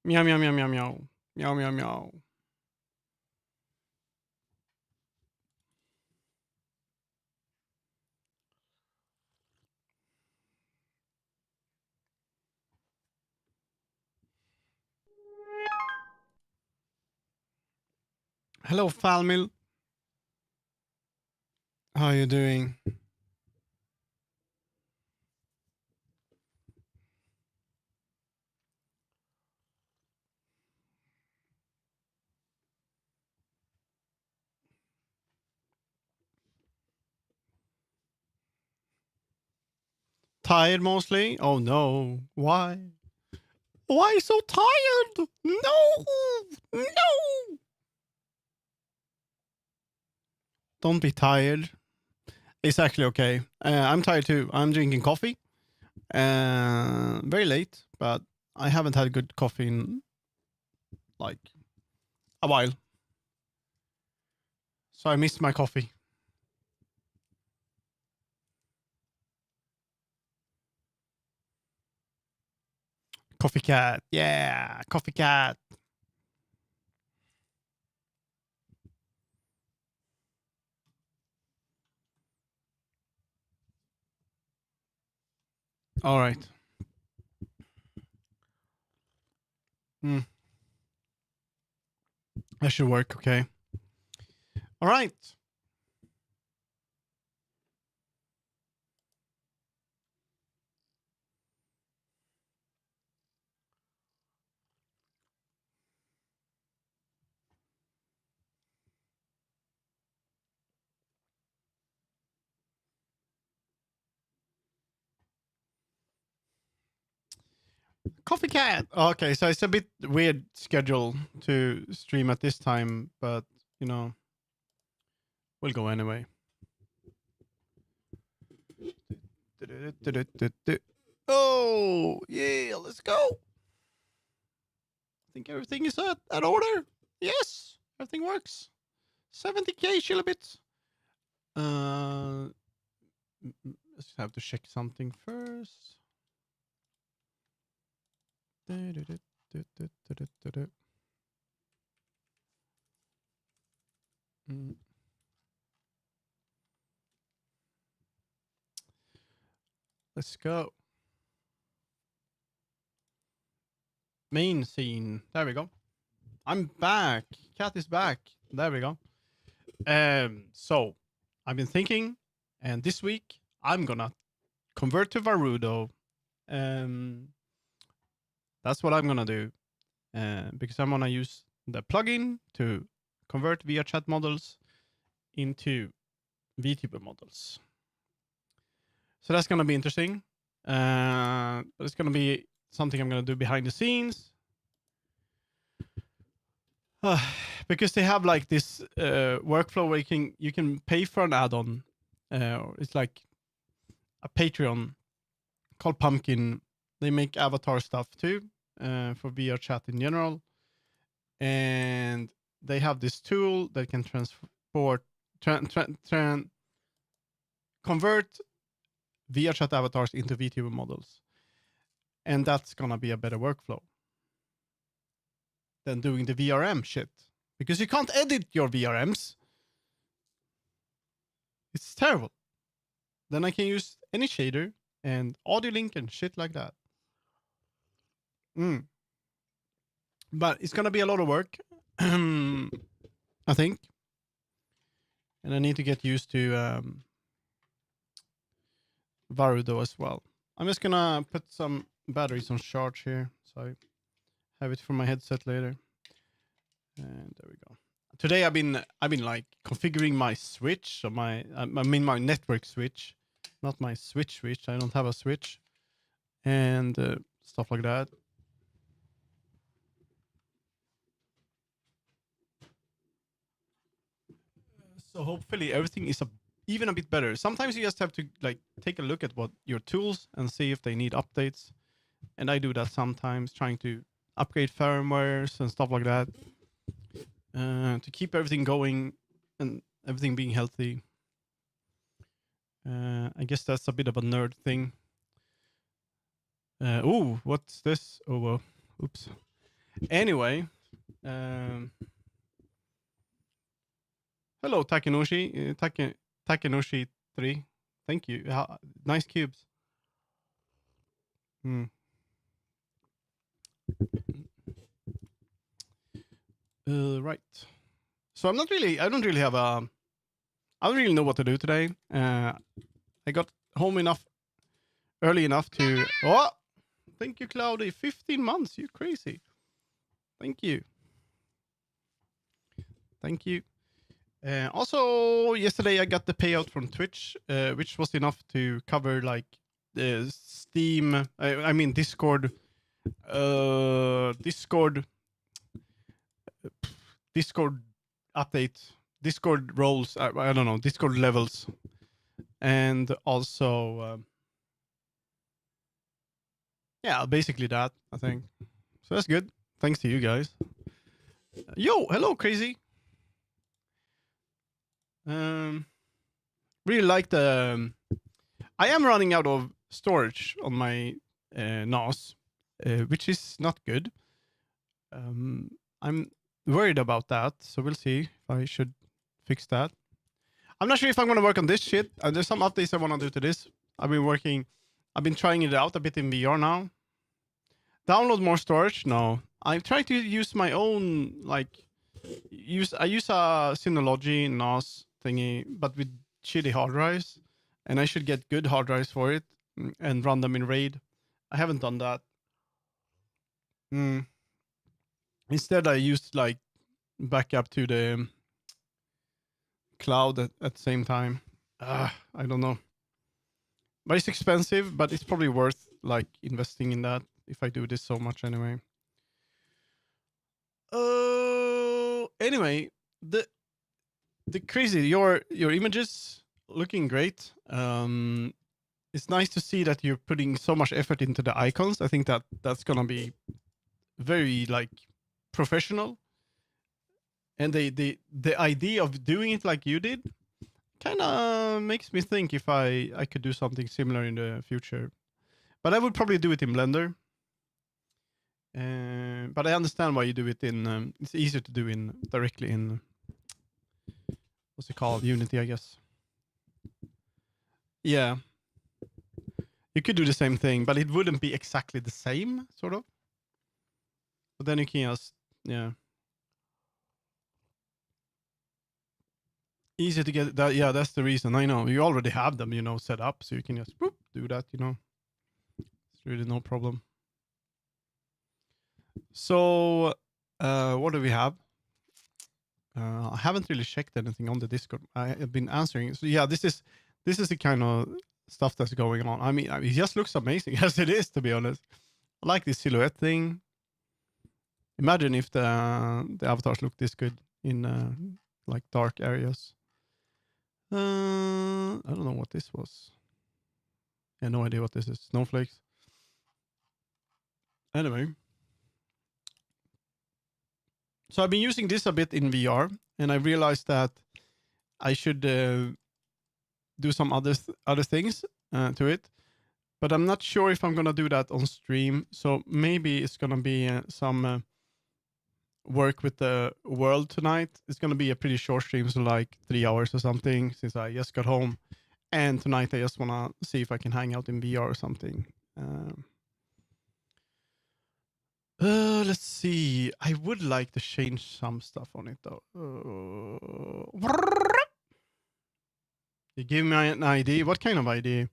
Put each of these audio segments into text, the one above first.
Meow, meow, meow, meow, meow. Meow, meow, meow. Hello, Falmil. How are you doing? Tired mostly? Oh no. Why? Why so tired? No! No! Don't be tired. It's actually okay. I'm tired too. I'm drinking coffee. Very late, but I haven't had good coffee in like a while. So I missed my coffee. Coffee cat. Yeah, coffee cat. All right. Mm, that should work. Okay. All right. Coffee cat. Okay, so it's a bit weird schedule to stream at this time, but you know, we'll go anyway. Oh, yeah, let's go. I think everything is at order. Yes, everything works. 70k kilobits. Uh, let's have to check something first. Mm. Let's go. Main scene. There we go. I'm back. Cat is back. There we go. So I've been thinking, and this week I'm gonna convert to Varudo. Um, that's what I'm gonna do. Because I'm gonna use the plugin to convert VRChat models into vtuber models. So that's gonna be interesting. But it's gonna be something I'm gonna do behind the scenes. Because they have like this workflow where you can pay for an add-on. It's like a Patreon called Pumpkin. They make avatar stuff too for VR chat in general, and they have this tool that can convert VR chat avatars into VTuber models, and that's gonna be a better workflow than doing the VRM shit because you can't edit your VRMs. It's terrible. Then I can use any shader and audio link and shit like that. Mm. But it's gonna be a lot of work, I think, and I need to get used to Varudo as well. I'm just gonna put some batteries on charge here, so I have it for my headset later. And there we go. Today I've been like configuring my switch, so I mean my network switch, not my switch switch. I don't have a switch, and stuff like that. So hopefully everything is even a bit better. Sometimes you just have to like take a look at what your tools and see if they need updates. And I do that sometimes, trying to upgrade firmwares and stuff like that to keep everything going and everything being healthy. I guess that's a bit of a nerd thing. Oh, what's this? Oh, well, oops. Anyway, hello Takenoshi, Takenoshi 3. Thank you. Nice cubes. Hmm. Right. So I'm not really. I don't really have a. I don't really know what to do today. I got home early enough to. Oh, thank you, Cloudy. 15 months. You crazy. Thank you. Thank you. Also, yesterday I got the payout from Twitch, which was enough to cover like Steam. I mean Discord. Discord. Discord update. Discord roles. I don't know. Discord levels, and also yeah, basically that. I think so. That's good. Thanks to you guys. Yo, hello, crazy. Um, really like the. I am running out of storage on my NAS, which is not good. I'm worried about that, so we'll see if I should fix that. I'm not sure if I'm going to work on this shit. There's some updates I want to do to this. I've been trying it out a bit in VR now. Download more storage? No. I'm trying to use my own, like, I use a Synology NAS thingy, but with shitty hard drives. And I should get good hard drives for it and run them in RAID. I haven't done that. Instead, I used, like, backup to the cloud at the same time. I don't know. But it's expensive, but it's probably worth, like, investing in that if I do this so much anyway. Anyway, the crazy your images looking great. It's nice to see that you're putting so much effort into the icons. I think that's gonna be very like professional. And the idea of doing it like you did kind of makes me think if I could do something similar in the future. But I would probably do it in Blender. But I understand why you do it in. It's easier to do in directly in what's it called, Unity, I guess. Yeah, you could do the same thing, but it wouldn't be exactly the same, sort of. But then you can just, yeah, easy to get that. Yeah, that's the reason. I know you already have them, set up, so you can just whoop, do that. It's really no problem. So, what do we have? I haven't really checked anything on the Discord. I have been answering. So yeah, this is the kind of stuff that's going on. I mean, it just looks amazing as it is, to be honest. I like this silhouette thing. Imagine if the avatars look this good in like dark areas. I don't know what this was. Yeah, no idea what this is. Snowflakes. Anyway, so I've been using this a bit in VR, and I realized that I should do some other things to it, but I'm not sure if I'm gonna do that on stream. So maybe it's gonna be some work with the world tonight. It's gonna be a pretty short stream, so like 3 hours or something, since I just got home. And tonight I just wanna see if I can hang out in VR or something. Let's see. I would like to change some stuff on it though. You give me an ID. What kind of ID?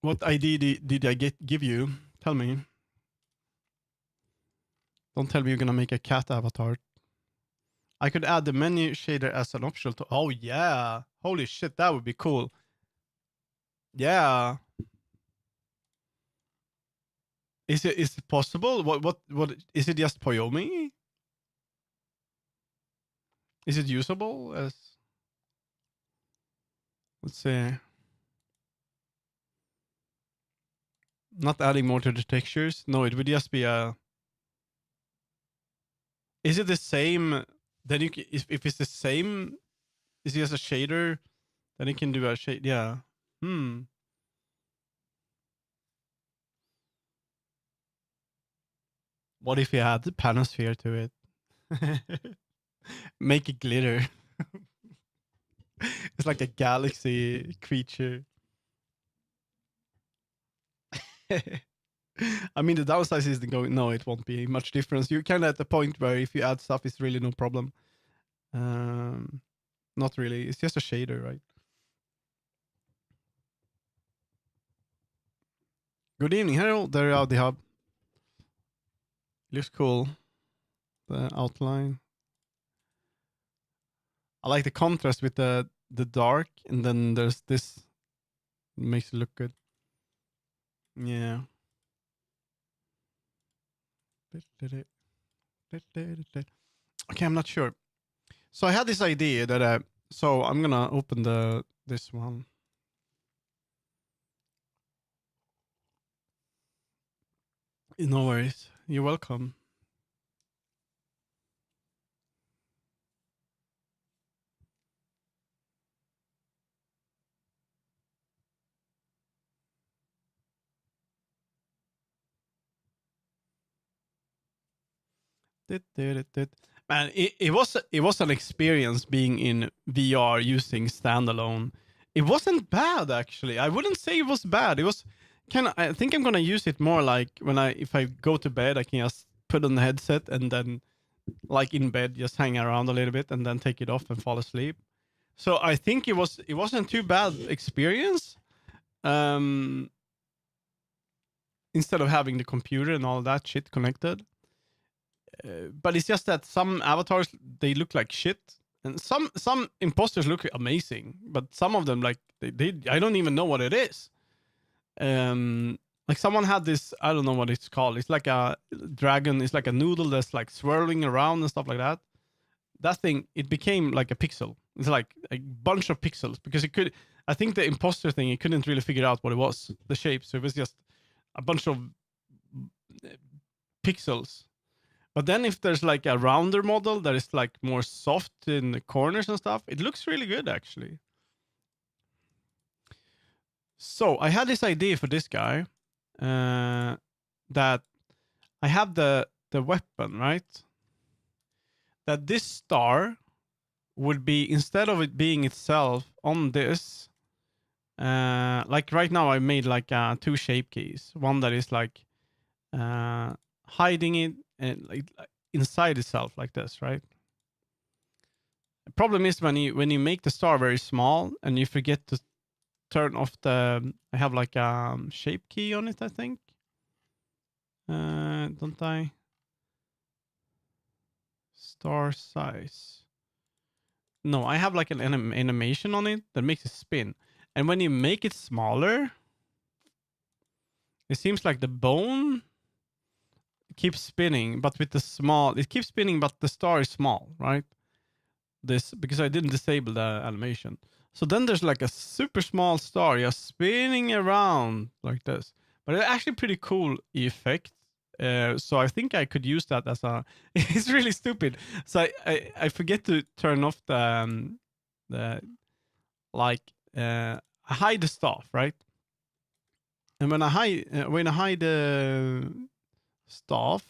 What ID did I give you? Tell me. Don't tell me you're gonna make a cat avatar. I could add the menu shader as an optional to. Oh yeah! Holy shit, that would be cool. Yeah. Is it possible? What is it? Just Poyomi? Is it usable as? Let's see. Not adding more to the textures. No, it would just be a. Is it the same? Then if it's the same, is it just a shader? Then it can do a shade. Yeah. What if you add the panosphere to it? Make it glitter. It's like a galaxy creature. I mean, the downside is no, it won't be much difference. You're kind of at the point where if you add stuff, it's really no problem. Not really. It's just a shader, right? Good evening. Hello, there are the hub. Looks cool. The outline. I like the contrast with the dark, and then there's this. It makes it look good. Yeah. Okay, I'm not sure. So I had this idea that so I'm gonna open this one. No worries. You're welcome. Man, it was an experience being in VR using standalone. It wasn't bad actually. I wouldn't say it was bad. It was kind of. I think I'm gonna use it more like if I go to bed, I can just put on the headset and then like in bed just hang around a little bit and then take it off and fall asleep. So I think it wasn't too bad experience. Instead of having the computer and all that shit connected. But it's just that some avatars they look like shit, and some imposters look amazing, but some of them like they I don't even know what it is. Like someone had this, I don't know what it's called. It's like a dragon. It's like a noodle that's like swirling around and stuff like that. That thing, it became like a pixel. It's like a bunch of pixels because it could. I think the imposter thing, it couldn't really figure out what it was, the shape. So it was just a bunch of pixels. But then if there's like a rounder model that is like more soft in the corners and stuff, it looks really good actually. So I had this idea for this guy that I have the weapon, right? That this star would be, instead of it being itself on this, like right now I made like two shape keys. One that is like hiding it and like inside itself like this, right? The problem is when you make the star very small and you forget to turn off the. I have like a shape key on it, I think. Don't I? Star size. No, I have like an animation on it that makes it spin. And when you make it smaller, it seems like the bone keeps spinning, but with the small, it keeps spinning, but the star is small, right? This because I didn't disable the animation. So then there's like a super small star just spinning around like this. But it's actually pretty cool effect. So I think I could use that as a. It's really stupid. So I forget to turn off the like I hide the stuff, right? And when I hide the stuff,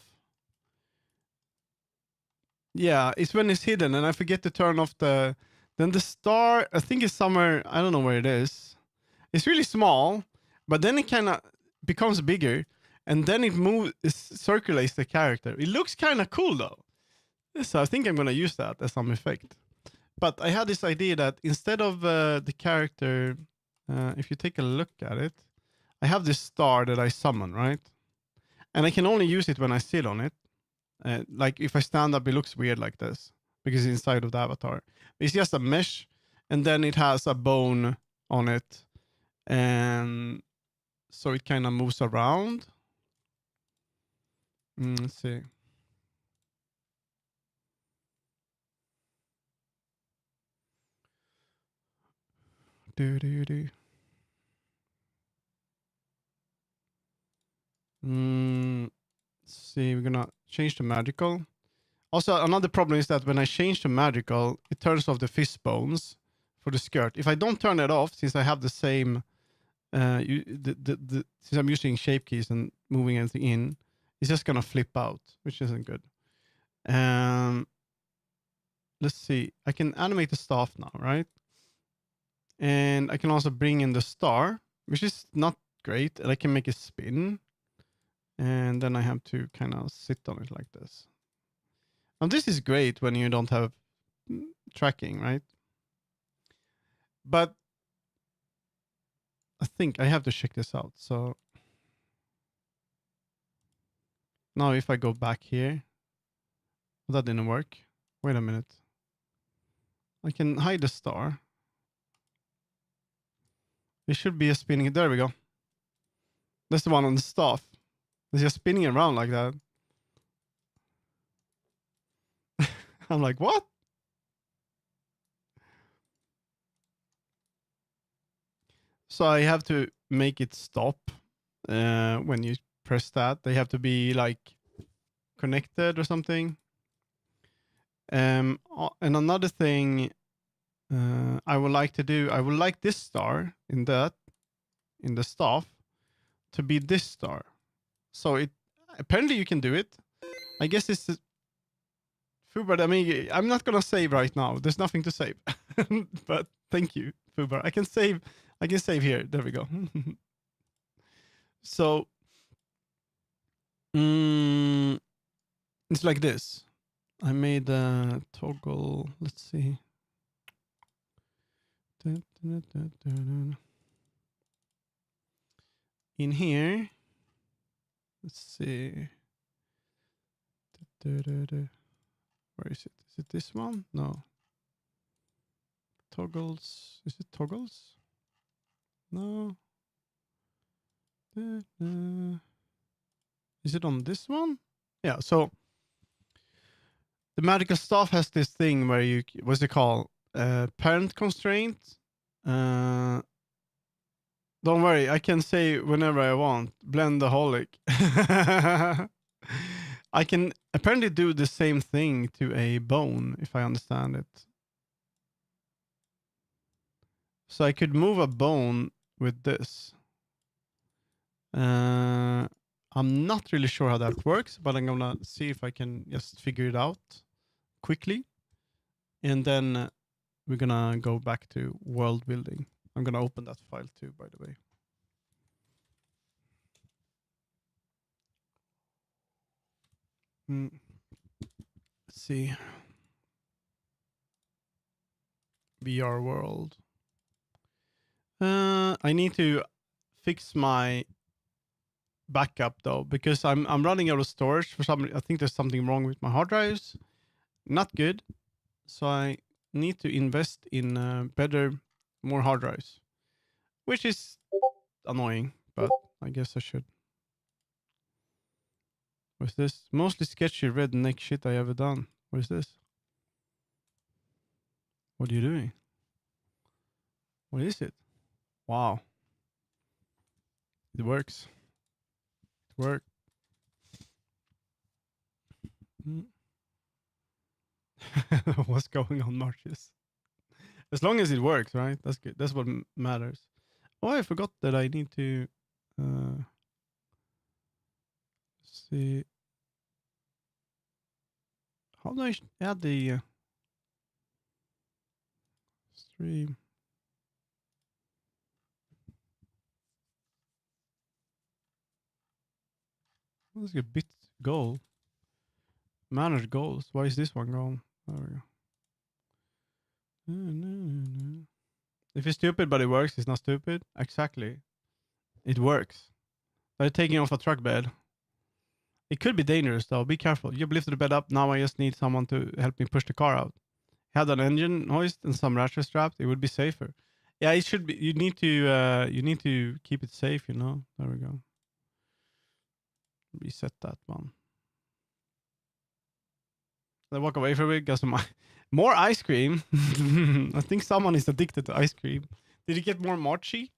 yeah, it's when it's hidden, and I forget to turn off the. Then the star, I think, is somewhere. I don't know where it is. It's really small, but then it kind of becomes bigger, and then it circulates the character. It looks kind of cool though. So I think I'm gonna use that as some effect. But I had this idea that instead of the character, if you take a look at it, I have this star that I summon, right? And I can only use it when I sit on it. Like if I stand up, it looks weird like this because it's inside of the avatar. It's just a mesh, and then it has a bone on it, and so it kind of moves around. Let's see. Do do do. See, we're gonna change to magical. Also, another problem is that when I change to magical, it turns off the fist bones for the skirt. If I don't turn it off, since I have the same, since I'm using shape keys and moving everything in, it's just gonna flip out, which isn't good. Let's see. I can animate the staff now, right? And I can also bring in the star, which is not great. And I can make it spin. And then I have to kind of sit on it like this. Now this is great when you don't have tracking, right? But I think I have to check this out. So now if I go back here, that didn't work. Wait a minute. I can hide the star. It should be a spinning. There we go. That's the one on the staff. It's just spinning around like that. I'm like, what? So I have to make it stop when you press that. They have to be like connected or something. And another thing I would like to do, I would like this star in the staff to be this star. So it apparently you can do it. I guess it's Fubar. I mean, I'm not gonna save right now. There's nothing to save. But thank you, Fubar. I can save here. There we go. So it's like this. I made a toggle. Let's see. In here, let's see. Where is it? Is it this one? No. Toggles. Is it toggles? No. Is it on this one? Yeah, so the magical staff has this thing where you, what's it called? Parent constraint. Don't worry, I can say whenever I want. Blendaholic. I can apparently do the same thing to a bone, if I understand it. So I could move a bone with this. I'm not really sure how that works, but I'm gonna see if I can just figure it out quickly. And then we're gonna go back to world building. I'm gonna open that file too, by the way. Let's see. VR world. I need to fix my backup though, because I'm running out of storage for some. I think there's something wrong with my hard drives. Not good. So I need to invest in better, more hard drives, which is annoying, but I guess I should. What's this? Mostly sketchy redneck shit I ever done. What is this? What are you doing? What is it? Wow. It works. It worked. What's going on, Marcus? As long as it works, right? That's good. That's what matters. Oh, I forgot that I need to see. How do I add the stream? What's a bit goal? Manage goals. Why is this one gone? There we go. If it's stupid but it works, it's not stupid. Exactly. It works. They're taking off a truck bed. It could be dangerous though. Be careful. You've lifted the bed up. Now I just need someone to help me push the car out. Had an engine hoist and some ratchet straps. It would be safer. Yeah, it should be. You need to keep it safe. You know. There we go. Reset that one. I walk away from it. Got some more ice cream. I think someone is addicted to ice cream. Did you get more mochi?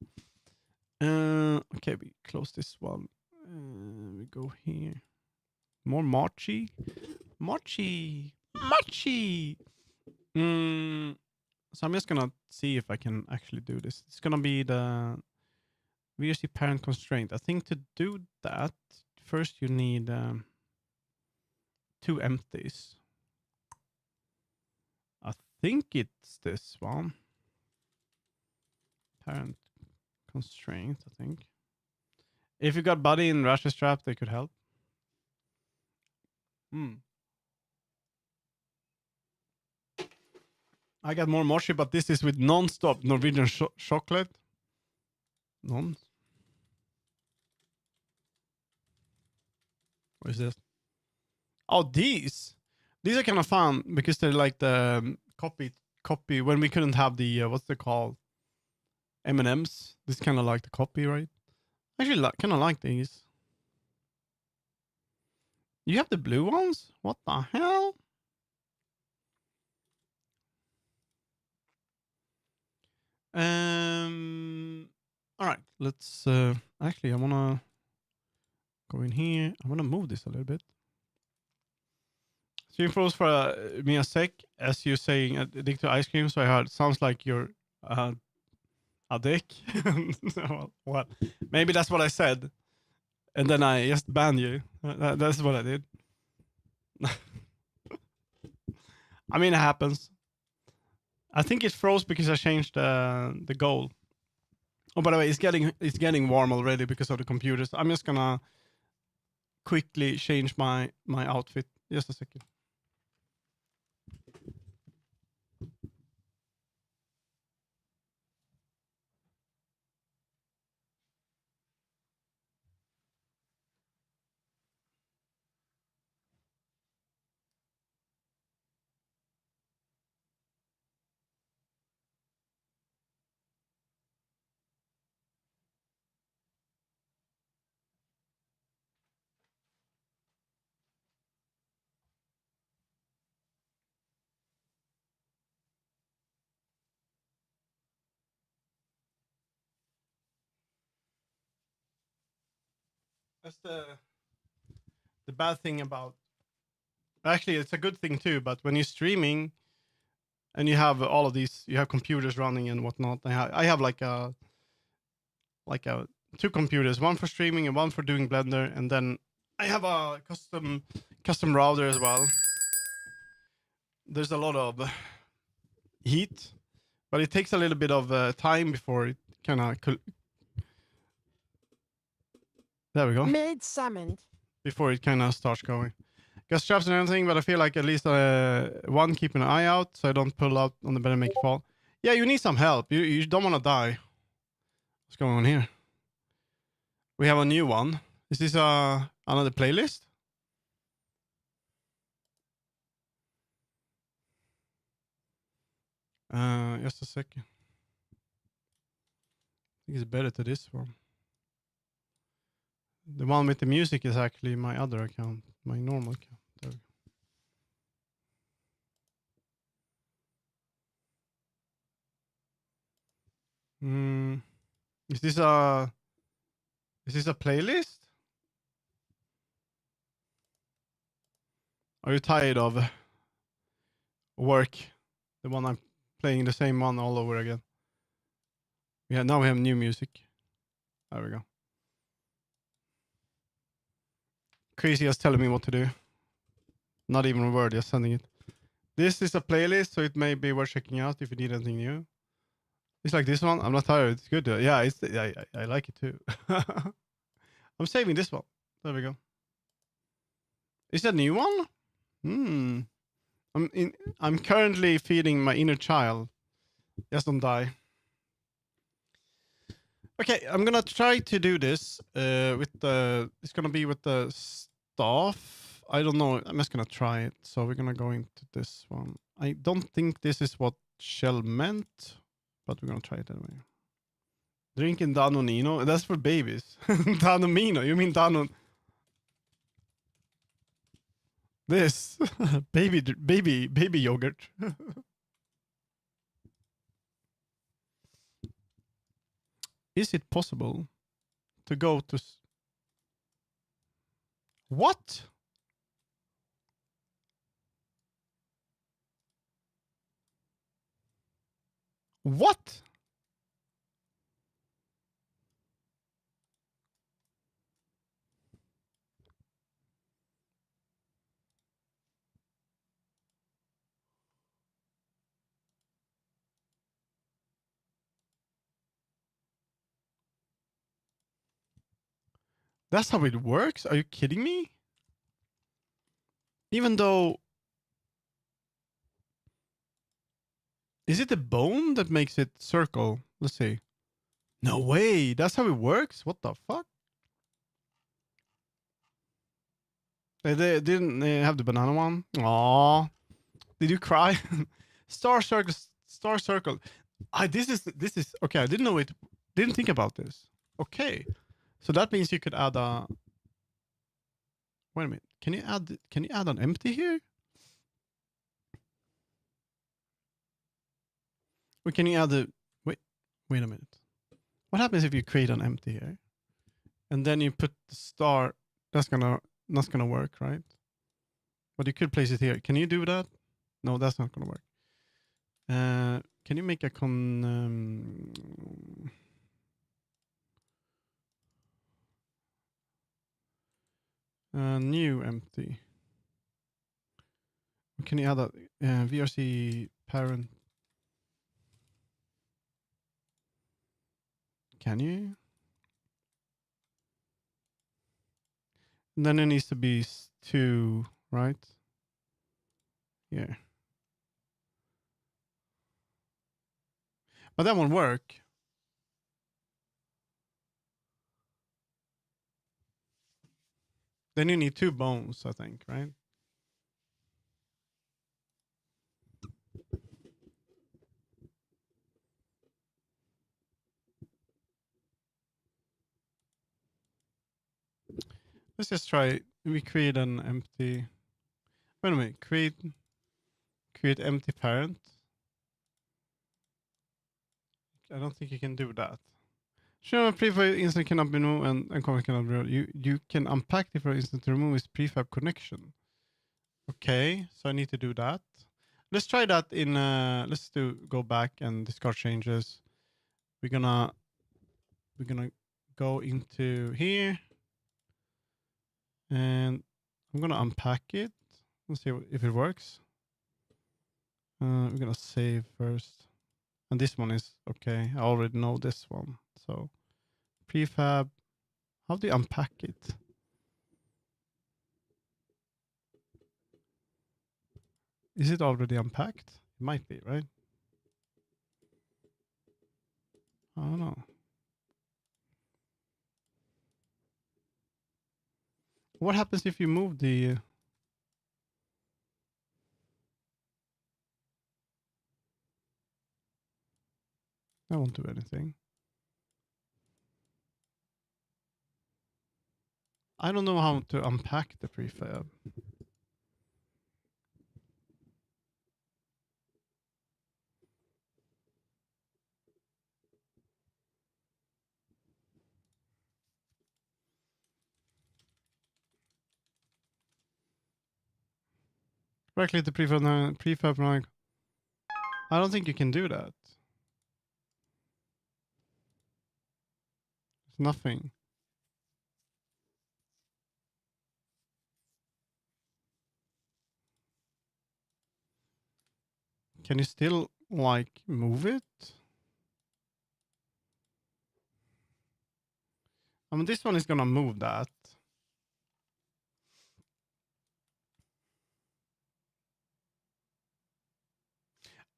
Okay, we close this one. We go here. More mochi. Mochi. Mochi. So I'm just gonna see if I can actually do this. It's gonna be the VRC parent constraint. I think to do that, first you need 2 empties. I think it's this one. Parent constraint, I think. If you got body in Rasher Strap, they could help. I got more mochi, but this is with non-stop Norwegian chocolate. Non. What is this? Oh, these are kind of fun because they're like the copy when we couldn't have the what's they called, M&Ms. This kind of like the copy, right? Actually, kind of like these. You have the blue ones? What the hell? All right, let's actually I wanna go in here. I wanna move this a little bit. So you froze for me a sec as you're saying addicted to ice cream. So I heard sounds like you're a dick. No, what? Maybe that's what I said, and then I just banned you. That's what I did. I mean, it happens. I think it froze because I changed the goal. Oh, by the way, it's getting warm already because of the computers. I'm just gonna quickly change my outfit. Just a second. That's the bad thing about. Actually, it's a good thing too. But when you're streaming and you have all of these, you have computers running and whatnot. I have like a 2 computers, one for streaming and one for doing Blender, and then I have a custom router as well. There's a lot of heat, but it takes a little bit of time before it kind of. There we go. Maid summoned. Before it kind of starts going. Got straps and everything, but I feel like at least one keep an eye out so I don't pull out on the bed and make it fall. Yeah, you need some help. You don't want to die. What's going on here? We have a new one. Is this another playlist? Just a second. I think it's better to this one. The one with the music is actually my other account, my normal account. There we go. Is this a playlist? Are you tired of work? The one I'm playing the same one all over again. Now we have new music. There we go. Crazy is telling me what to do. Not even a word, just sending it. This is a playlist, so it may be worth checking out if you need anything new. It's like this one. I'm not tired. It's good. Yeah, I like it too. I'm saving this one. There we go. Is that a new one? I'm currently feeding my inner child. Just don't die. Okay, I'm gonna try to do this with the. It's gonna be with the staff. I don't know. I'm just gonna try it. So we're gonna go into this one. I don't think this is what Shell meant, but we're gonna try it anyway. Drinking Danonino. That's for babies. Danomino. You mean Danon? This baby yogurt. Is it possible to go to what? What? That's how it works? Are you kidding me? Even though... Is it the bone that makes it circle? Let's see. No way. That's how it works? What the fuck? They didn't have the banana one? Aww. Did you cry? Star circle. Star circle. This is okay. I didn't know it. Didn't think about this. Okay. So that means you could add a... Wait a minute. Can you add an empty here? Or can you add a... Wait a minute. What happens if you create an empty here? And then you put the star... That's gonna work, right? But you could place it here. Can you do that? No, that's not gonna work. Can you make a new empty? Can you add a VRC parent? Can you? And then it needs to be 2, right? Yeah. But that won't work. Then you need 2 bones, I think, right? Let's just try. We create an empty... Wait a minute. Create empty parent. I don't think you can do that. Show a prefab instant cannot be removed and comment cannot be removed. You can unpack the for instant to remove its prefab connection. Okay, so I need to do that. Let's try that in let's go back and discard changes. We're gonna go into here and I'm gonna unpack it. Let's see if it works. We're gonna save first. And this one is okay. I already know this one. So prefab. How do you unpack it? Is it already unpacked? It might be, right? I don't know. What happens if you move the... I won't do anything. I don't know how to unpack the prefab. Directly the prefab like... I don't think you can do that. There's nothing. Can you still like move it? I mean, this one is gonna move that.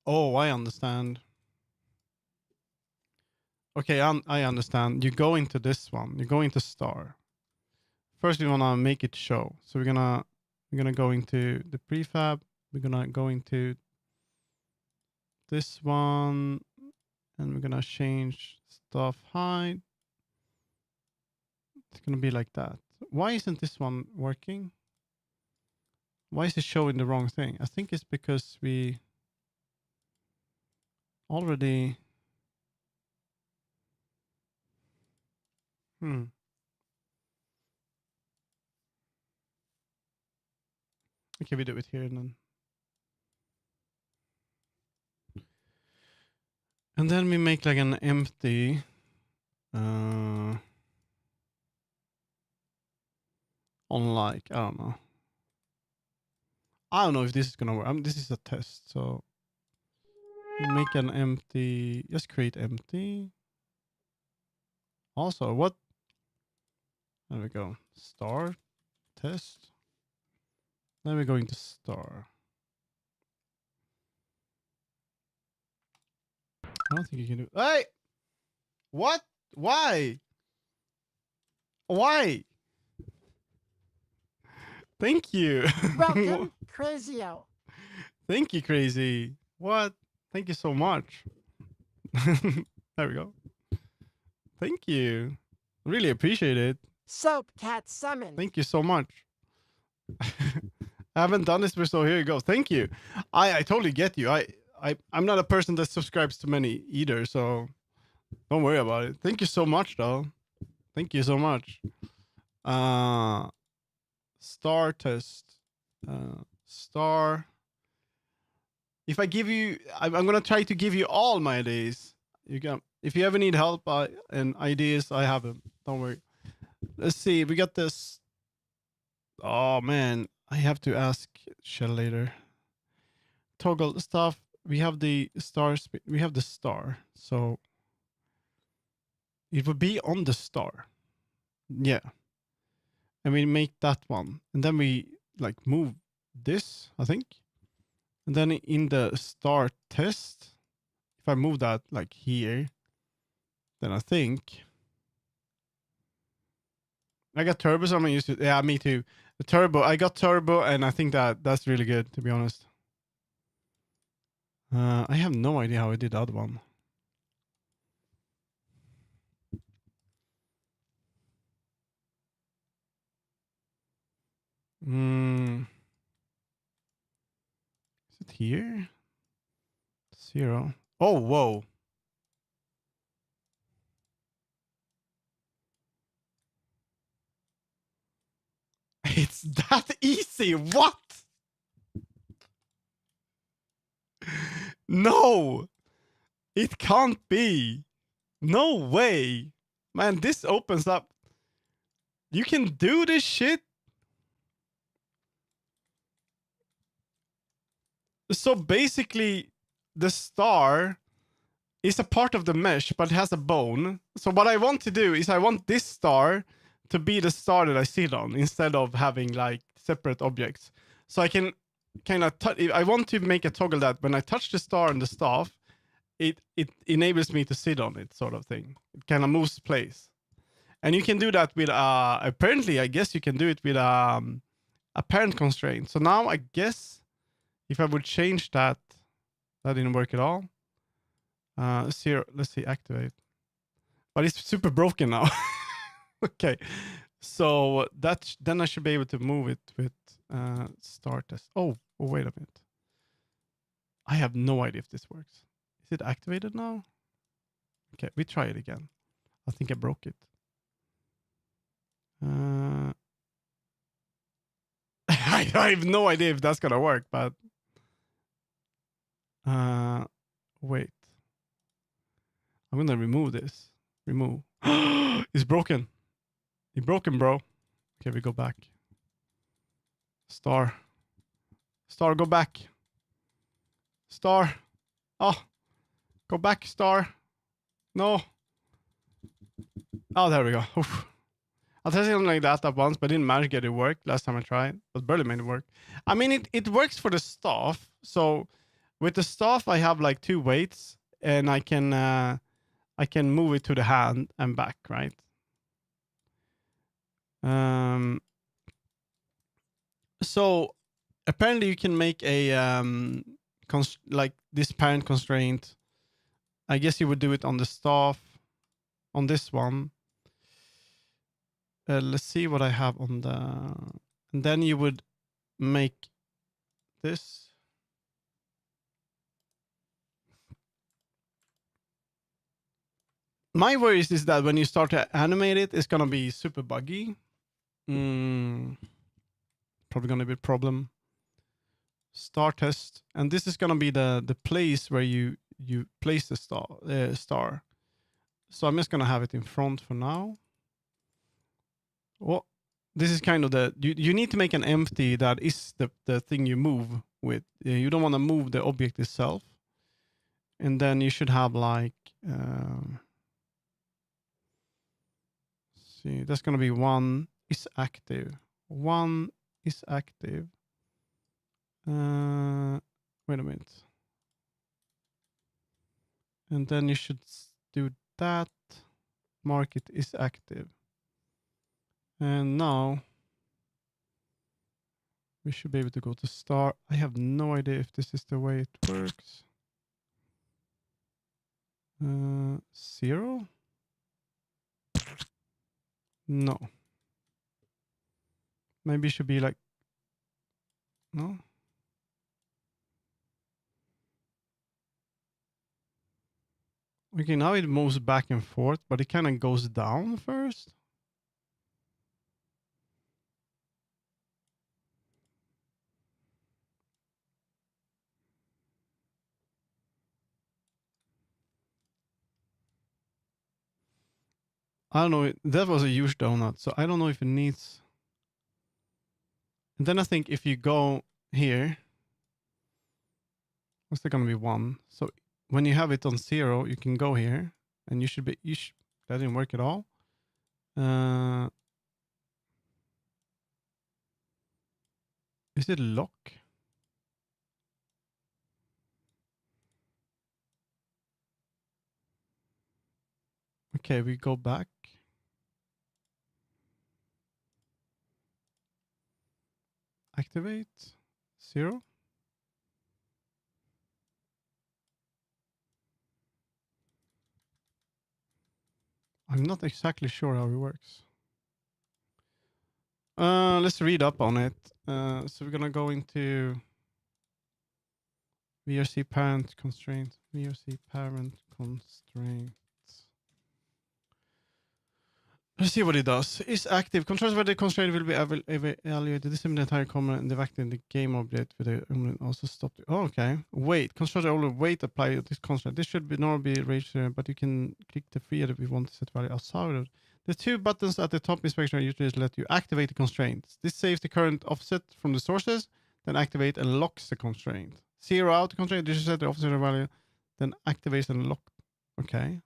Oh, I understand. Okay, I understand. You go into this one. You go into star. First, we wanna make it show. So we're gonna go into the prefab. We're gonna go into this one, and we're gonna change stuff height. It's gonna be like that. Why isn't this one working? Why is it showing the wrong thing? I think it's because we already... Okay, we do it here and then. And then we make like an empty... on like, I don't know. I don't know if this is gonna work. I mean, this is a test, so... We make an empty... Just create empty. Also, what... There we go. Star test. Then we're going to star. I don't think you can do. Hey, what? Why? Why? Thank you. Welcome, Crazio. Thank you, Crazy. What? Thank you so much. There we go. Thank you. Really appreciate it. Soap Cat Summon. Thank you so much. I haven't done this before, so here you go. Thank you. I totally get you. I'm not a person that subscribes to many either, so don't worry about it. Thank you so much, though. Thank you so much. Star test. Star. If I give you, I'm gonna try to give you all my ideas. You can, if you ever need help and ideas, I have them. Don't worry. Let's see. We got this. Oh man, I have to ask Shell later. Toggle stuff. We have the star. We have the star. So it would be on the star. Yeah. And we make that one, and then we like move this, I think. And then in the star test, if I move that like here, then I think I got turbo, so I'm used to. Yeah, me too. The turbo, I got turbo, and I think that's really good, to be honest. I have no idea how I did the other one. Is it here? 0. Oh, whoa. It's that easy. What? No, it can't be. No way. Man, this opens up. You can do this shit. So basically, the star is a part of the mesh, but it has a bone. So what I want to do is I want this star to be the star that I sit on instead of having like separate objects. So I can kind of I want to make a toggle that when I touch the star and the staff, it enables me to sit on it, sort of thing. It kind of moves place. And you can do that with apparently I guess you can do it with a parent constraint. So now I guess if I would change that, that didn't work at all. 0, let's see, activate. But it's super broken now. Okay. So that then I should be able to move it with start test. Oh, wait a minute. I have no idea if this works. Is it activated now? Okay, we try it again. I think I broke it. I have no idea if that's gonna work, but wait. I'm gonna remove this. Remove. It's broken. It's broken, bro. Okay, we go back. Star. Star, go back. Star. Oh. Go back, star. No. Oh, there we go. Oof. I tried something like that at once, but didn't manage to get it work last time I tried. But barely made it work. I mean, it works for the staff. So with the staff, I have like 2 weights, and I can move it to the hand and back, right? So apparently you can make a like this parent constraint. I guess you would do it on the staff, on this one. Let's see what I have on the, and then you would make this. My worries is that when you start to animate it, it's gonna be super buggy. Probably gonna be a problem. Star test, and this is gonna be the place where you place the star. So I'm just gonna have it in front for now. Well, this is kind of the you need to make an empty that is the thing you move with. You don't want to move the object itself, and then you should have like see, that's gonna be 1 is active. 1 is active. Wait a minute. And then you should do that. Mark it is active. And now we should be able to go to start. I have no idea if this is the way it works. 0? No. Maybe it should be like, no? Okay, now it moves back and forth, but it kind of goes down first. I don't know. That was a huge donut, so I don't know if it needs. And then I think if you go here, what's there gonna be 1? So when you have it on 0, you can go here, and you should be. That didn't work at all. Is it lock? Okay, we go back. Activate 0. I'm not exactly sure how it works. Let's read up on it. So we're gonna go into VRC parent constraint. VRC parent constraint. Let's see what it does. Is active. Controls where the constraint will be evaluated. This is the entire command and active in the game object with the also stop. Oh, okay. Wait. Constraint only wait apply this constraint. This should be normally be raised, but you can click the free if we want to set value outside. The 2 buttons at the top inspection usually let you activate the constraints. This saves the current offset from the sources, then activate and locks the constraint. 0 out the constraint. This should set the offset value, then activates and lock. Okay.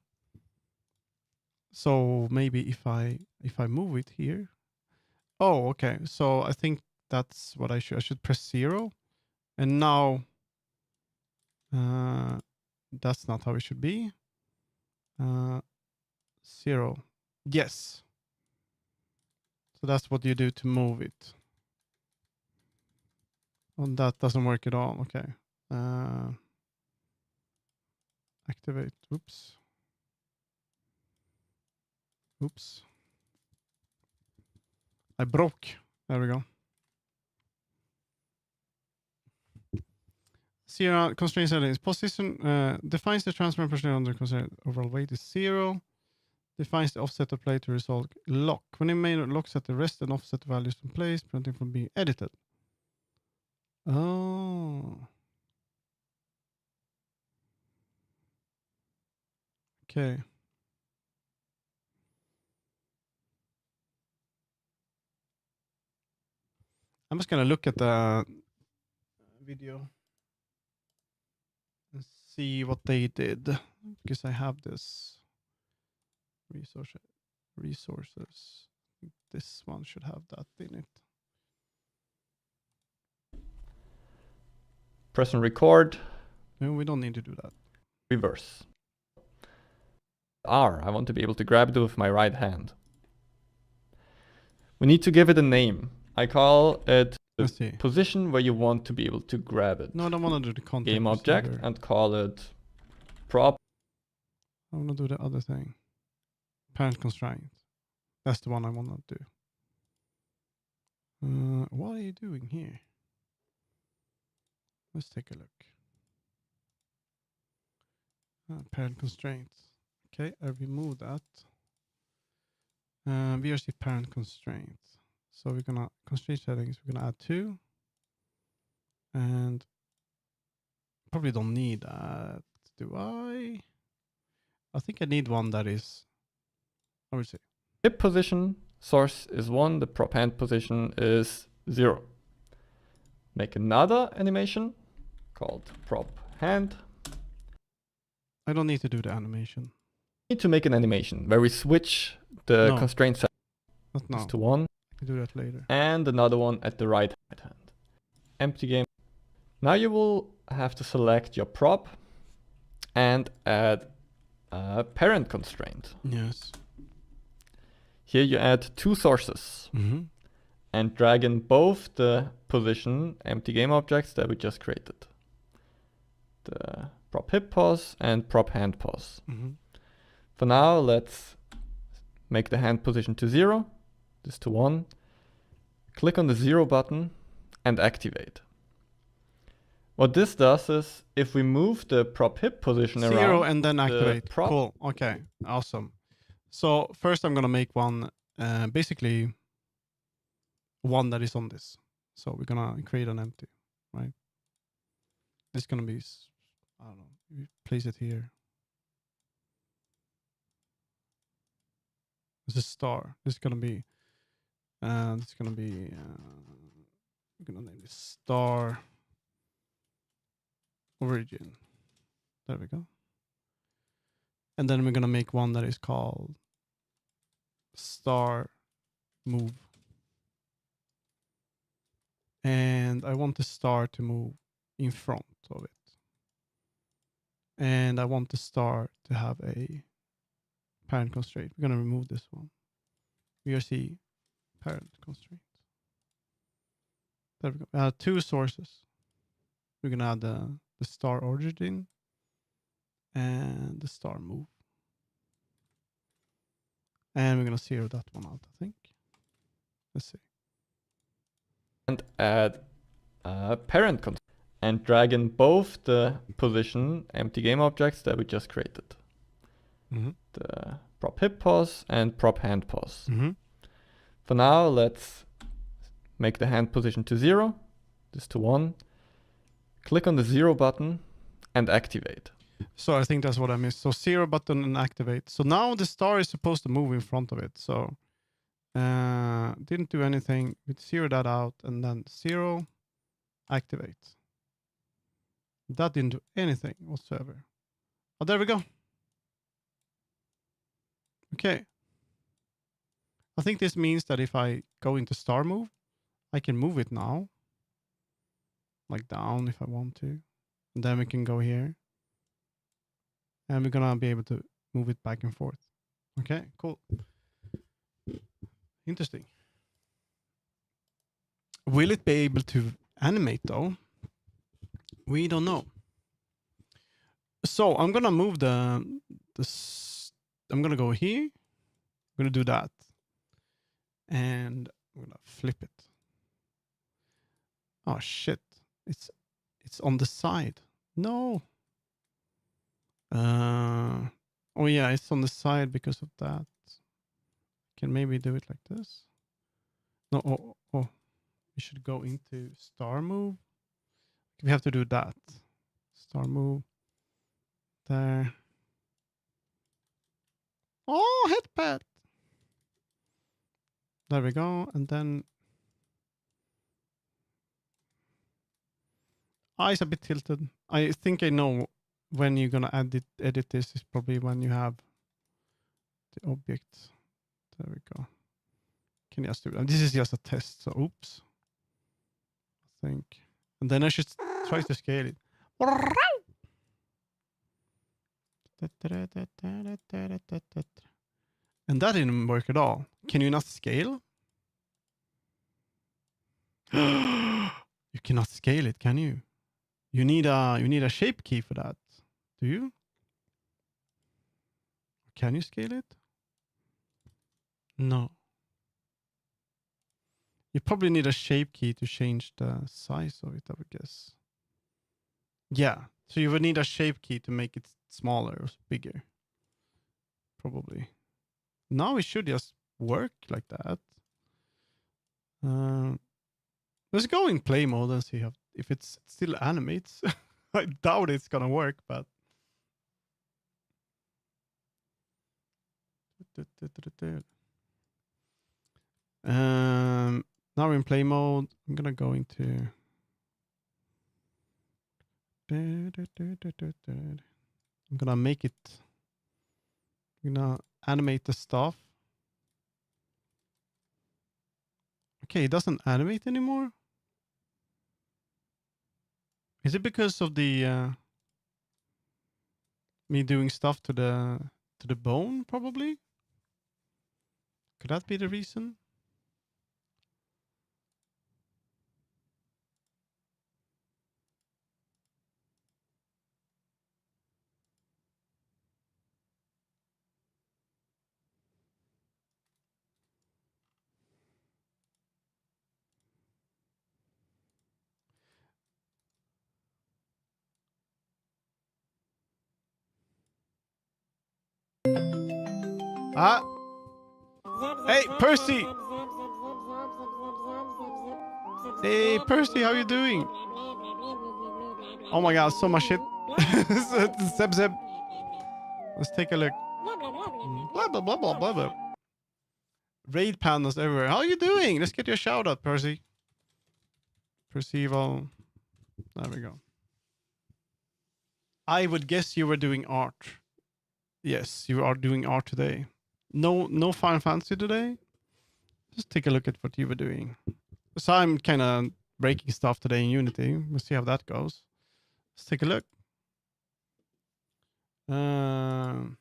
So maybe if I move it here. Oh, okay. So I think that's what I should press 0. And now that's not how it should be. 0. Yes. So that's what you do to move it. Oh, that doesn't work at all. Okay. Activate. Oops. Oops. I broke. There we go. 0 constraint settings. Position defines the transfer position under constraint. Overall weight is 0. Defines the offset of play to resolve lock. When it main lock set the rest and offset values in place, preventing from being edited. Oh. Okay. I'm just gonna look at the video and see what they did because I have this resources. This one should have that in it. Press and record. No, we don't need to do that. Reverse. R. I want to be able to grab it with my right hand. We need to give it a name. I call it the position where you want to be able to grab it. No, I don't want to do the content game object and call it prop. I want to do the other thing. Parent constraint. That's the one I want to do. What are you doing here? Let's take a look. Parent constraints. Okay, I remove that. VRC parent constraint. So we're gonna constraint settings. We're gonna add 2, and probably don't need that. Do I? I think I need one that is. I would say. Hip position source is 1. The prop hand position is 0. Make another animation called prop hand. I don't need to do the animation. We need to make an animation where we switch the constraint set. Not now. this to 1. I can do that later. And another one at the right hand. Empty game. Now you will have to select your prop and add a parent constraint. Yes. Here you add 2 sources Mm-hmm. and drag in both the position empty game objects that we just created. The prop hip pause and prop hand pause. Mm-hmm. For now, let's make the hand position to 0, this to 1. Click on the 0 button and activate. What this does is, if we move the prop hip position 0 around, and then activate. prop- Cool. Okay. Awesome. So first I'm gonna make one, basically one that is on this. So we're gonna create an empty, right? This is gonna be, I don't know, you place it here. This is star. This is gonna be, we're gonna name this star origin. There we go. And then we're gonna make one that is called star move. And I want the star to move in front of it. And I want the star to have a parent constraint. We're gonna remove this one. VRC parent constraint. There we go. 2 sources. We're gonna add the star origin and the star move. And we're gonna zero that one out, I think. Let's see. and add a parent constraint and drag in both the position empty game objects that we just created. Mm-hmm. The prop hip pause and prop hand pause. Mm-hmm. For now, let's make the hand position to 0, this to 1. Click on the 0 button and activate. So I think that's what I missed. So 0 button and activate. So now the star is supposed to move in front of it. So didn't do anything. We zero that out and then 0 activate. That didn't do anything whatsoever. Oh, there we go. Okay. I think this means that if I go into star move, I can move it now. Like down if I want to. And then we can go here. And we're gonna be able to move it back and forth. Okay, cool. Interesting. Will it be able to animate though? We don't know. So I'm gonna move I'm gonna go here. I'm gonna do that. And I'm gonna flip it. Oh shit. It's on the side. No. Oh yeah, it's on the side because of that. Can maybe do it like this. No, oh. We should go into star move. We have to do that. Star move. There. Oh, headpad. There we go. And then eyes a bit tilted. I think I know when you're gonna edit this is probably when you have the object. There we go. Can you just do that? This is just a test, so oops. I think. And then I should try to scale it. And that didn't work at all. Can you not scale? You cannot scale it, can you? You need a shape key for that. Do you? Can you scale it? No. You probably need a shape key to change the size of it, I would guess. Yeah. So you would need a shape key to make it smaller or bigger. Probably. Now it should just work like that. Let's go in play mode and see if it still animates. I doubt it's gonna work, but now we're in play mode. I'm gonna go into I'm gonna make it. I'm gonna animate the stuff. Okay, it doesn't animate anymore. Is it because of the me doing stuff to the bone? Probably. Could that be the reason? Ah. Hey, Percy. Hey, Percy, how you doing? Oh my god, so much shit. Zeb, zeb. Let's take a look. Blah, blah, blah, blah, blah, blah. Raid pandas everywhere. How you doing? Let's get your shout out, Percy. Percival. There we go. I would guess you were doing art. Yes, you are doing art today. No Final Fantasy today? Just take a look at what you were doing. So I'm kind of breaking stuff today in Unity. We'll see how that goes. Let's take a look. Are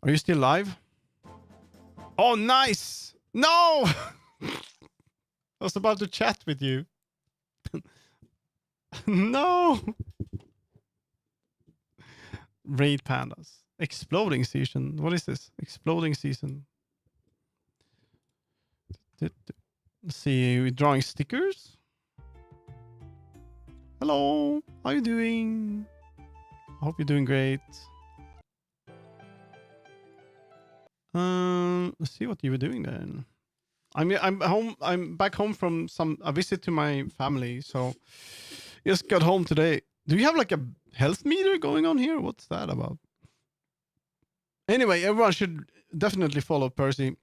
you still live? Oh, nice! No! I was about to chat with you. No! Raid pandas. Exploding season. What is this? Exploding season. Let's see. We're drawing stickers. Hello. How you doing? I hope you're doing great. Let's see what you were doing then. I'm home. I'm back home from a visit to my family. So just got home today. Do you have like a health meter going on here? What's that about? Anyway, everyone should definitely follow Percy.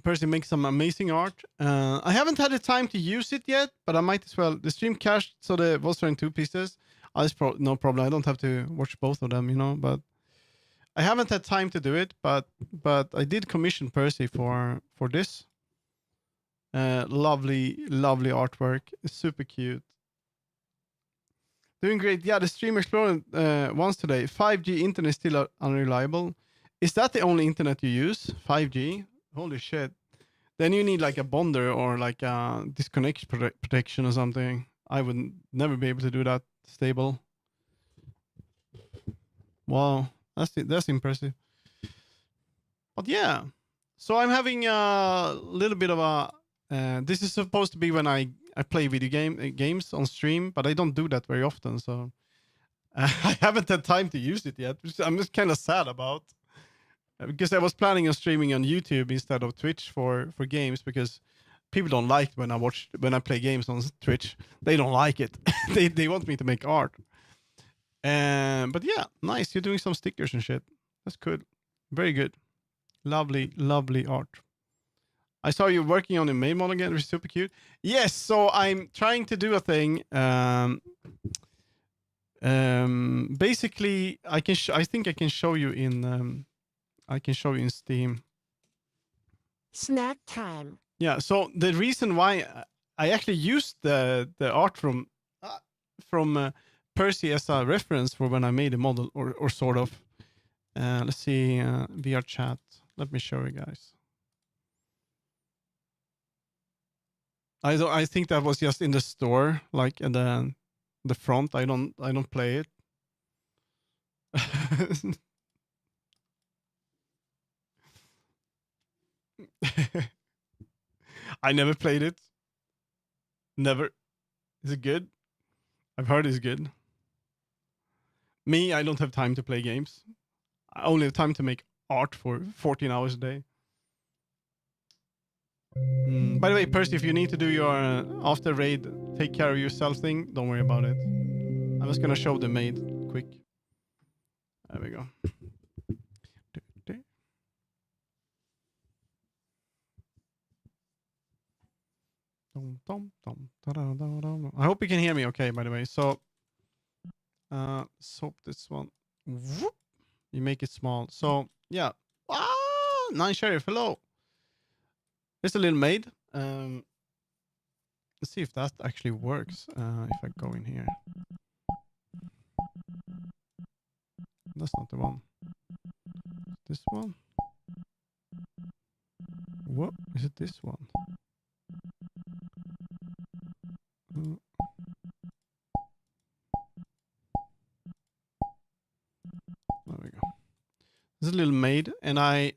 Percy makes some amazing art. I haven't had the time to use it yet, but I might as well. The stream cached, so the was in 2 pieces. No problem. I don't have to watch both of them, you know. But I haven't had time to do it. But I did commission Percy for this. Lovely artwork. Super cute. Doing great. Yeah, the stream exploded once today. 5G internet is still unreliable. Is that the only internet you use? 5G? Holy shit. Then you need like a bonder or like a disconnection protection or something. I would never be able to do that stable. Wow, that's impressive. But yeah, so I'm having a little bit of a. This is supposed to be when I play video games on stream, but I don't do that very often. So I haven't had time to use it yet, which I'm just kind of sad about. Because I was planning on streaming on YouTube instead of Twitch for games, because people don't like when I play games on Twitch. They don't like it. they want me to make art. But yeah, nice. You're doing some stickers and shit. That's good. Very good. Lovely art. I saw you working on the main model again, which is super cute. Yes, so I'm trying to do a thing. Basically, I think I can show you in. I can show you in Steam. Snack time. Yeah. So the reason why I actually used the art from Percy as a reference for when I made a model, or sort of. Let's see, VR chat. Let me show you guys. I think that was just in the store, like in the front. I don't play it. I never played it. Never. Is it good? I've heard it's good. Me, I don't have time to play games. I only have time to make art for 14 hours a day. By the way, Percy, if you need to do your after raid, take care of yourself thing, don't worry about it. I'm just gonna show the maid quick. There we go. I hope you can hear me okay, by the way. So, soap this one. Whoop. You make it small. So, yeah. Ah, Nine Sheriff, hello. Here's a little maid. Let's see if that actually works. If I go in here. That's not the one. This one? What? Is it this one? Uh, There we go. This is a little maid, and I'm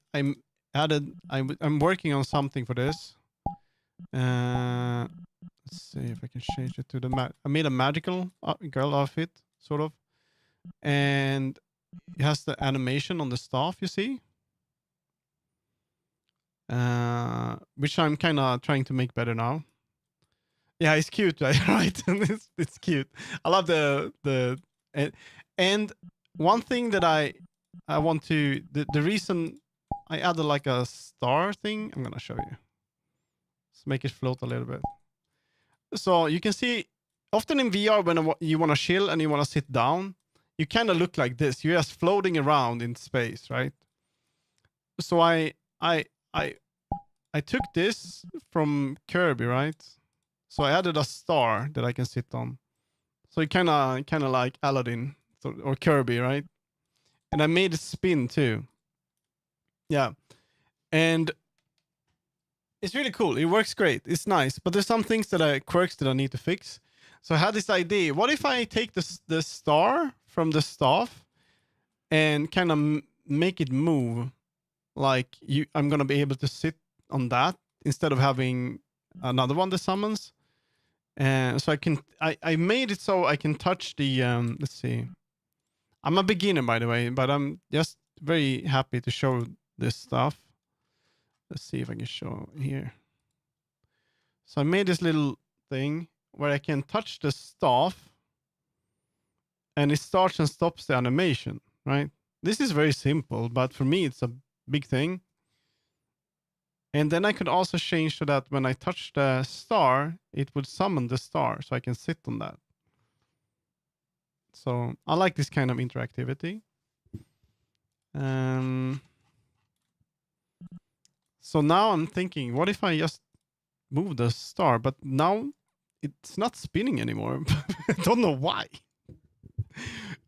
working on something for this. Let's see if I can change it to the I made a magical girl outfit, sort of, and it has the animation on the staff. You see, which I'm kind of trying to make better now. Yeah, it's cute, right? It's cute. I love and one thing that I want to the reason I added like a star thing. I'm gonna show you. Let's make it float a little bit. So you can see often in VR when you want to chill and you want to sit down, you kind of look like this. You're just floating around in space, right? So I took this from Kirby, right? So I added a star that I can sit on. So it kind of like Aladdin or Kirby, right? And I made it spin too. Yeah. And it's really cool. It works great. It's nice. But there's some things quirks that I need to fix. So I had this idea. What if I take the star from the staff and kind of make it move? Like I'm going to be able to sit on that instead of having another one that summons. So I made it so I can touch the, let's see. I'm a beginner, by the way, but I'm just very happy to show this stuff. Let's see if I can show here. So I made this little thing where I can touch the staff and it starts and stops the animation, right? This is very simple, but for me, it's a big thing. And then I could also change so that when I touch the star, it would summon the star so I can sit on that. So I like this kind of interactivity. So now I'm thinking, what if I just move the star? But now it's not spinning anymore. I don't know why.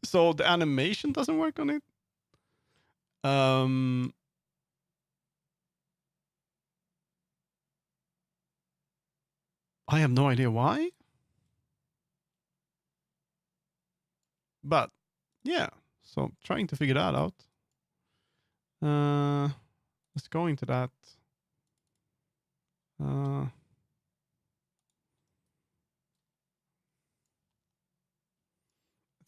So the animation doesn't work on it. I have no idea why. But yeah, so trying to figure that out. Let's go into that.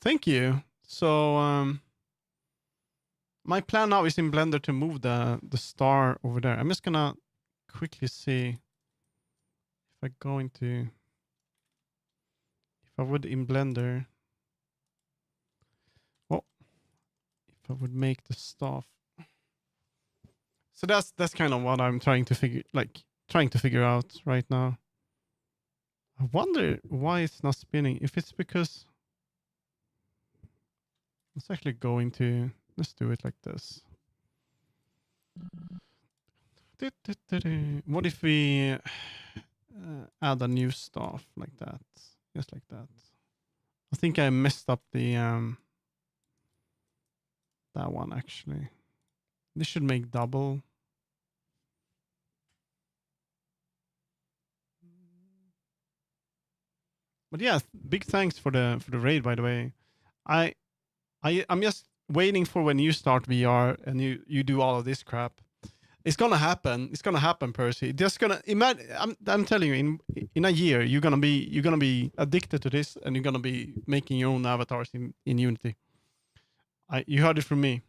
Thank you. So my plan now is in Blender to move the star over there. I'm just gonna quickly see if I go into, if I would in Blender, well, if I would make the staff. So that's kind of what I'm trying to figure out right now. I wonder why it's not spinning. If it's because, let's actually go into, let's do it like this. What if we add a new staff like that? Just like that. I think I messed up the that one actually. This should make double. But yeah, big thanks for the raid, by the way. I'm just waiting for when you start VR and you do all of this crap. It's gonna happen. It's gonna happen, Percy. Just gonna imagine. I'm telling you, in a year, you're gonna be addicted to this, and you're gonna be making your own avatars in Unity. You heard it from me.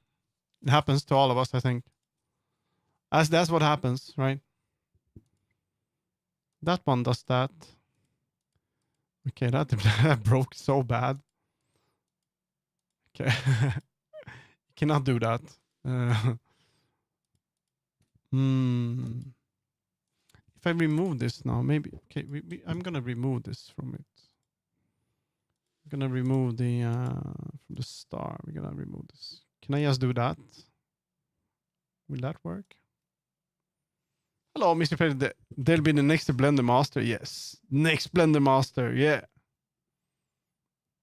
It happens to all of us, I think. That's what happens, right? That one does that. Okay, that broke so bad. Okay, cannot do that. If I remove this now, maybe. Okay, I'm gonna remove this from it. I'm gonna remove the from the star. We're gonna remove this. Can I just do that? Will that work? Hello, Mr. President. There'll be the next Blender Master. Yes. Next Blender Master. Yeah.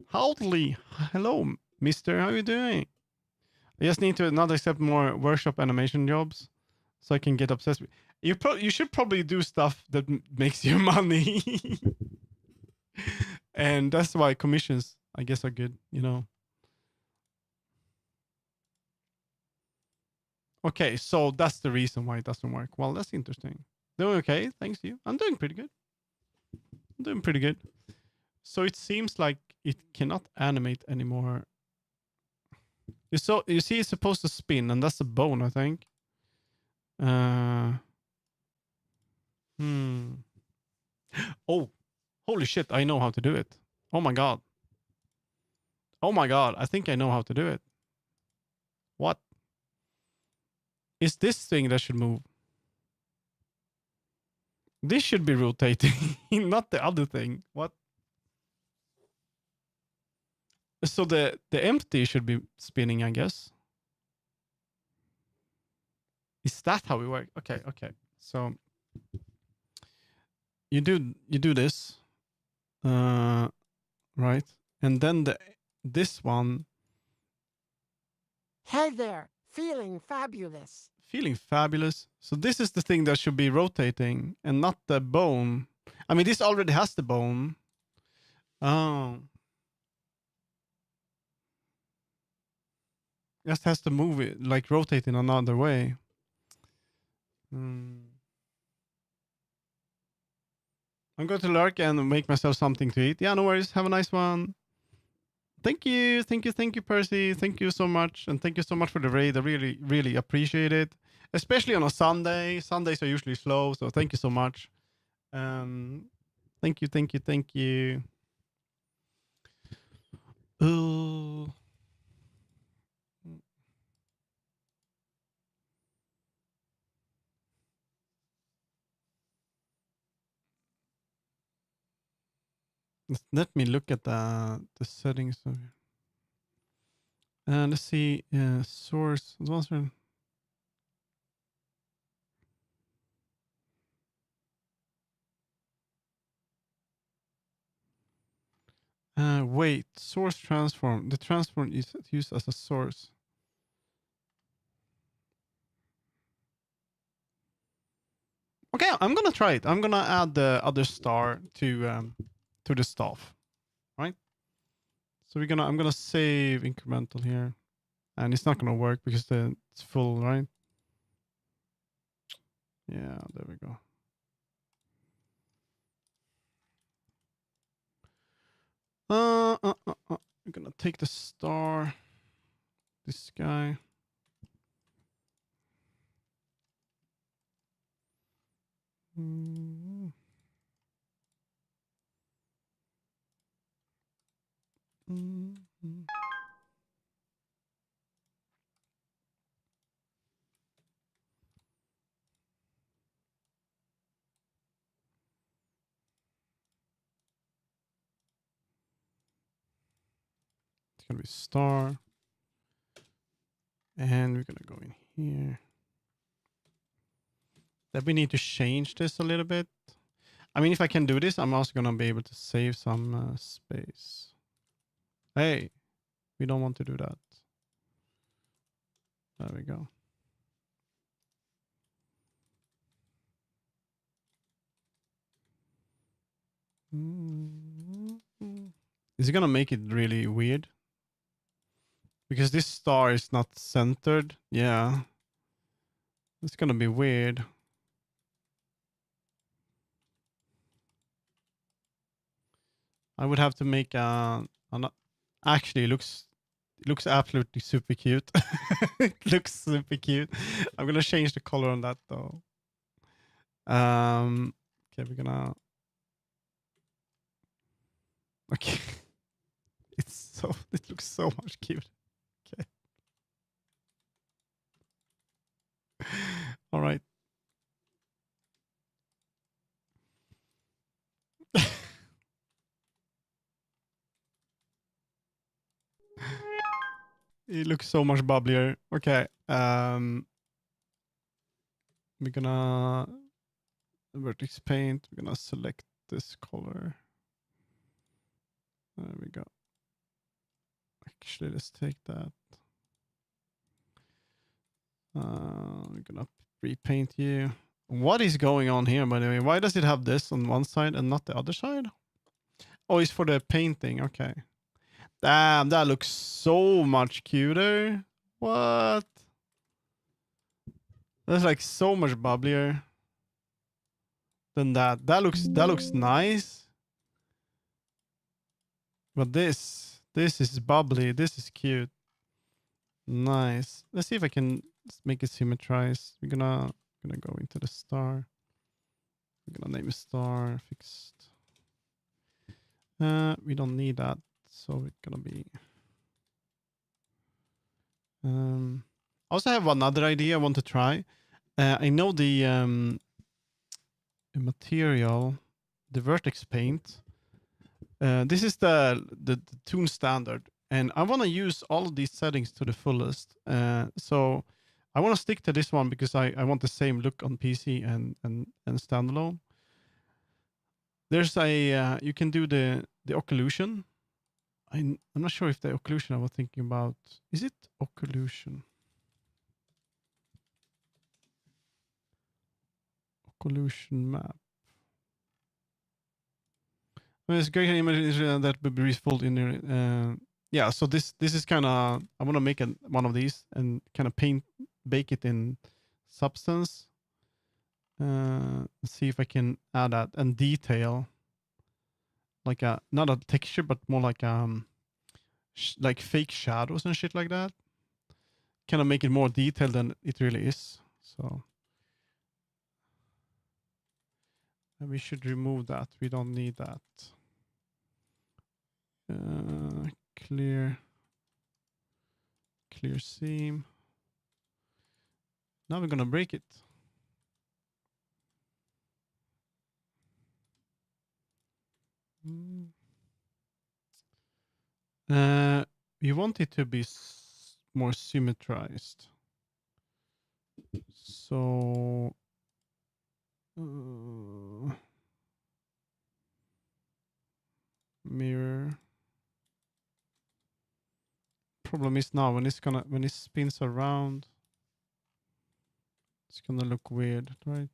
Howdy. Hello, mister. How you doing? I just need to not accept more workshop animation jobs so I can get obsessed with you should probably do stuff that makes you money. And that's why commissions, I guess, are good, you know. Okay, so that's the reason why it doesn't work. Well, that's interesting. Doing okay, thanks to you. I'm doing pretty good. I'm doing pretty good. So it seems like it cannot animate anymore. You see, it's supposed to spin, and that's a bone, I think. Oh, holy shit! I know how to do it. Oh my god. Oh my god! I think I know how to do it. What? Is this thing that should move? This should be rotating, not the other thing. What? So the empty should be spinning, I guess. Is that how we work? Okay, okay. So you do this, right? And then this one. Hey there, feeling fabulous. Feeling fabulous. So this is the thing that should be rotating and not the bone. I mean, this already has the bone. Oh. Just has to move it, like rotate in another way. I'm going to lurk and make myself something to eat. Yeah, no worries. Have a nice one. Thank you, Percy. Thank you so much, and thank you so much for the raid. I really, really appreciate it, especially on a Sunday. Sundays are usually slow, so thank you so much. Thank you. Ooh. Let me look at the settings. Let's see. Source. Wait. Source transform. The transform is used as a source. Okay, I'm gonna try it. I'm gonna add the other star to the stuff, right? So I'm gonna save incremental here, and it's not gonna work because it's full, right? Yeah, there we go. I'm gonna take the star. This guy. It's gonna be star. And we're gonna go in here. Then we need to change this a little bit. I mean, if I can do this, I'm also gonna be able to save some space. Hey, we don't want to do that. There we go. Is it gonna make it really weird? Because this star is not centered. Yeah. It's gonna be weird. I would have to make actually it looks absolutely super cute. It looks super cute. I'm gonna change the color on that though. Okay, we're gonna. Okay, it looks so much cute. Okay. All right. It looks so much bubblier. Okay. We're gonna vertex paint. We're gonna select this color. There we go. Actually, let's take that. We're gonna repaint you. What is going on here, by the way? Why does it have this on one side and not the other side? Oh, it's for the painting. Okay. Damn, that looks so much cuter. What? That's like so much bubblier than that. That looks nice. But this is bubbly. This is cute. Nice. Let's see if I can make it symmetrize. We're gonna go into the star. We're gonna name a star fixed. We don't need that, so it's gonna be. I also have another idea I want to try. I know the material, the vertex paint. This is the Toon standard, and I want to use all of these settings to the fullest. So I want to stick to this one because I want the same look on PC and standalone. There's a you can do the occlusion. I'm not sure if the occlusion I was thinking about, is it occlusion? Occlusion map. It's great image that will be refolded in there. Yeah, so this is kind of, I want to make one of these and kind of bake it in substance. See if I can add that and detail, like not a texture, but more like like fake shadows and shit like that. Kind of make it more detailed than it really is. So we should remove that. We don't need that. Clear seam. Now we're gonna break it. We want it to be more symmetrized. So mirror. Problem is now when it spins around, it's gonna look weird, right?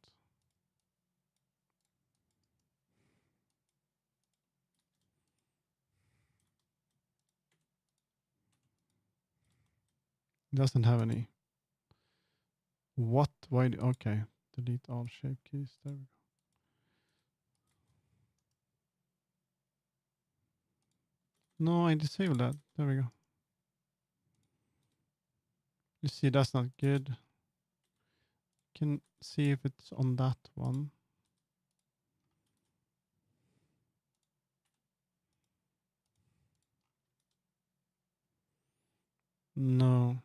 It doesn't have any. What? Why? Okay. Delete all shape keys. There we go. No, I disabled that. There we go. You see, that's not good. Can see if it's on that one. No.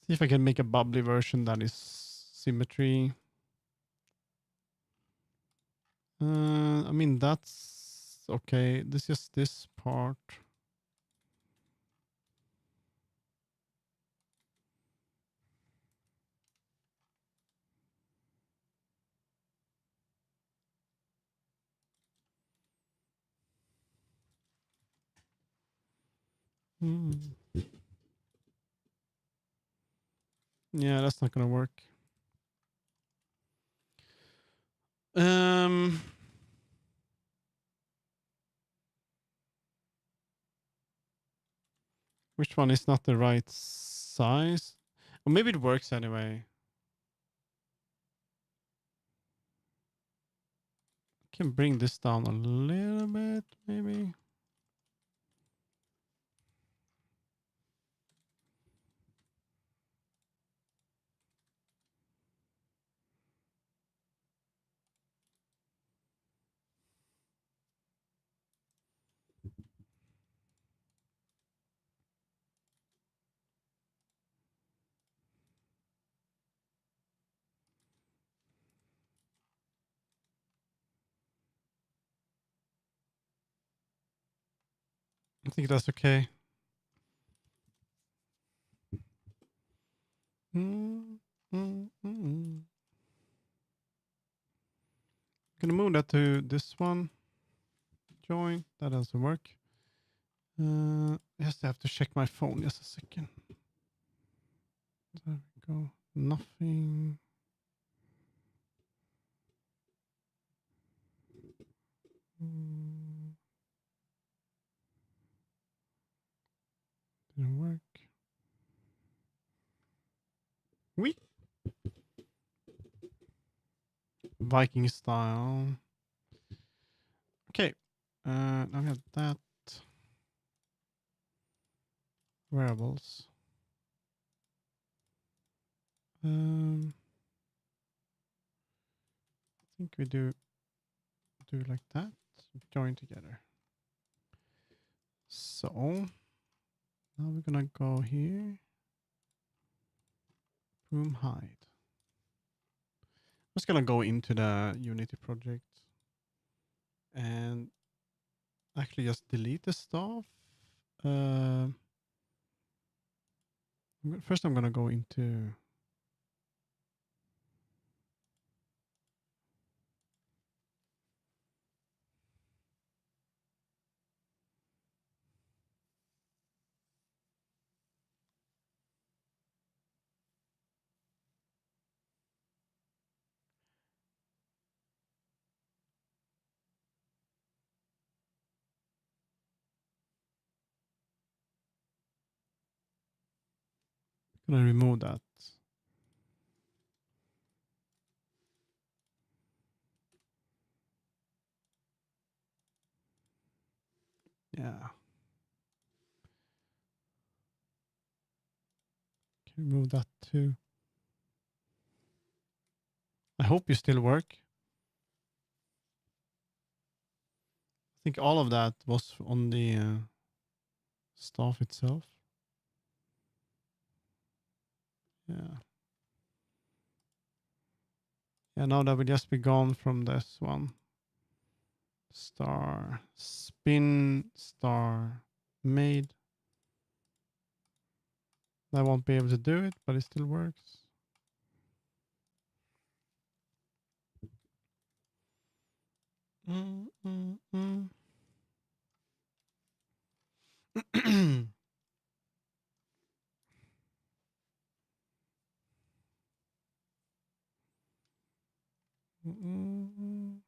See if I can make a bubbly version that is symmetry. I mean, that's okay. This is this part. Yeah, that's not gonna work. Which one is not the right size? Or maybe it works anyway. Can bring this down a little bit, maybe. I think that's okay. that to this one. Join. That doesn't work. Yes, I have to check my phone. Just a second. There we go. Nothing. Didn't work. We Viking style. Okay. Now we have that. Wearables. I think we do like that. Join together. So now we're gonna go here. Boom, hide. I'm just gonna go into the Unity project and actually just delete the stuff. First I'm gonna go into gonna remove that. Yeah. Can remove that too. I hope you still work. I think all of that was on the stuff itself. Yeah. Yeah, now that will just be gone from this one. Star, spin, star, made. I won't be able to do it, but it still works. Mm, mm, mm. Mm.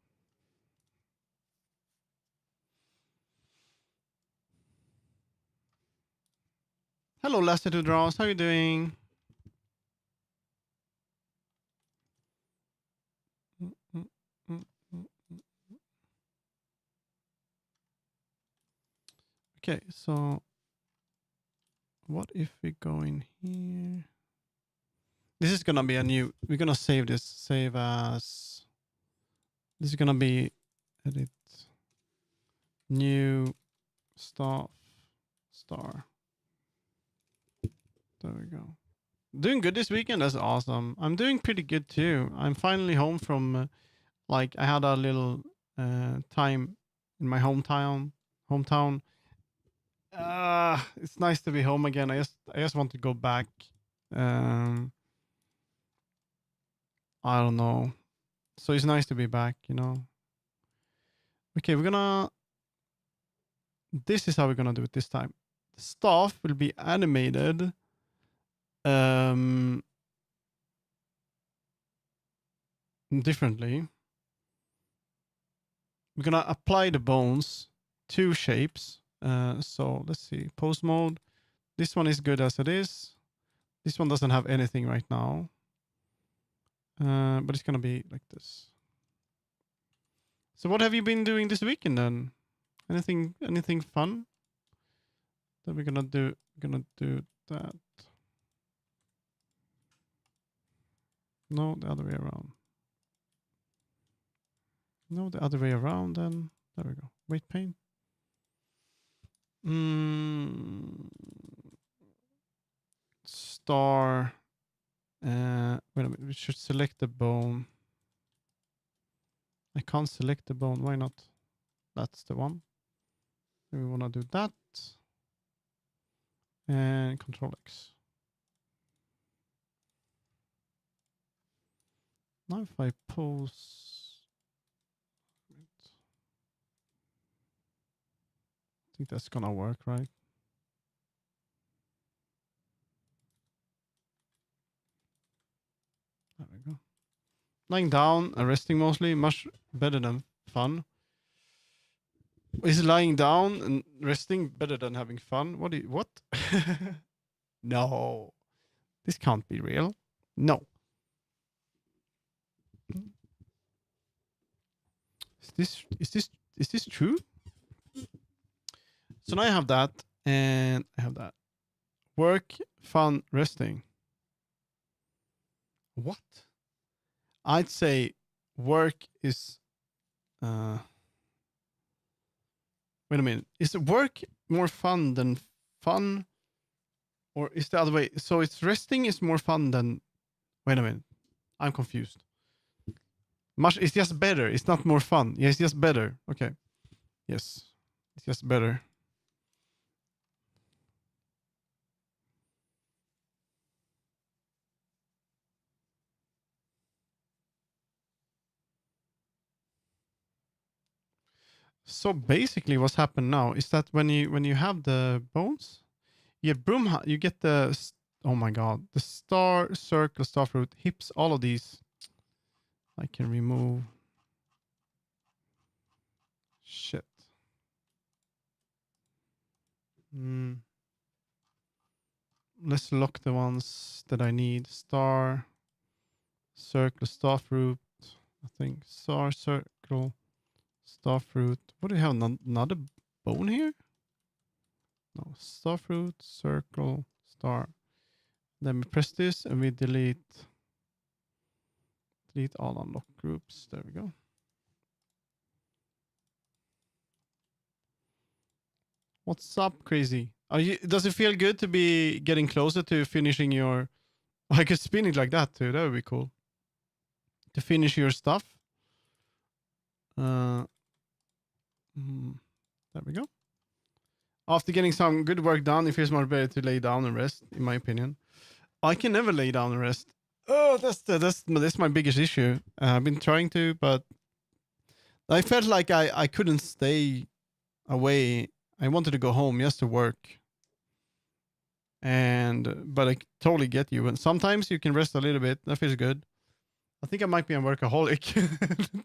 Hello, Lasseter Draws. How are you doing? Mm, mm, mm, mm, mm. Okay, so what if we go in here? This is gonna be a new. We're gonna save this. Save as. This is gonna be edit new stuff star. There we go. Doing good this weekend. That's awesome. I'm doing pretty good too. I'm finally home from like I had a little time in my hometown. It's nice to be home again. I just want to go back. Um, I don't know. So it's nice to be back, you know. Okay, this is how we're gonna do it this time. The stuff will be animated differently. We're gonna apply the bones to shapes. So let's see, pose mode. This one is good as it is. This one doesn't have anything right now. But it's gonna be like this. So what have you been doing this weekend then? Anything fun that we're gonna do? We're gonna do that. No, the other way around. No, the other way around then. There we go. Weight paint. Star. Wait a minute. We should select the bone. I can't select the bone. Why not? That's the one. Then we want to do that. And Control X. Now if I pose think that's gonna work, right? There we go. Lying down and resting mostly, much better than fun. Is lying down and resting better than having fun? What? No. This can't be real. No. Is this true? So now I have that and I have that. Work, fun, resting. What? I'd say work is wait a minute. Is work more fun than fun? Or is the other way? So it's resting is more fun than wait a minute. I'm confused. It's just better. It's not more fun. Yeah, it's just better. Okay. Yes. It's just better. So basically what's happened now is that when you have the bones, you get the oh my god, the star, circle, star fruit, hips, all of these. I can remove. Shit. Let's lock the ones that I need. Star, circle, star fruit. I think star, circle, star fruit. What do you have? Another bone here? No, star fruit, circle, star. Then we press this and we delete all unlock groups. There we go. What's up, crazy? Does it feel good to be getting closer to finishing your... I could spin it like that too. That would be cool. To finish your stuff. There we go. After getting some good work done, it feels much better to lay down and rest, in my opinion. I can never lay down and rest. Oh, that's my biggest issue. I've been trying to, but I felt like I couldn't stay away. I wanted to go home just to work. But I totally get you. And sometimes you can rest a little bit. That feels good. I think I might be a workaholic.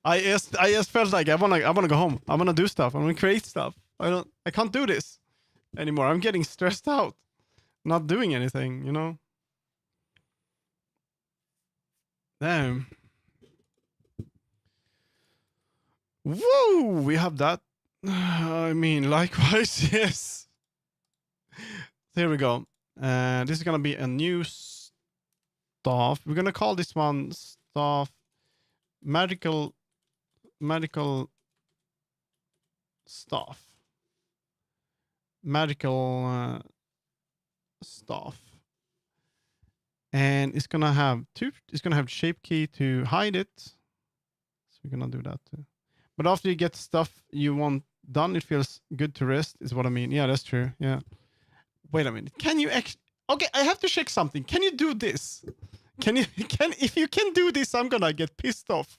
I just felt like I wanna go home. I wanna do stuff. I wanna create stuff. I can't do this anymore. I'm getting stressed out. Not doing anything, you know? Damn. Whoa, we have that. I mean, likewise, yes. Here we go. This is gonna be a new staff. We're gonna call this one staff medical staff. Medical staff. And it's gonna have shape key to hide it. So we're gonna do that too. But after you get stuff you want done, it feels good to rest, is what I mean. Yeah, that's true. Yeah. Wait a minute. Can you actually... Okay, I have to check something. Can you do this? If you can do this, I'm gonna get pissed off.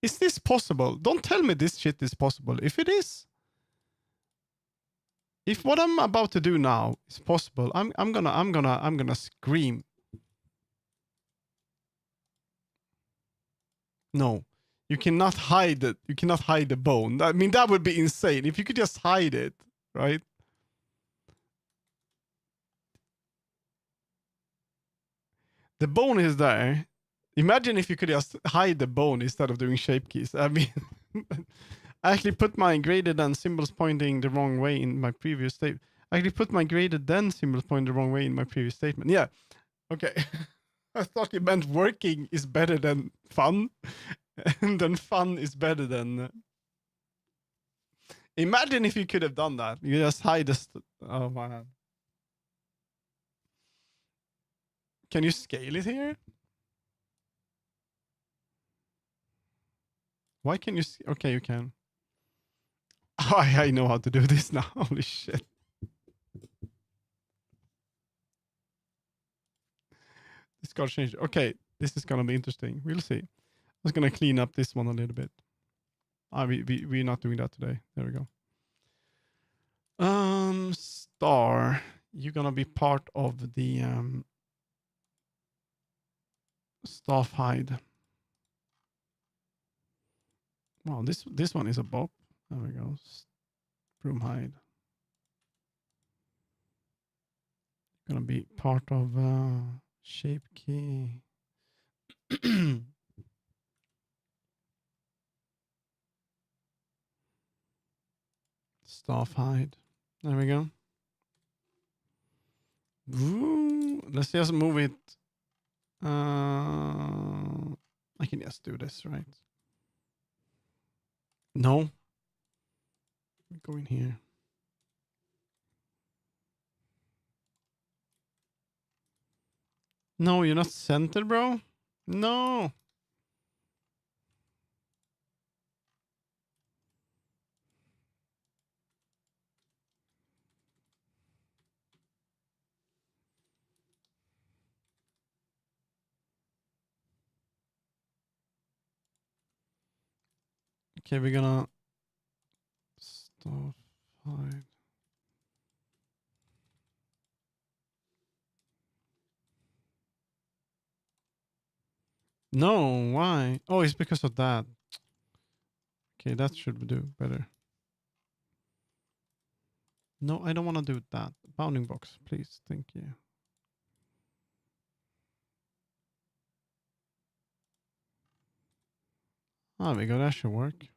Is this possible? Don't tell me this shit is possible. If it is, if what I'm about to do now is possible, I'm gonna scream. No, you cannot hide it. You cannot hide the bone. I mean, that would be insane if you could just hide it, right? The bone is there. Imagine if you could just hide the bone instead of doing shape keys. I mean, I actually put my graded and symbols pointing the wrong way in my previous statement. I actually put my graded then symbols pointing the wrong way in my previous statement. Yeah. Okay. I thought you meant working is better than fun. And then fun is better than... Imagine if you could have done that. You just hide the... Oh, man. Can you scale it here? Why can you... Okay, you can. Oh, I know how to do this now. Holy shit. This got changed. Okay, this is gonna be interesting. We'll see. I was gonna clean up this one a little bit. We're not doing that today. There we go. Star, you're gonna be part of the staff hide. Wow, this one is a bop. There we go. Broom hide. Gonna be part of shape key. Staff hide. There we go. Ooh, let's just move it. I can just do this, right? No. Go in here. No, you're not centered, bro. No. Okay, we're gonna stop hide. No, why? Oh, it's because of that. Okay, that should do better. No, I don't want to do that. Bounding box, please. Thank you. There we go. That should work.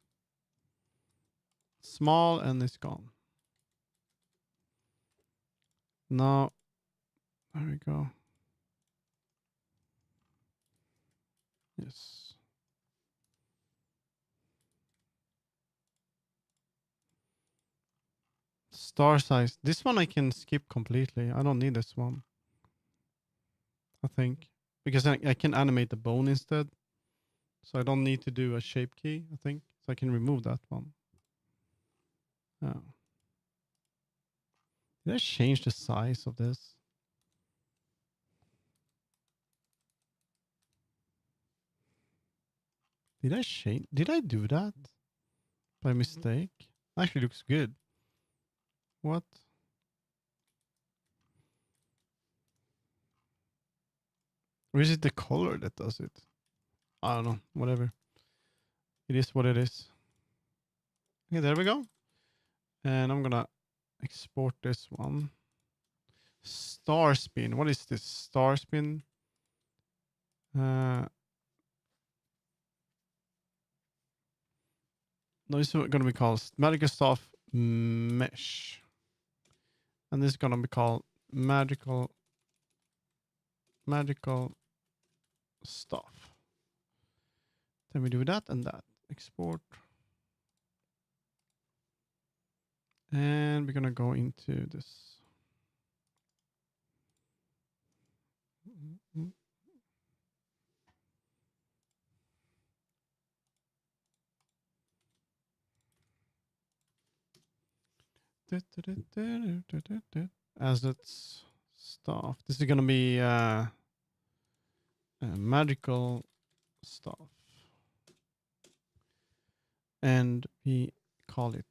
Small and it's gone. Now, there we go. Yes. Star size. This one I can skip completely. I don't need this one. I think. Because I can animate the bone instead. So I don't need to do a shape key, I think. So I can remove that one. Oh. Did I change the size of this? Did I change? Did I do that by mistake? Actually looks good. What? Or is it the color that does it? I don't know. Whatever. It is what it is. Okay, there we go. And I'm gonna export this one. Star spin. What is this? Star spin? No, it's gonna be called Magical Staff Mesh. And this is gonna be called Magical Stuff. Then we do that and that. Export. And we're gonna go into this. Assets stuff. This is gonna be magical stuff. And we call it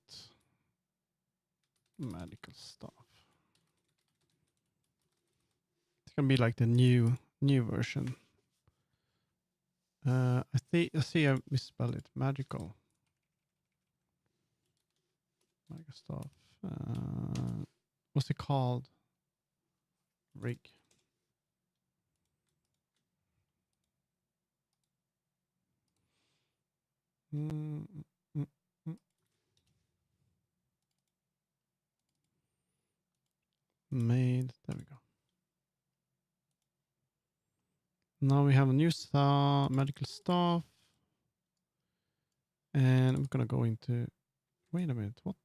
magical stuff. It's gonna be like the new version. I see I misspelled it. Magical stuff. What's it called? Rig. Made. There we go. Now we have a new medical stuff. And I'm gonna go into. Wait a minute. What?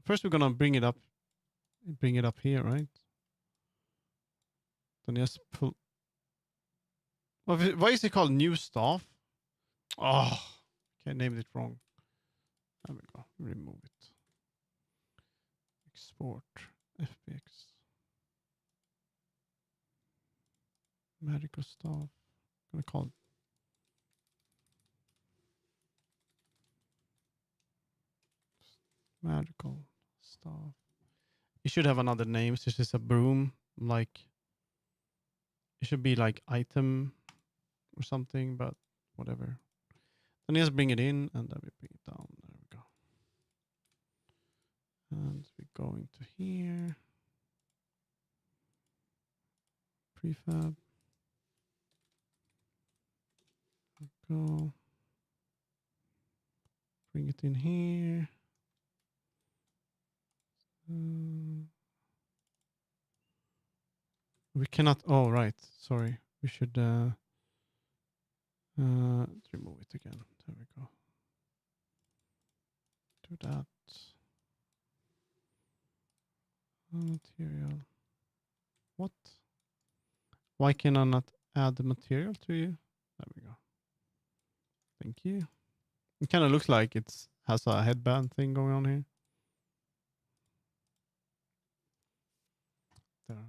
First, we're gonna bring it up here, right? Then just pull. Why is it called new stuff? Oh, okay, I named it wrong. There we go. Remove it. Export FBX. Medical stuff. I'm gonna call it. Magical stuff. It should have another name. So this is a broom. Like it should be like item or something, but whatever. Then just bring it in and then we bring it down. There we go. And we're going to here. Prefab. Go. Bring it in here. We cannot. Oh, right. Sorry. We should remove it again. There we go. Do that. Material. What? Why can I not add the material to you? There we go. Thank you. It kind of looks like it has a headband thing going on here.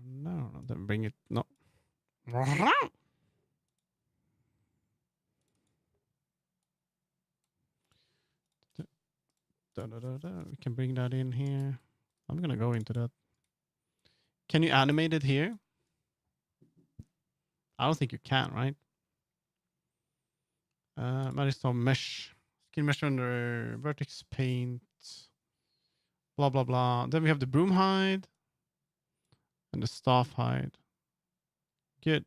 No, then bring it. No. We can bring that in here. I'm gonna go into that. Can you animate it here? I don't think you can, right? Manage some mesh. Skin mesh under vertex paint. Blah blah blah. Then we have the broom hide and the staff hide. Good.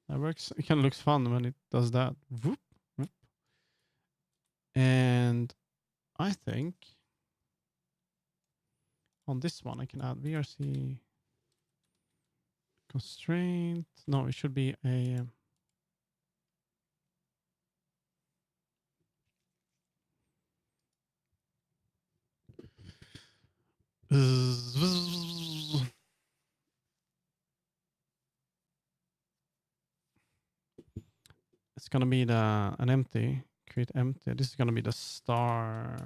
That works. It kind of looks fun when it does that. Whoop, whoop. And I think on this one I can add VRC constraint. No, it should be a it's gonna be an empty. Create empty. This is gonna be the star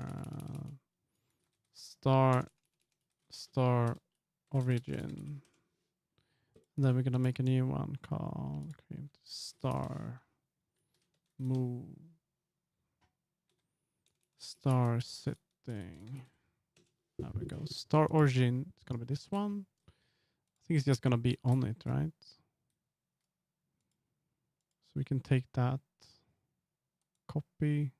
origin. And then we're gonna make a new one called create star move star setting. There we go. Star origin. It's gonna be this one. I think it's just gonna be on it, right? So we can take that, copy,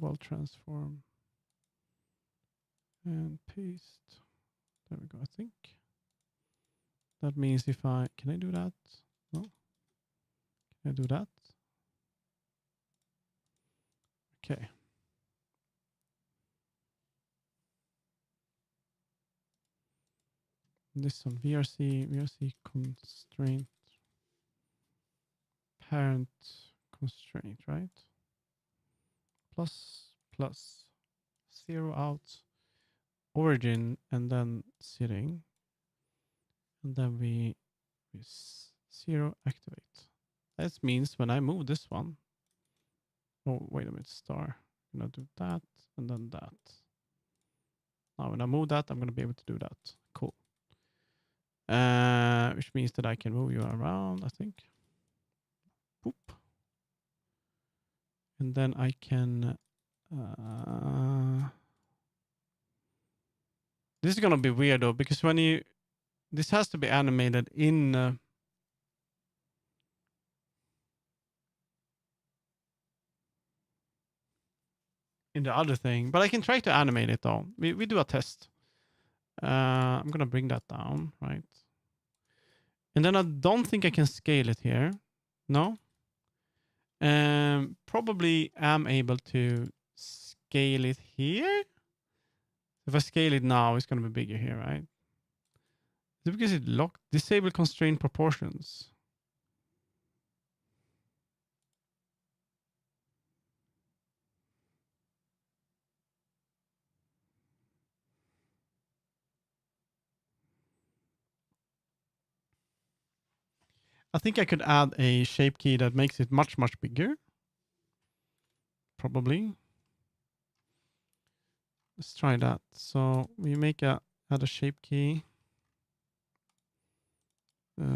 wall transform, and paste. There we go. I think that means if can I do that? No. Can I do that? Okay. This one, VRC constraint, parent constraint, right? Plus 0 out, origin, and then sitting. And then we 0 activate. That means when I move this one, oh, wait a minute, star. I'm gonna do that and then that. Now when I move that, I'm gonna be able to do that. Cool. Which means that I can move you around, I think. Boop. And then I can this is gonna be weird though, because when this has to be animated in the other thing, but I can try to animate it though. We do a test. I'm gonna bring that down, right? And then I don't think I can scale it here. No. Probably am able to scale it here. If I scale it now, it's gonna be bigger here, right? Is it because it locked? Disable constraint proportions. I think I could add a shape key that makes it much, much bigger. Probably. Let's try that. So we add a shape key.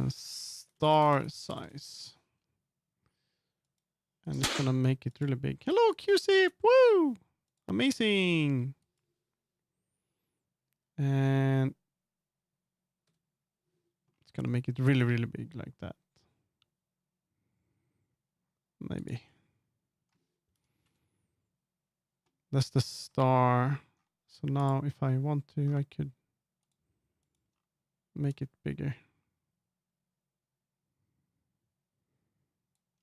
Star size. And it's gonna make it really big. Hello, QC! Woo! Amazing! And it's gonna make it really, really big like that. Maybe. That's the star. So now if I want to, I could make it bigger.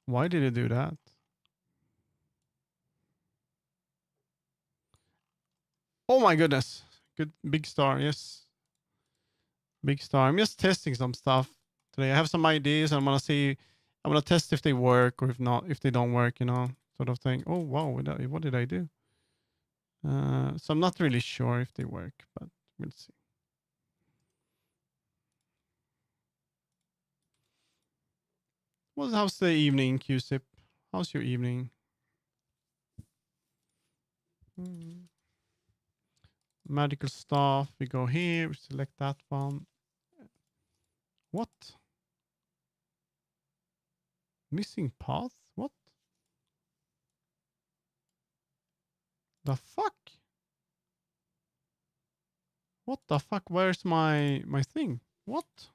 Why did it do that? Oh my goodness. Good. Big star. Yes. Big star. I'm just testing some stuff today. I have some ideas. I'm going to see. I'm going to test if they work or if not, if they don't work, you know, sort of thing. Oh, wow. What did I do? So I'm not really sure if they work, but we'll see. How's the evening, QSIP? How's your evening? Magical stuff. We go here. We select that one. What? Missing path? What? The fuck? What the fuck? Where's my thing? What?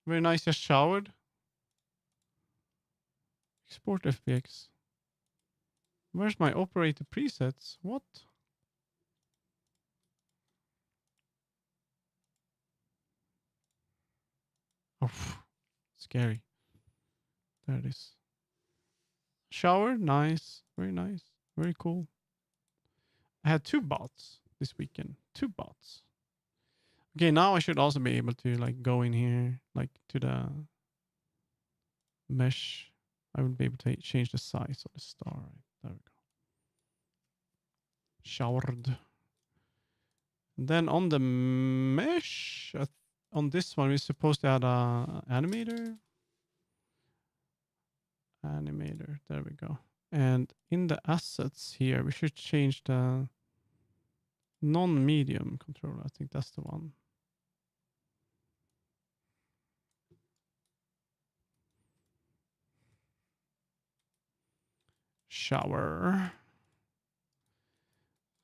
Very nice. Just showered. Export FBX. Where's my operator presets? What? Oh, scary. There it is. Shower, nice. Very nice. Very cool. I had 2 bots this weekend. 2 bots. Okay, now I should also be able to like go in here, like to the mesh. I would be able to change the size of the star. There we go. Showered. And then on the mesh, on this one, we're supposed to add a animator. Animator. There we go. And in the assets here, we should change the non-medium controller. I think that's the one. Shower.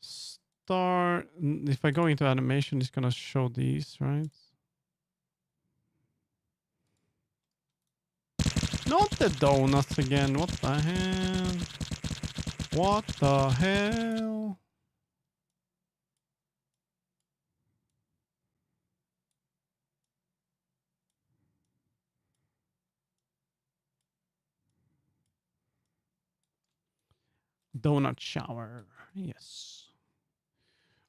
Star. If I go into animation, it's going to show these, right? Not the donuts again. What the hell? What the hell? Donut shower. Yes.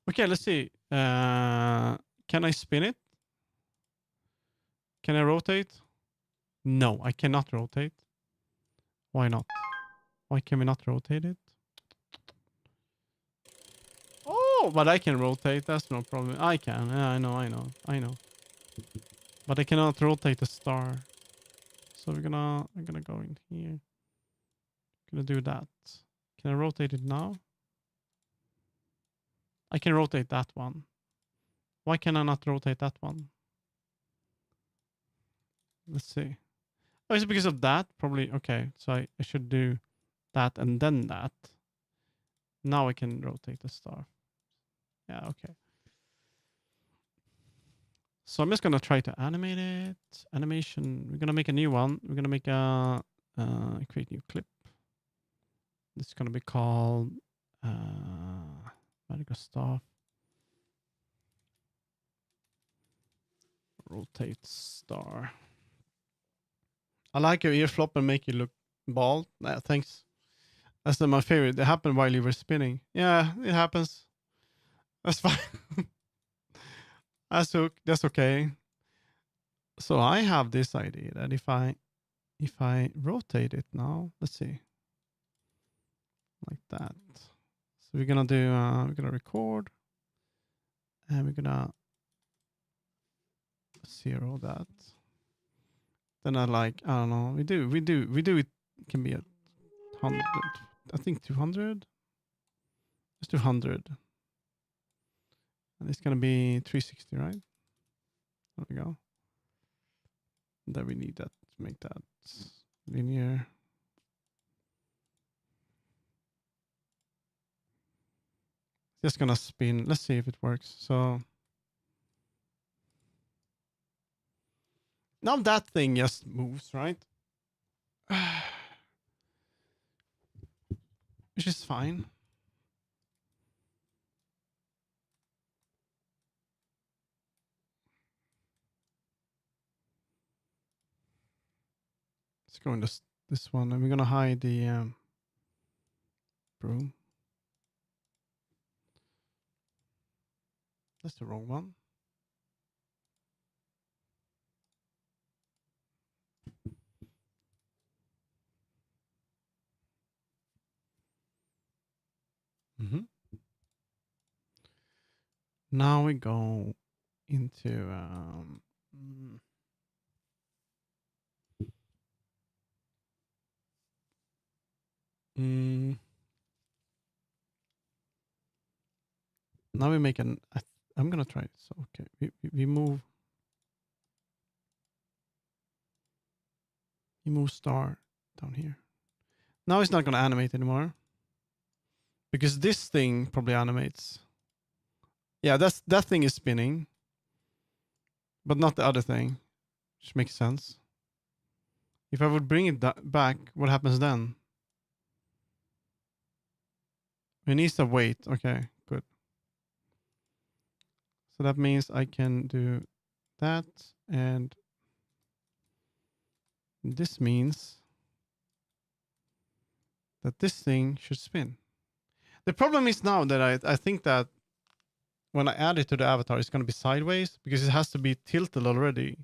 Okay, let's see. Can I spin it? Can I rotate? No, I cannot rotate. Why not? Why can we not rotate it? Oh, but I can rotate. That's no problem. I can. Yeah, I know. But I cannot rotate the star. So we're gonna go in here. Gonna do that. Can I rotate it now? I can rotate that one. Why can I not rotate that one? Let's see. Oh, is it because of that? Probably. Okay, so I should do that and then that. Now I can rotate the star. Yeah, okay. So I'm just gonna try to animate it. Animation. We're gonna make a new one. We're gonna make a create new clip. This is gonna be called medical stuff. Rotate star. I like your ear flop and make you look bald. Thanks. That's my favorite. It happened while you were spinning. Yeah, it happens. That's fine. That's okay. So I have this idea that if I rotate it now, let's see, like that. So we're gonna do we're gonna record, and we're gonna 0 that. Then I don't know. We do it. Can be at 100. I think 200. Let's do 100. And it's gonna be 360, right? There we go. And then we need that to make that linear. Just gonna spin. Let's see if it works. So now that thing just moves, right? Which is fine. Let's go in this one, and we're gonna hide the broom. That's the wrong one. Mm-hmm. Now we go into now we make an. I'm gonna try it. So okay, we move. You move star down here. Now it's not gonna animate anymore because this thing probably animates. Yeah, that thing is spinning, but not the other thing, which makes sense. If I would bring it back, what happens then? It needs to wait. Okay, good. So that means I can do that, and this means that this thing should spin. The problem is now that I think that when I add it to the avatar, it's going to be sideways because it has to be tilted already.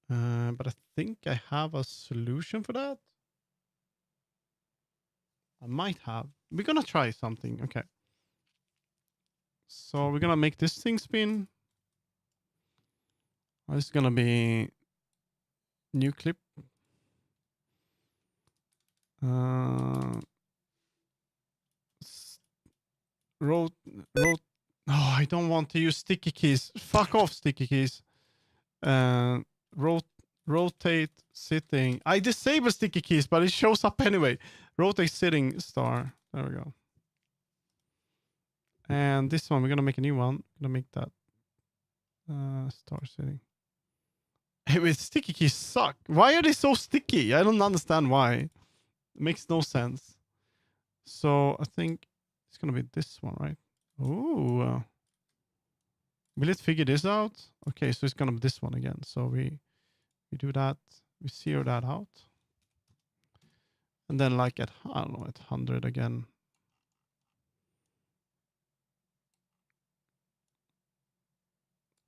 But I think I have a solution for that. I might have. We're going to try something. Okay. So we're going to make this thing spin. It's going to be new clip. Wrote. Oh, I don't want to use sticky keys. Fuck off, sticky keys. Rotate sitting. I disable sticky keys, but it shows up anyway. Rotate sitting star. There we go. And this one, we're gonna make a new one. Gonna make that star sitting. Hey, wait, sticky keys suck. Why are they so sticky? I don't understand why. It makes no sense. So I think it's gonna be this one, right? Ooh. Will it figure this out? Okay, so it's gonna be this one again. So we do that. We zero that out. And then like at, I don't know, at 100 again.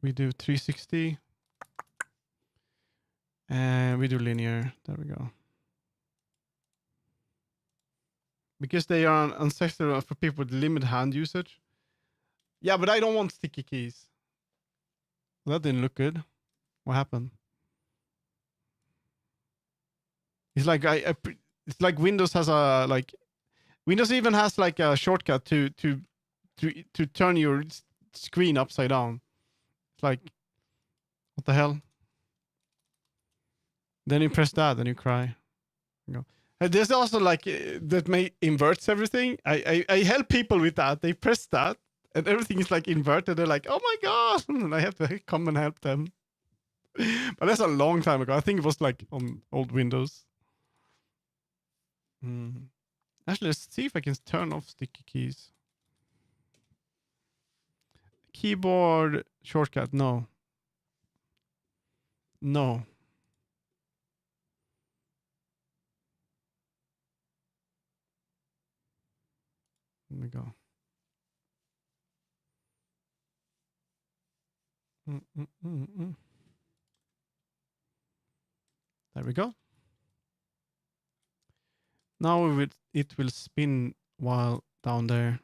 We do 360. And we do linear. There we go. Because they are ancestral for people with limited hand usage. Yeah, but I don't want sticky keys. That didn't look good. What happened? It's like it's like Windows has a Windows even has like a shortcut to turn your screen upside down. It's like, what the hell? Then you press that, and you cry. You know. And there's also like that inverts everything. I help people with that. They press that, and everything is like inverted. They're like, oh my god, and I have to come and help them. But that's a long time ago. I think it was like on old Windows. Actually, let's see if I can turn off sticky keys. Keyboard shortcut, no. No. There we go. There we go. Now it will spin while down there.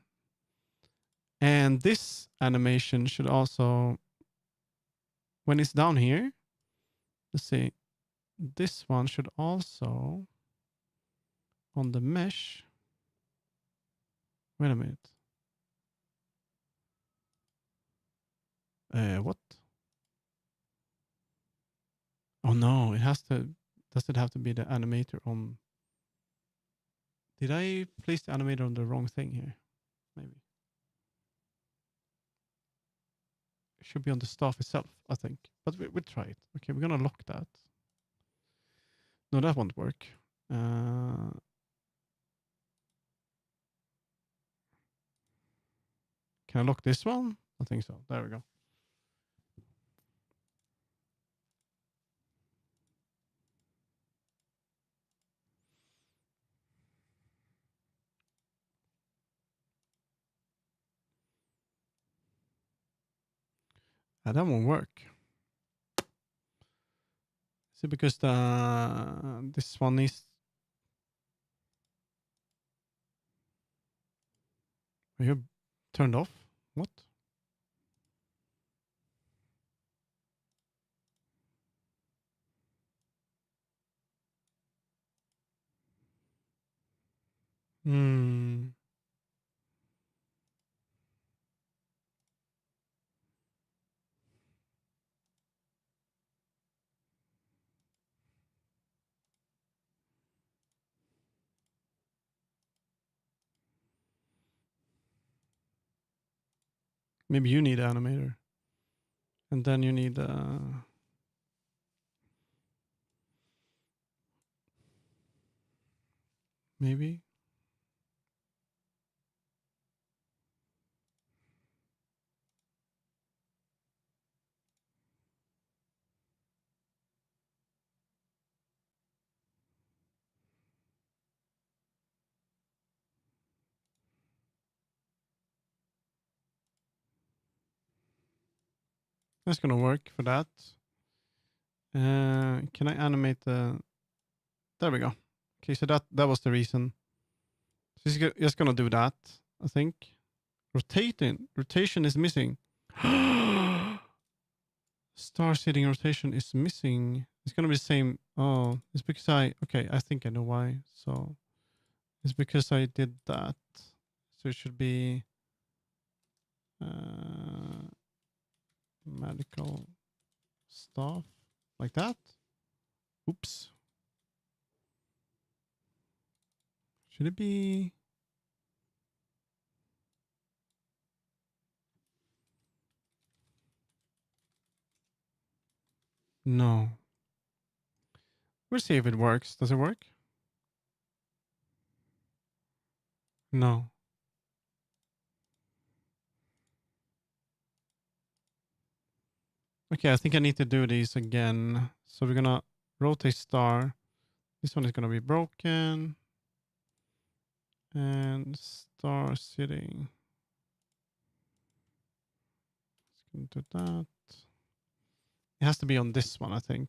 And this animation should also, when it's down here, let's see, this one should also, on the mesh, wait a minute. What? Oh no, it has to, does it have to be the animator on? Did I place the animator on the wrong thing here? Maybe. should be on the staff itself, I think. But we'll try it. Okay, we're gonna lock that. No, that won't work. Can I lock this one? I think so. There we go. That won't work. Is it because this one is... Are you turned off? What? Hmm. Maybe you need animator. And then you need... maybe? That's gonna work for that. Can I animate the... There we go. Okay, so that was the reason. So it's just gonna do that, I think. Rotation is missing. Star seating rotation is missing. It's gonna be the same. Oh, it's because okay, I think I know why. So it's because I did that. So it should be medical stuff like that. Oops. Should it be? No. We'll see if it works. Does it work? No. Okay, I think I need to do these again. So we're gonna rotate star. This one is gonna be broken. And star sitting. Let's do that. It has to be on this one, I think.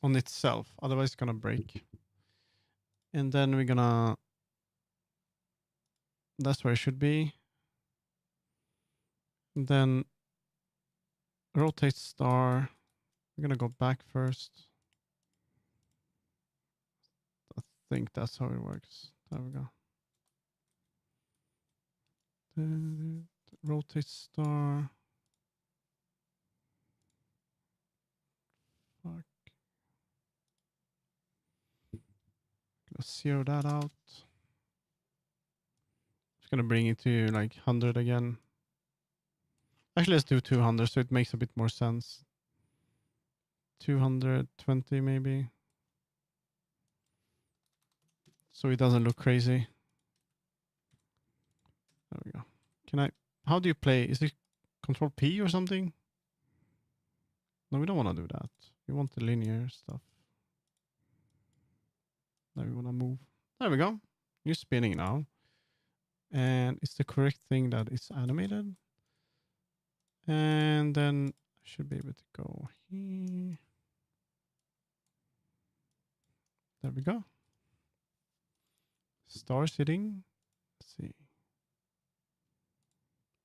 On itself. Otherwise it's gonna break. And then we're gonna... That's where it should be. And then rotate star. We're gonna go back first. I think that's how it works. There we go. Rotate star. Fuck. Gonna zero that out. Just gonna bring it to like 100 again. Actually, let's do 200 so it makes a bit more sense. 220 maybe. So it doesn't look crazy. There we go. Can I... How do you play? Is it Control P or something? No, we don't want to do that. We want the linear stuff. Now we want to move. There we go. You're spinning now. And it's the correct thing that is animated. And then I should be able to go here. There we go. Star sitting. Let's see.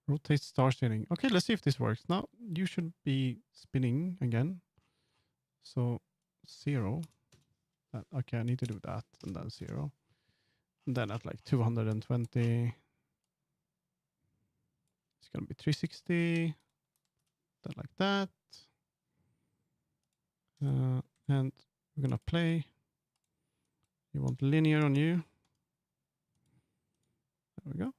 Rotate star sitting. Okay, let's see if this works. Now you should be spinning again. So 0. Okay, I need to do that and then 0. And then at like 220. It's gonna be 360. Then like that. And we're gonna play. You want linear on you. There we go.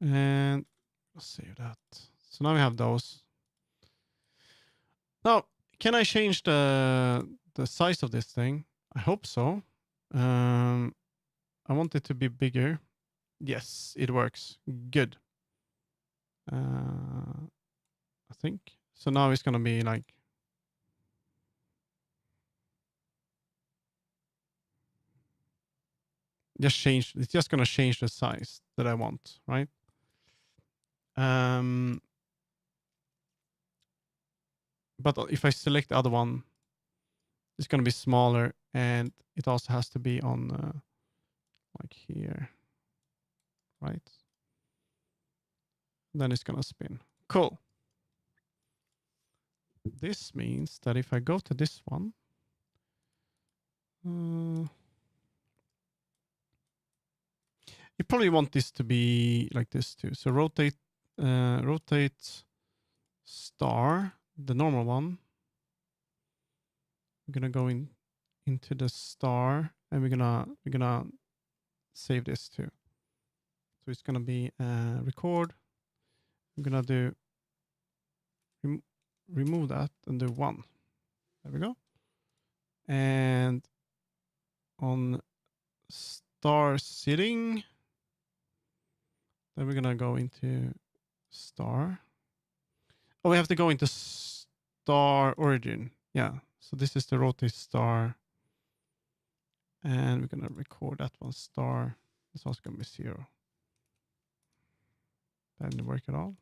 And let's save that. So now we have those. Now, can I change the size of this thing? I hope so. I want it to be bigger. Yes, it works. Good. I think. So now it's gonna be like just change. It's just gonna change the size that I want, right? But if I select the other one, it's gonna be smaller, and it also has to be on like here, right? Then it's gonna spin. Cool. This means that if I go to this one, you probably want this to be like this too. So rotate star, the normal one. We're gonna go into the star, and we're gonna save this too. So it's gonna be record. I'm gonna do remove that and do 1. There we go. And on star sitting, then we're gonna go into star. Oh, we have to go into star origin. Yeah. So this is the rotate star. And we're gonna record that one star. It's also gonna be 0. That didn't work at all.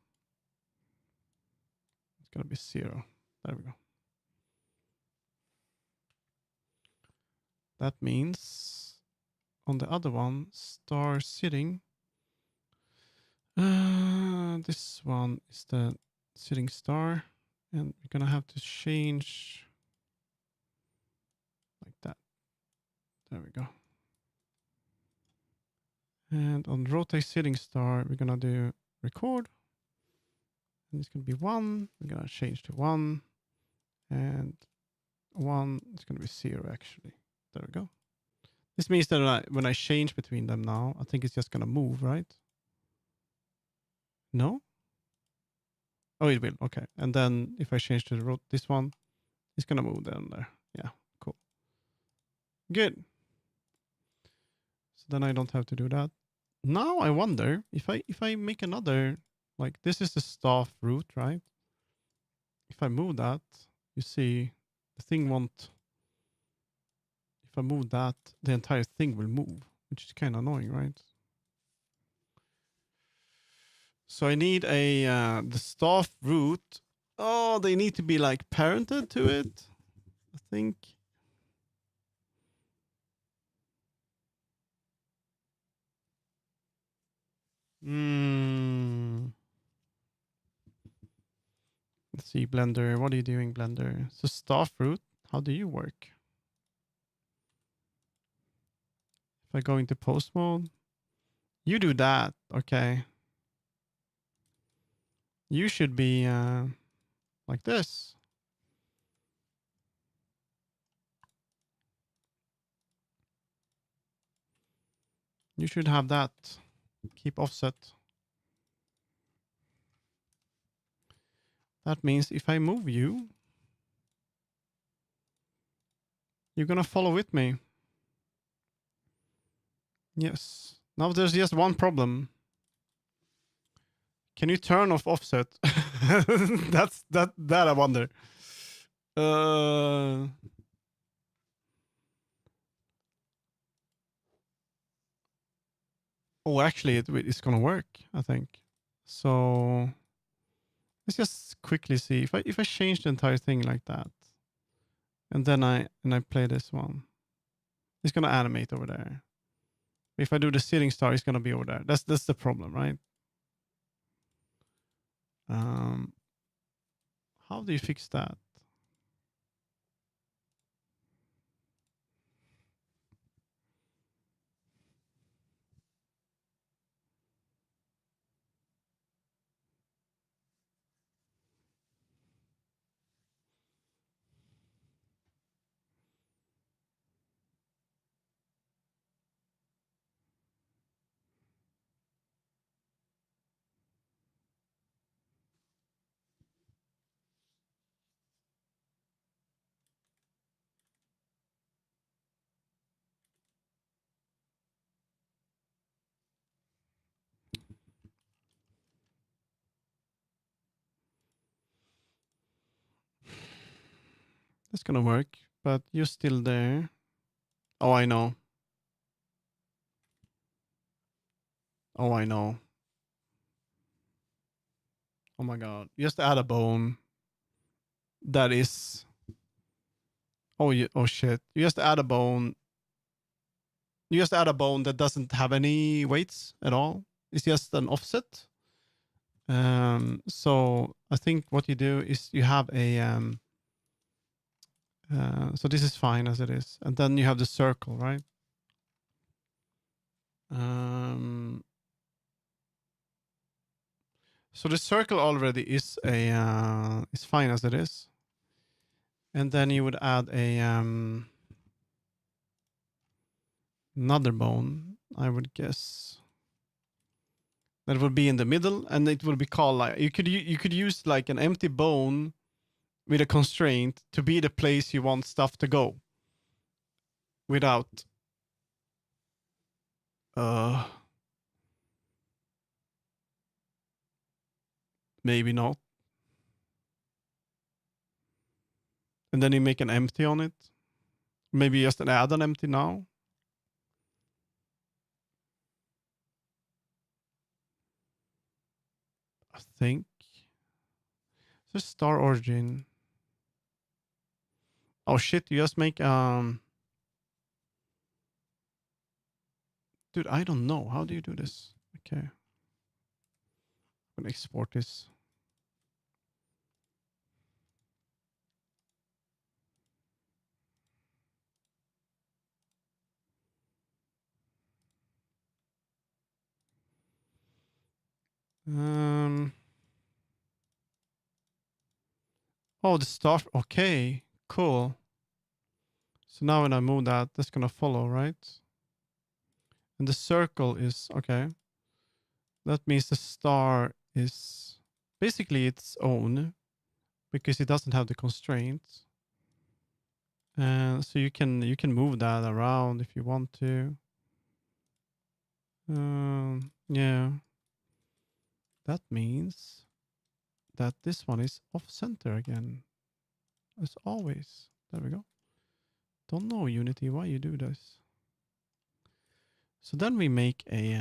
It's gonna be 0. There we go. That means on the other one, star sitting. This one is the sitting star, and we're gonna have to change like that. There we go. And on rotate sitting star, we're gonna do record, and it's gonna be 1. We're gonna change to 1, and 1. It's gonna be 0 actually. There we go. This means that when I change between them now, I think it's just gonna move, right? No? Oh, it will. Okay. And then if I change to this one, it's gonna move down there. Yeah, cool. Good. So then I don't have to do that. Now I wonder if I make another, like this is the staff root, right? If I move that, you see the thing won't. If I move that, the entire thing will move, which is kind of annoying, right? So I need the staff root. Oh, they need to be like parented to it, I think. Let's see, Blender. What are you doing, Blender? So staff root, how do you work? If I go into post mode, you do that. Okay. You should be like this. You should have that. Keep offset. That means if I move you, you're gonna follow with me. Yes. Now there's just one problem. Can you turn off offset? That's that I wonder. Oh, actually, it's gonna work, I think. So let's just quickly see if I change the entire thing like that, and then I play this one, it's gonna animate over there. If I do the sitting star, it's gonna be over there. That's the problem, right? How do you fix that? That's gonna work, but you're still there. Oh, I know. Oh, I know. Oh my god. Just add a bone. That is. Oh, oh shit. You just add a bone. You just add a bone that doesn't have any weights at all. It's just an offset. So I think what you do is you have a so this is fine as it is, and then you have the circle, right? So the circle already is a is fine as it is, and then you would add a another bone, I would guess. That would be in the middle, and it would be called like you could use like an empty bone with a constraint to be the place you want stuff to go without maybe not. And then you make an empty on it. Maybe just add an empty now. I think. So star origin. Oh shit, you just make dude, I don't know. How do you do this? Okay. I'm gonna export this. Oh, the star. Okay, cool. So now when I move that, that's gonna follow, right? And the circle is okay. That means the star is basically its own because it doesn't have the constraints. So you can move that around if you want to. Yeah. That means that this one is off center again. As always. There we go. Don't know, Unity, why you do this. So then we make a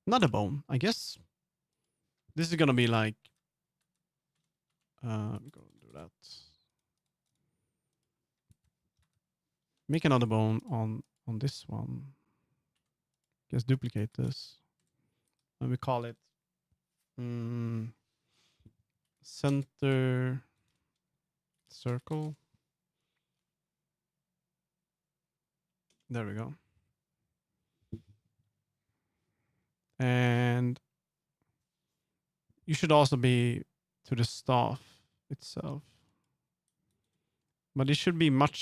another bone, I guess. This is gonna be like go do that. Make another bone on this one. Just duplicate this. And we call it center circle. There we go. And you should also be to the staff itself. But it should be it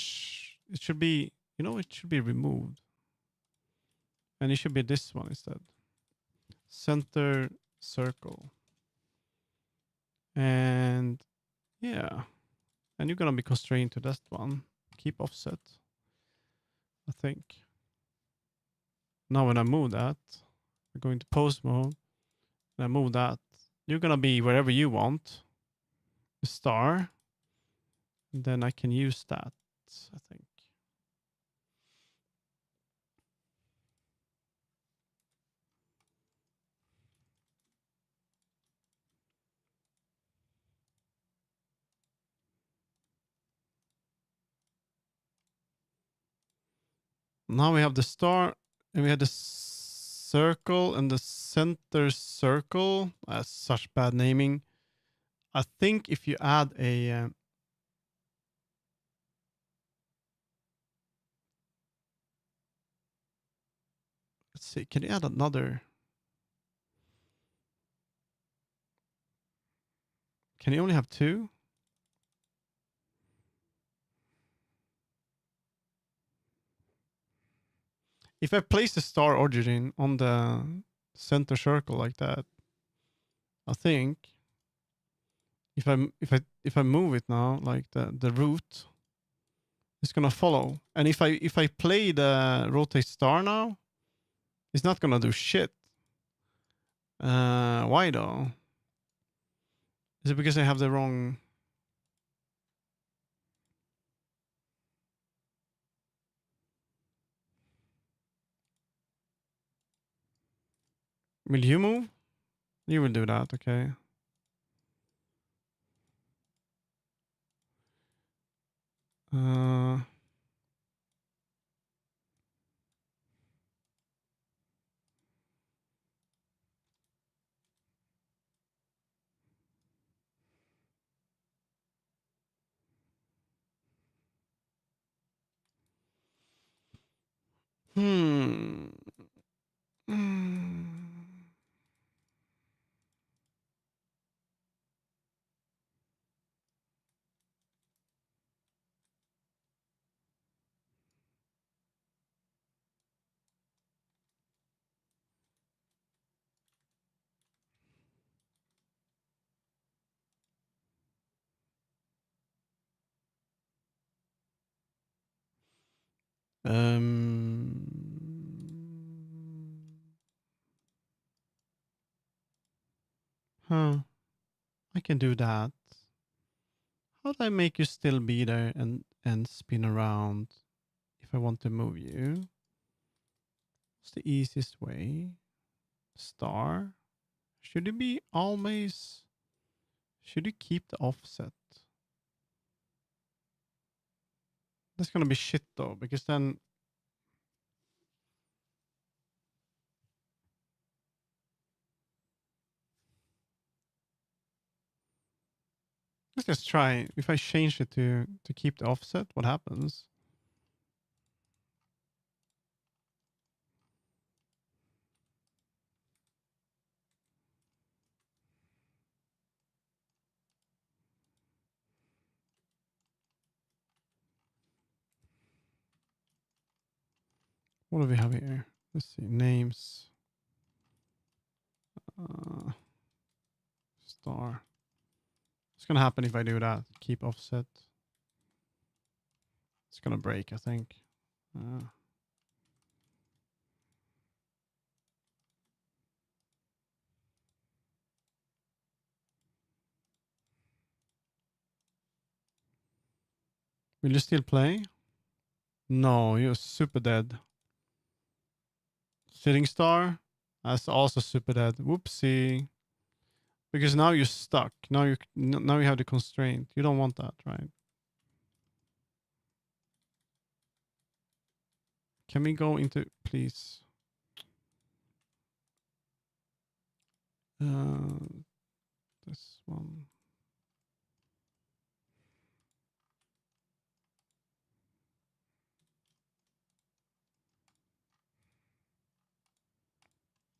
should be, it should be removed. And it should be this one instead. Center circle. And yeah. And you're going to be constrained to that one. Keep offset, I think. Now when I move that, we're going to pose mode. And I move that. You're going to be wherever you want. The star. And then I can use that, I think. Now we have the star, and we have the circle and the center circle. That's such bad naming. I think if you add a let's see, can you add another? Can you only have two? If I place the star origin on the center circle like that, I think if I move it now, like the root, it's gonna follow. And if I play the rotate star now, it's not gonna do shit. Why though? Is it because I have the wrong... Will you move? You will do that, okay. Uh... Hmm. Hmm. Um, huh. I can do that. How do I make you still be there and spin around if I want to move you? What's the easiest way? Star? Should it be always... Should you keep the offset? That's gonna be shit though, because then... Let's just try. If I change it to keep the offset, what happens? What do we have here? Let's see. Names. Star. What's gonna happen if I do that? Keep offset. It's gonna break, I think. Will you still play? No, you're super dead. Sitting star? That's also super dead. Whoopsie. Because now you're stuck. Now you have the constraint. You don't want that, right? Can we go into, please? This one.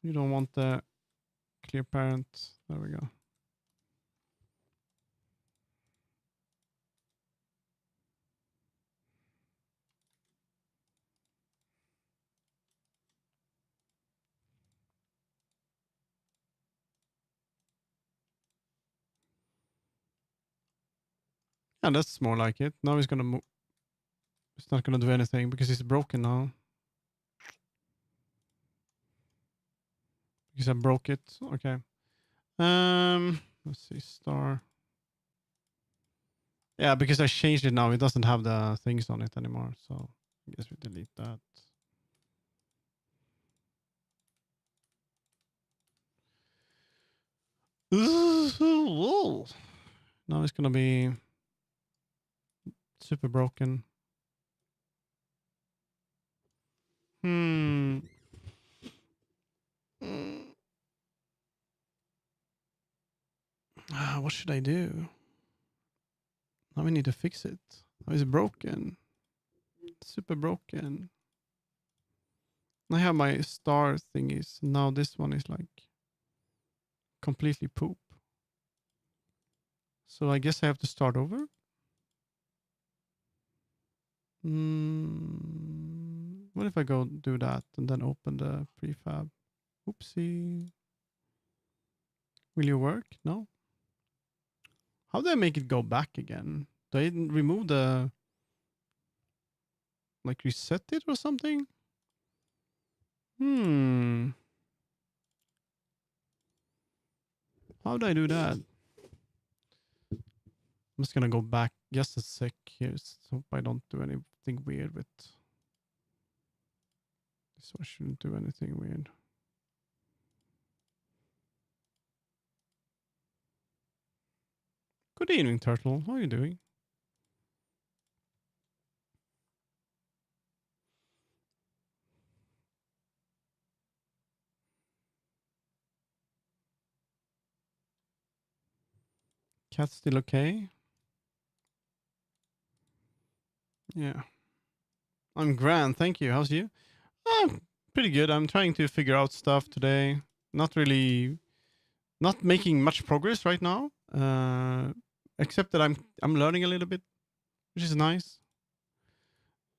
You don't want the clear parent. There we go. Yeah, that's more like it. Now he's gonna move. It's not gonna do anything because it's broken now. Because I broke it. Okay. Let's see. Star. Yeah, because I changed it now. It doesn't have the things on it anymore. So I guess we delete that. Now it's gonna be super broken. What should I do? Now we need to fix it. Now it's broken. Super broken. I have my star thingies. Now this one is like completely poop. So I guess I have to start over. What if I go do that and then open the prefab? Oopsie. Will you work? No. How do I make it go back again? Do I remove the... Like reset it or something? How do I do that? I'm just gonna go back just a sec here. So hope I don't do anything weird with this. I shouldn't do anything weird. Good evening, Turtle. How are you doing? Cat still okay? Yeah. I'm grand, thank you. How's you? Pretty good. I'm trying to figure out stuff today. Not making much progress right now. Except that I'm learning a little bit, which is nice.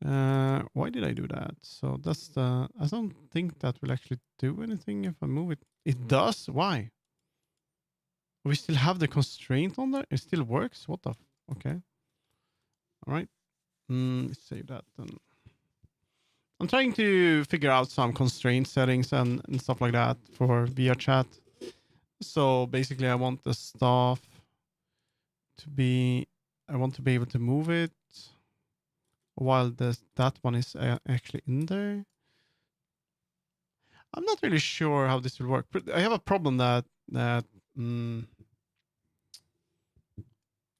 Why did I do that? So that's I don't think that will actually do anything if I move it. It does? Why? We still have the constraint on there? It still works? What the okay. Alright. Let's save that then. I'm trying to figure out some constraint settings and stuff like that for VR chat. So basically I want the stuff to be, I want to be able to move it while that one is actually in there. I'm not really sure how this will work, but I have a problem that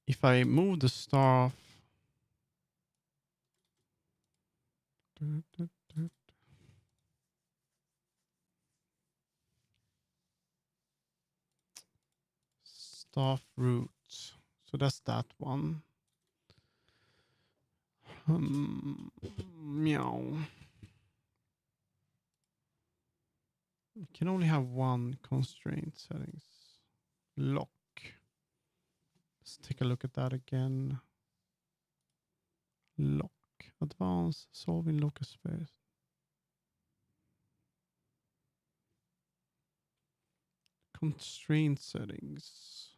if I move the stuff, staff root. So that's that one. Meow. You can only have one constraint settings. Lock. Let's take a look at that again. Lock. Advanced. Solving local space. Constraint settings.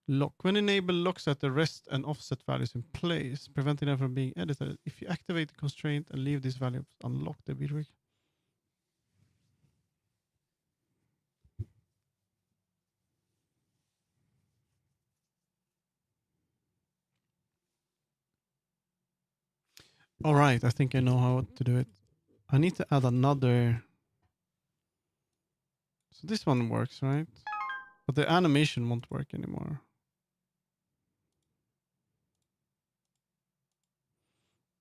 Lock. When enable locks at the rest and offset values in place, preventing them from being edited. If you activate the constraint and leave these values unlocked, they'll be all right, I think I know how to do it. I need to add another. So this one works, right? But the animation won't work anymore.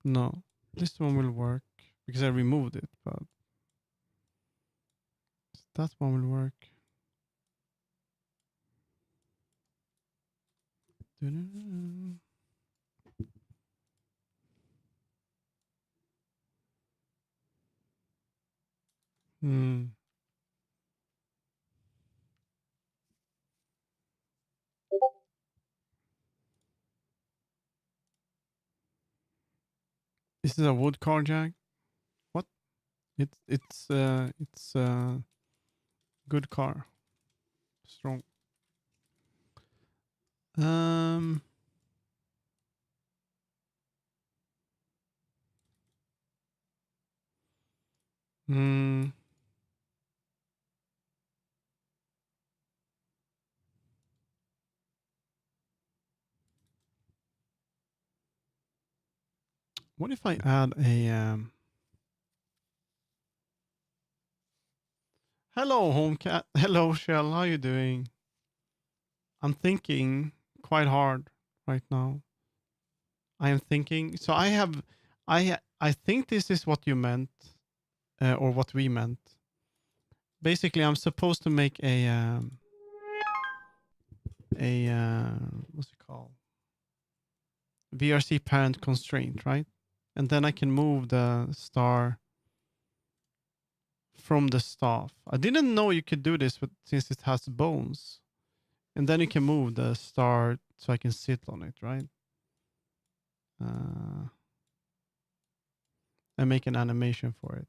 No, this one will work because I removed it, but that one will work. This is a wood car, Jack. What? It's good car. Strong. What if I add a hello, home cat. Hello, Shell. How you doing? I'm thinking quite hard right now. I am thinking. So I think this is what you meant, or what we meant. Basically, I'm supposed to make a what's it called? VRC parent constraint, right? And then I can move the star from the staff. I didn't know you could do this, but since it has bones, and then you can move the star so I can sit on it, right? And make an animation for it.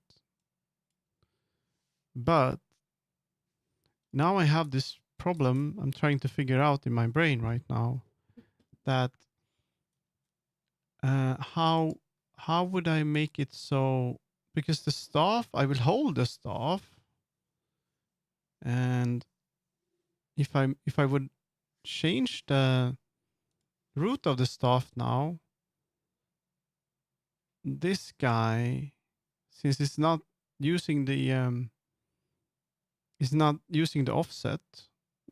But now I have this problem I'm trying to figure out in my brain right now, that how would I make it so, because the staff, I will hold the staff, and if I would change the root of the staff now. This guy, since it's not using the offset,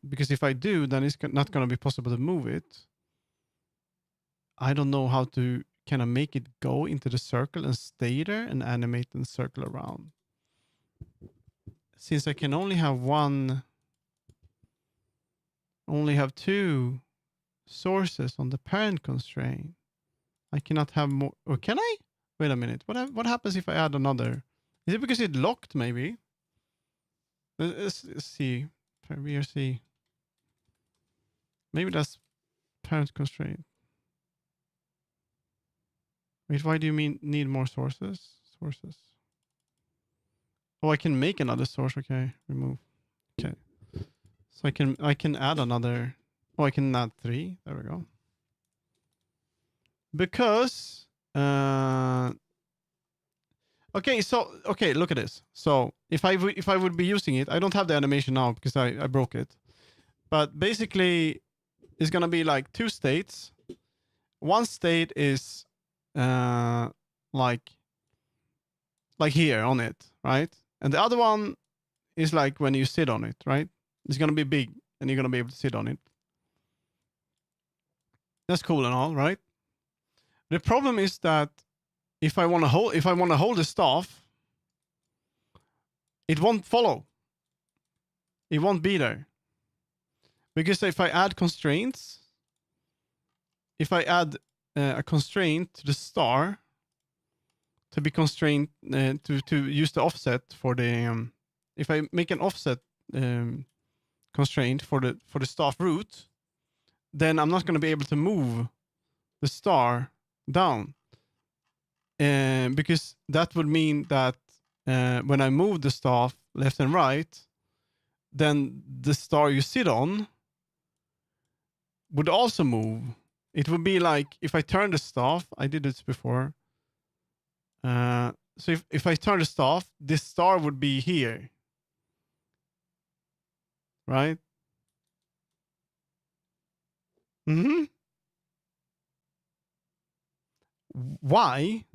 because if I do, then it's not going to be possible to move it. I don't know how to kind of make it go into the circle and stay there and animate and circle around. Since I can only have two sources on the parent constraint, I cannot have more. Or can I? Wait a minute. What happens if I add another? Is it because it locked? Maybe. Let's see. VRC. Maybe that's parent constraint. Wait, why do you need more sources? Sources. Oh, I can make another source. Okay, remove. Okay, so I can add another. Oh, I can add 3. There we go. Because okay, look at this. So if I would be using it, I don't have the animation now because I broke it. But basically, it's gonna be like 2 states. One state is like here on it, right? And the other one is like when you sit on it, right? It's gonna be big, and you're gonna be able to sit on it. That's cool and all, right? The problem is that if I want to hold the staff, it won't follow. It won't be there. Because if I add constraints, if I add a constraint to the star to be constrained to use the offset for the if I make an offset constraint for the staff root, then I'm not going to be able to move the star down, because that would mean that when I move the staff left and right, then the star you sit on would also move. It would be like if I turn the staff, I did this before. So if I turn the staff, this star would be here, right? Why?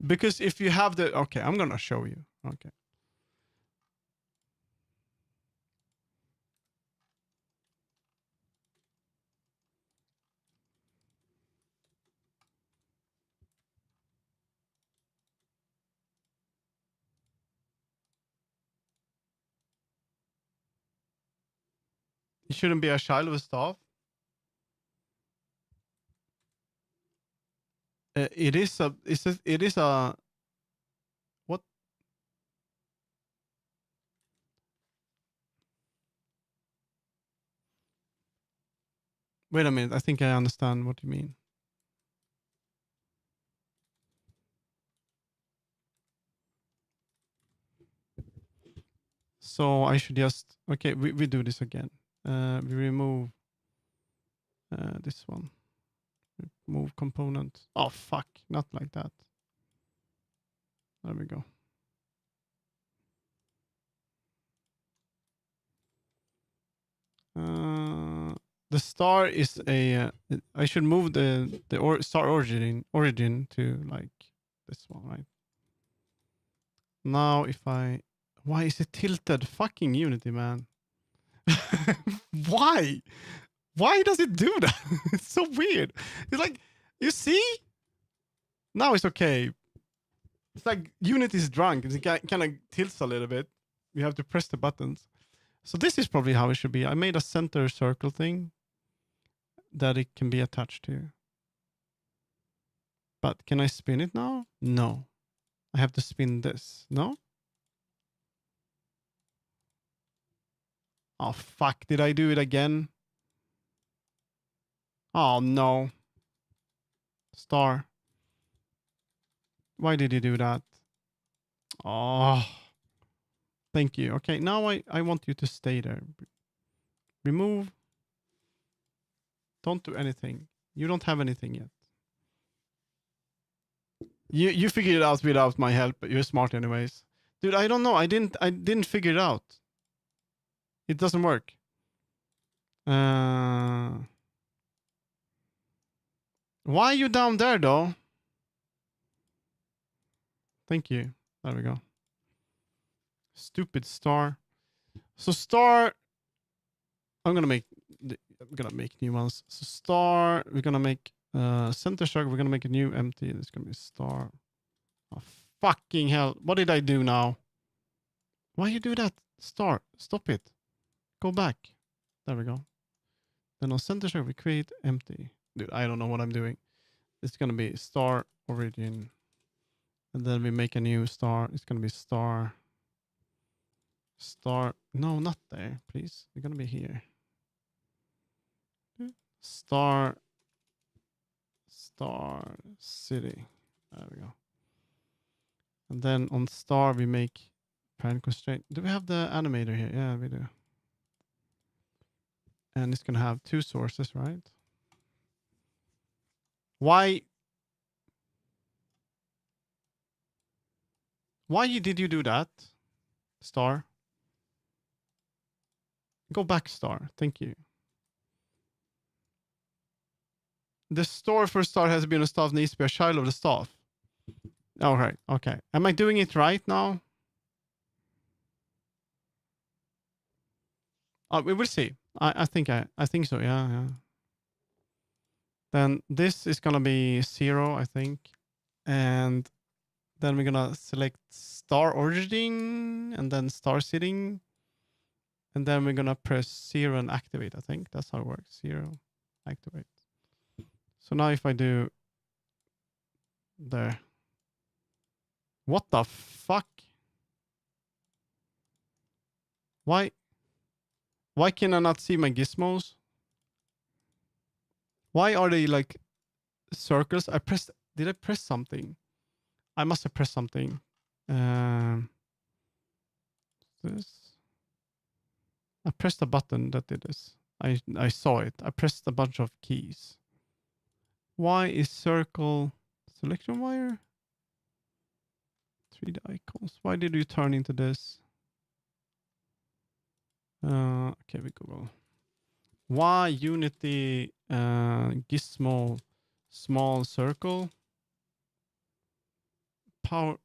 Because if you have the, okay, I'm gonna show you. Okay. It shouldn't be a child with staff. It is a what? Wait a minute. I think I understand what you mean. So I should just, okay, we do this again. We remove this one. Remove component. Oh, fuck. Not like that. There we go. The star is a. I should move the star origin to like this one, right? Now if I, why is it tilted? Fucking Unity, man. Why? Why does it do that? It's so weird. It's like, you see? Now it's okay. It's like Unity is drunk. It kind of tilts a little bit. You have to press the buttons. So this is probably how it should be. I made a center circle thing that it can be attached to. But can I spin it now? No. I have to spin this. No? Oh, fuck. Did I do it again? Oh, no. Star. Why did you do that? Oh. Thank you. Okay, now I want you to stay there. Remove. Don't do anything. You don't have anything yet. You figured it out without my help, but you're smart anyways. Dude, I don't know. I didn't figure it out. It doesn't work. Why are you down there, though? Thank you. There we go. Stupid star. So star. I'm gonna make new ones. So star. We're gonna make center circle. We're gonna make a new empty. It's gonna be star. Oh fucking hell! What did I do now? Why you do that? Star. Stop it. Go back. There we go. Then on center circle we create empty. Dude, I don't know what I'm doing. It's gonna be star origin. And then we make a new star. It's gonna be star. Star. No, not there, please. We're gonna be here. Star. Star city. There we go. And then on star we make parent constraint. Do we have the animator here? Yeah, we do. And it's gonna have two sources, right? Why did you do that? Star. Go back, star. Thank you. The store for star has been a staff needs to be a child of the staff. All right. Okay. Am I doing it right now? We will see. I think so. Yeah. Then this is gonna be 0, I think, and then we're gonna select star origin and then star sitting, and then we're gonna press 0 and activate. I think that's how it works. 0, activate. So now if I do there, what the fuck? Why can I not see my gizmos? Why are they like circles? Did I press something? I must have pressed something. This. I pressed a button that did this. I saw it. I pressed a bunch of keys. Why is circle selection wire? 3D icons. Why did you turn into this? Okay, we Google. Why Unity gizmo small circle? Power.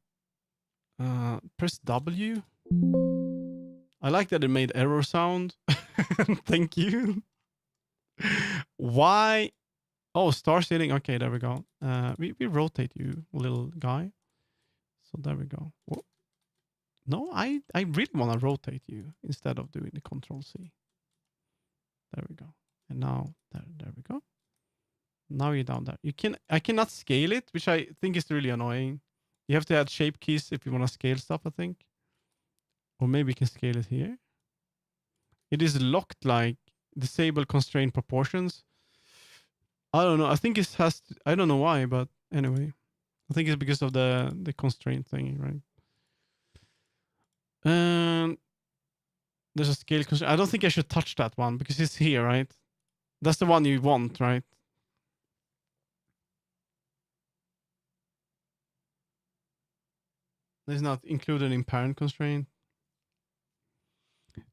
Press W. I like that it made error sound. Thank you. Why? Oh, star sitting. Okay, there we go. We rotate you, little guy. So there we go. Whoa. No, I really want to rotate you instead of doing the Control C. There we go. And now there we go. Now you're down there. I cannot scale it, which I think is really annoying. You have to add shape keys if you want to scale stuff, I think. Or maybe you can scale it here. It is locked like disable constraint proportions. I don't know. I think it has to, I don't know why, but anyway. I think it's because of the constraint thing, right? And there's a scale constraint. I don't think I should touch that one because it's here, right? That's the one you want, right? It's not included in parent constraint.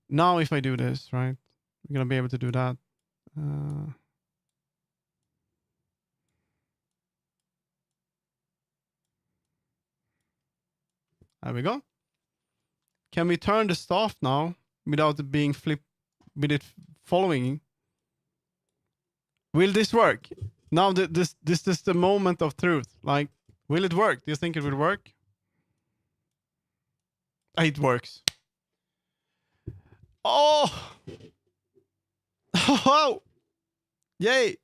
Now if I do this, right, we're gonna be able to do that. There we go. Can we turn the staff now without it being flipped, with it following? Will this work? Now this is the moment of truth. Like, will it work? Do you think it will work? It works. Oh! Oh! Yay!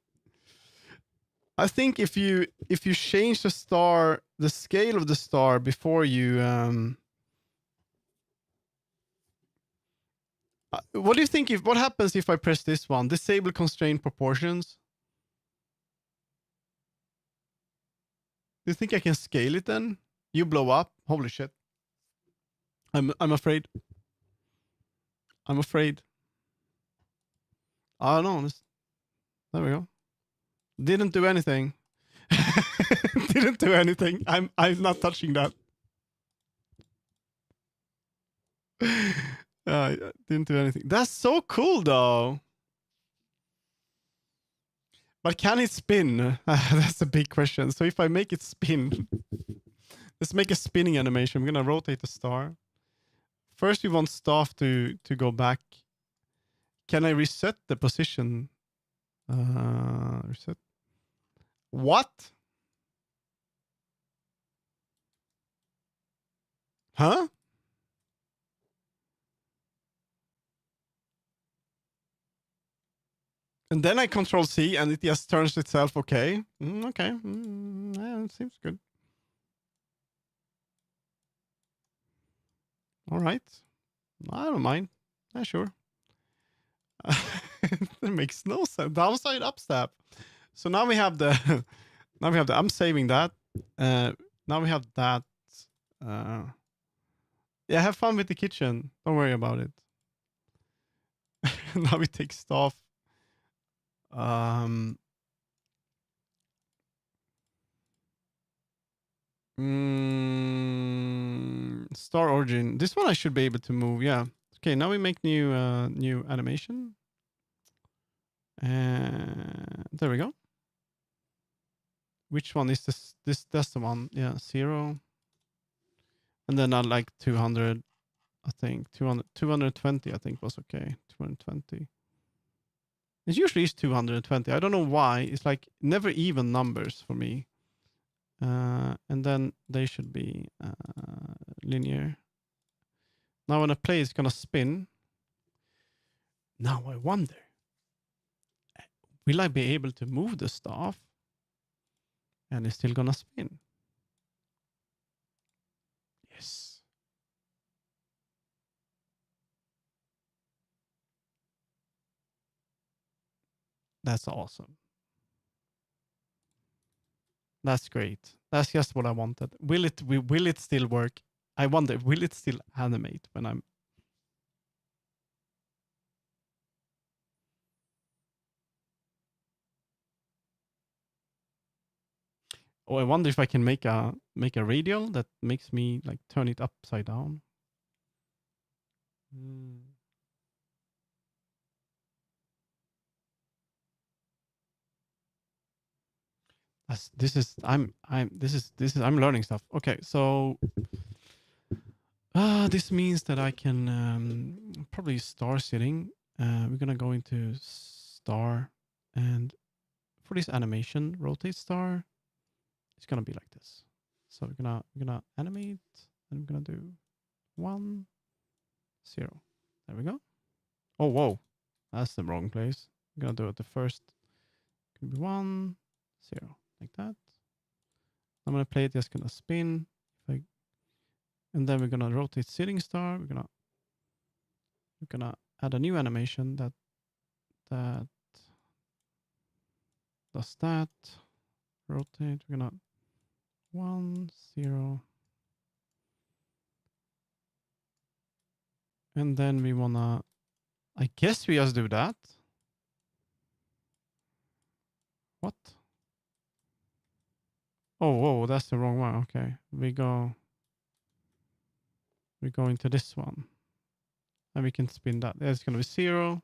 I think if you change the star, the scale of the star before you what do you think what happens if I press this one? Disable constraint proportions. Do you think I can scale it then? You blow up? Holy shit. I'm afraid. I'm afraid. I don't know. There we go. Didn't do anything. Didn't do anything. I'm not touching that. Didn't do anything. That's so cool though. But can it spin? That's a big question. So if I make it spin, let's make a spinning animation. We're gonna rotate the star. First, we want staff to go back. Can I reset the position? Reset. What? Huh? And then I control C and it just turns itself okay. Okay. Yeah, it seems good. All right. I don't mind. Yeah, sure. That makes no sense. Downside up step. So now we have the I'm saving that. Now we have that. Yeah, have fun with the kitchen. Don't worry about it. Now we take stuff. Star origin. This one I should be able to move. Yeah. Okay. Now we make new animation. There we go. Which one is this? That's the one. Yeah, 0. And then I like 200. I think 220. I think was okay. 220. It usually is 220. I don't know why. It's like never even numbers for me. And then they should be linear. Now when I play, it's gonna spin. Now I wonder, will I be able to move the staff? And it's still gonna spin. Yes. That's awesome. That's great. That's just what I wanted. Will it still work? I wonder, will it still animate when I'm... Oh, I wonder if I can make a radial that makes me like turn it upside down. I'm learning stuff. Okay, so this means that I can probably star sitting. We're gonna go into star, and for this animation, rotate star. It's gonna be like this. So we're gonna animate, and I'm gonna do 1, 0. There we go. Oh whoa, that's the wrong place. I'm gonna do it the first. Could be 1, 0, like that. I'm gonna play it. Just gonna spin. And then we're gonna rotate sitting star. We're gonna add a new animation that does that. Rotate. We're gonna 1, 0. And then we wanna, I guess we just do that. What? Oh, whoa, that's the wrong one. Okay. We go into this one. And we can spin that. It's gonna be 0.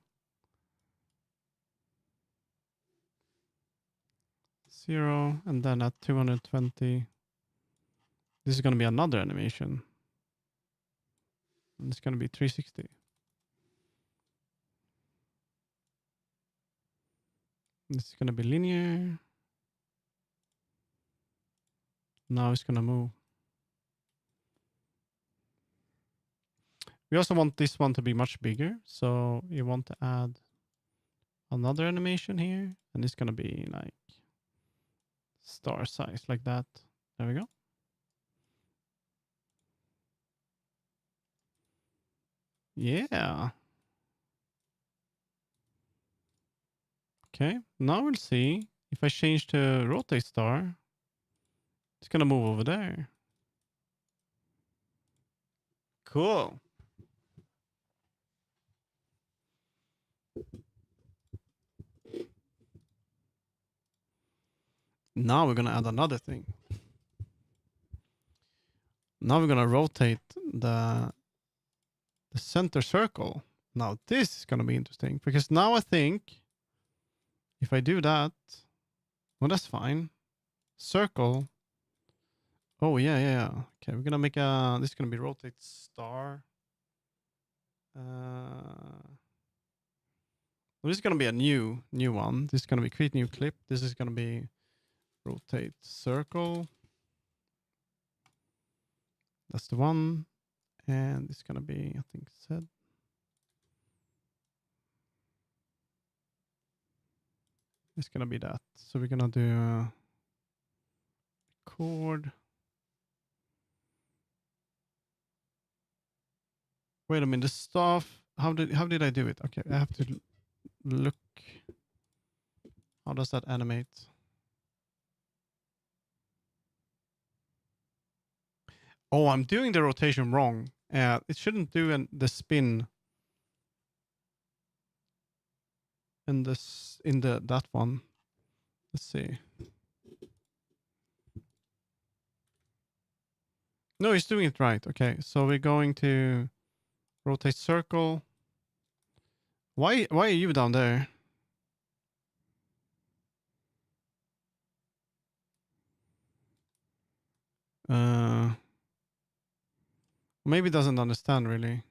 0. And then at 220. This is gonna be another animation. And it's gonna be 360. This is gonna be linear. Now it's gonna move. We also want this one to be much bigger. So you want to add another animation here. And it's gonna be like star size like that. There we go. Yeah. Okay, now we'll see if I change to rotate star, it's gonna move over there. Cool. Now we're gonna add another thing. Now we're gonna rotate the center circle. Now this is gonna be interesting because now I think if I do that, Well, that's fine. Circle. Oh, yeah. Okay, we're gonna make a, this is gonna be rotate star. Well, this is gonna be a new one. This is gonna be create new clip. This is gonna be rotate circle. That's the one. And it's gonna be, I think, said. It's gonna be that. So we're gonna do record. Wait a minute, the stuff. How did I do it? Okay, I have to look. How does that animate? Oh, I'm doing the rotation wrong. It shouldn't do the spin in this that one. Let's see. No, he's doing it right. Okay, so we're going to rotate circle. Why are you down there? Maybe doesn't understand really.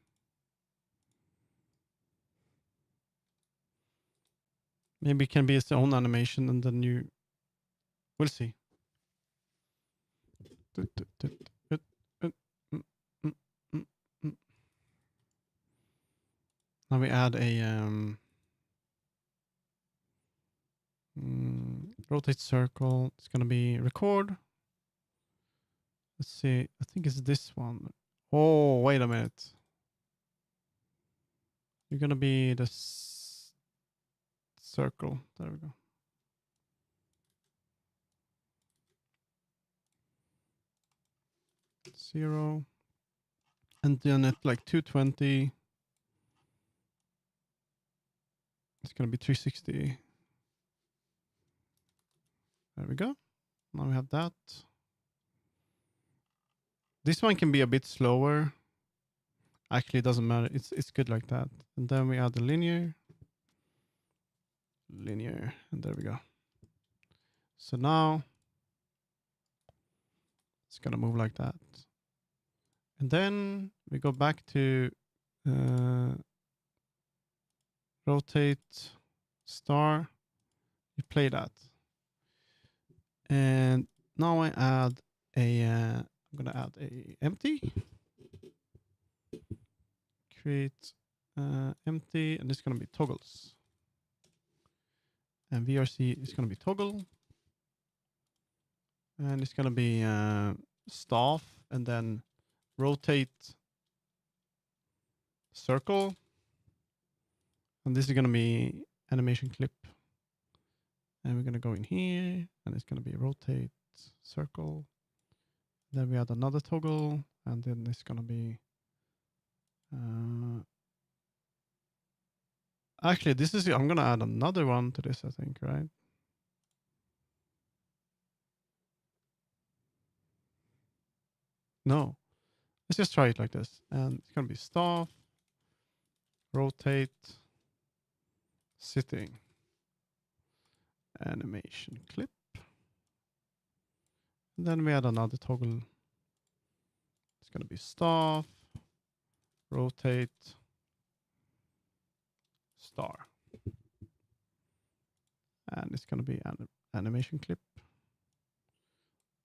Maybe it can be its own animation and then you. We'll see. Now we add a rotate circle. It's gonna be record. Let's see. I think it's this one. Oh, wait a minute. You're gonna be the circle. There we go. Zero. And then at like 220. It's gonna be 360. There we go. Now we have that. This one can be a bit slower. Actually, it doesn't matter. It's good like that. And then we add the linear, and there we go. So now it's gonna move like that. And then we go back to rotate star. You play that. And now I add I'm gonna add a empty. Create empty, and it's gonna be toggles. And VRC is gonna be toggle. And it's gonna be staff, and then rotate circle. And this is gonna be animation clip. And we're gonna go in here, and it's gonna be rotate circle. Then we add another toggle, and then it's gonna be actually this is, I'm gonna add another one to this, I think, right? No. Let's just try it like this. And it's gonna be staff, rotate, sitting, animation clip. And then we add another toggle. It's gonna be staff, rotate, star. And it's gonna be an animation clip.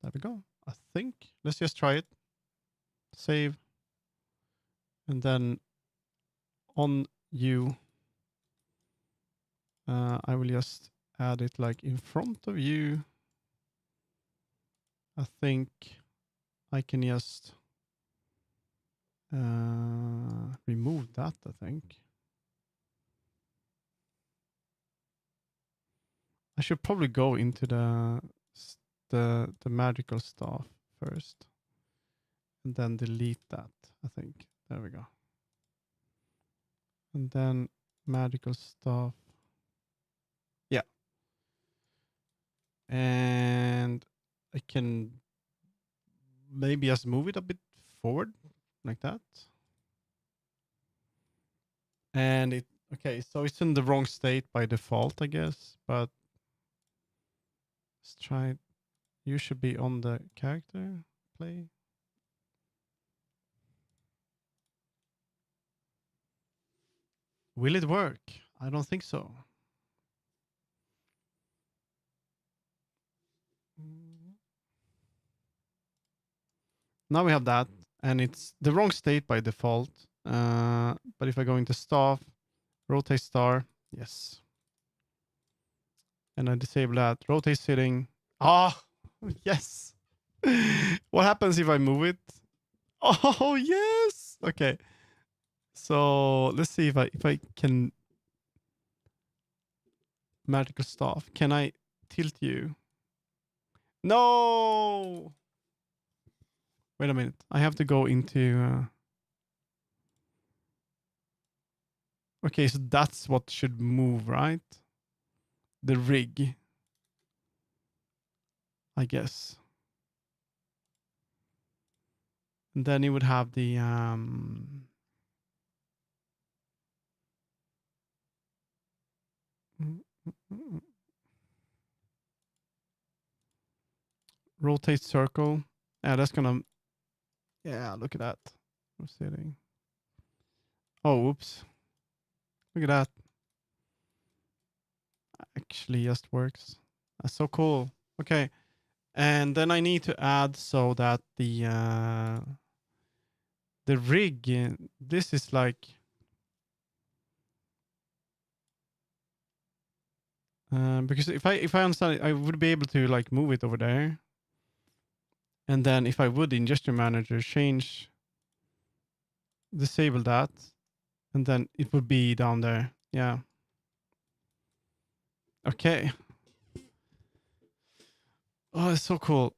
There we go. I think. Let's just try it. Save. And then on you, I will just add it like in front of you. I think I can just remove that, I think. I should probably go into the magical stuff first. And then delete that, I think. There we go. And then magical stuff. Yeah. And I can maybe just move it a bit forward like that. And it, okay, so it's in the wrong state by default, I guess, but Let's try it. You should be on the character play. Will it work? I don't think so. Now we have that, and it's the wrong state by default. But if I go into staff, rotate star, yes. And I disable that. Rotate sitting. Ah, yes. What happens if I move it? Oh, yes. Okay. So let's see if I can magical staff. Can I tilt you? No. Wait a minute. I have to go into. Okay, so that's what should move, right? The rig, I guess. And then you would have the rotate circle. Yeah, that's gonna. Yeah, look at that. Rotating. Oh, whoops. Look at that. Actually, just works. That's so cool. Okay, and then I need to add so that the rig. This is like. Because if I understand it, I would be able to like move it over there. And then if I would in gesture manager change, disable that, and then it would be down there. Yeah. Okay. Oh, that's so cool.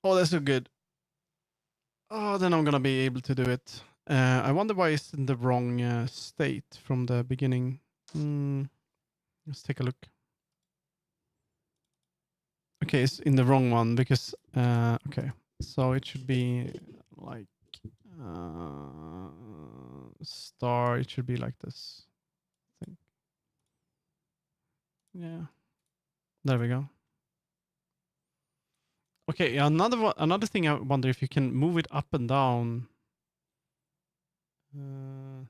Oh, that's so good. Oh, then I'm gonna be able to do it. I wonder why it's in the wrong state from the beginning. Let's take a look. Okay, it's in the wrong one because okay, so it should be like star. It should be like this. I think. Yeah. There we go. Okay, another thing I wonder if you can move it up and down. I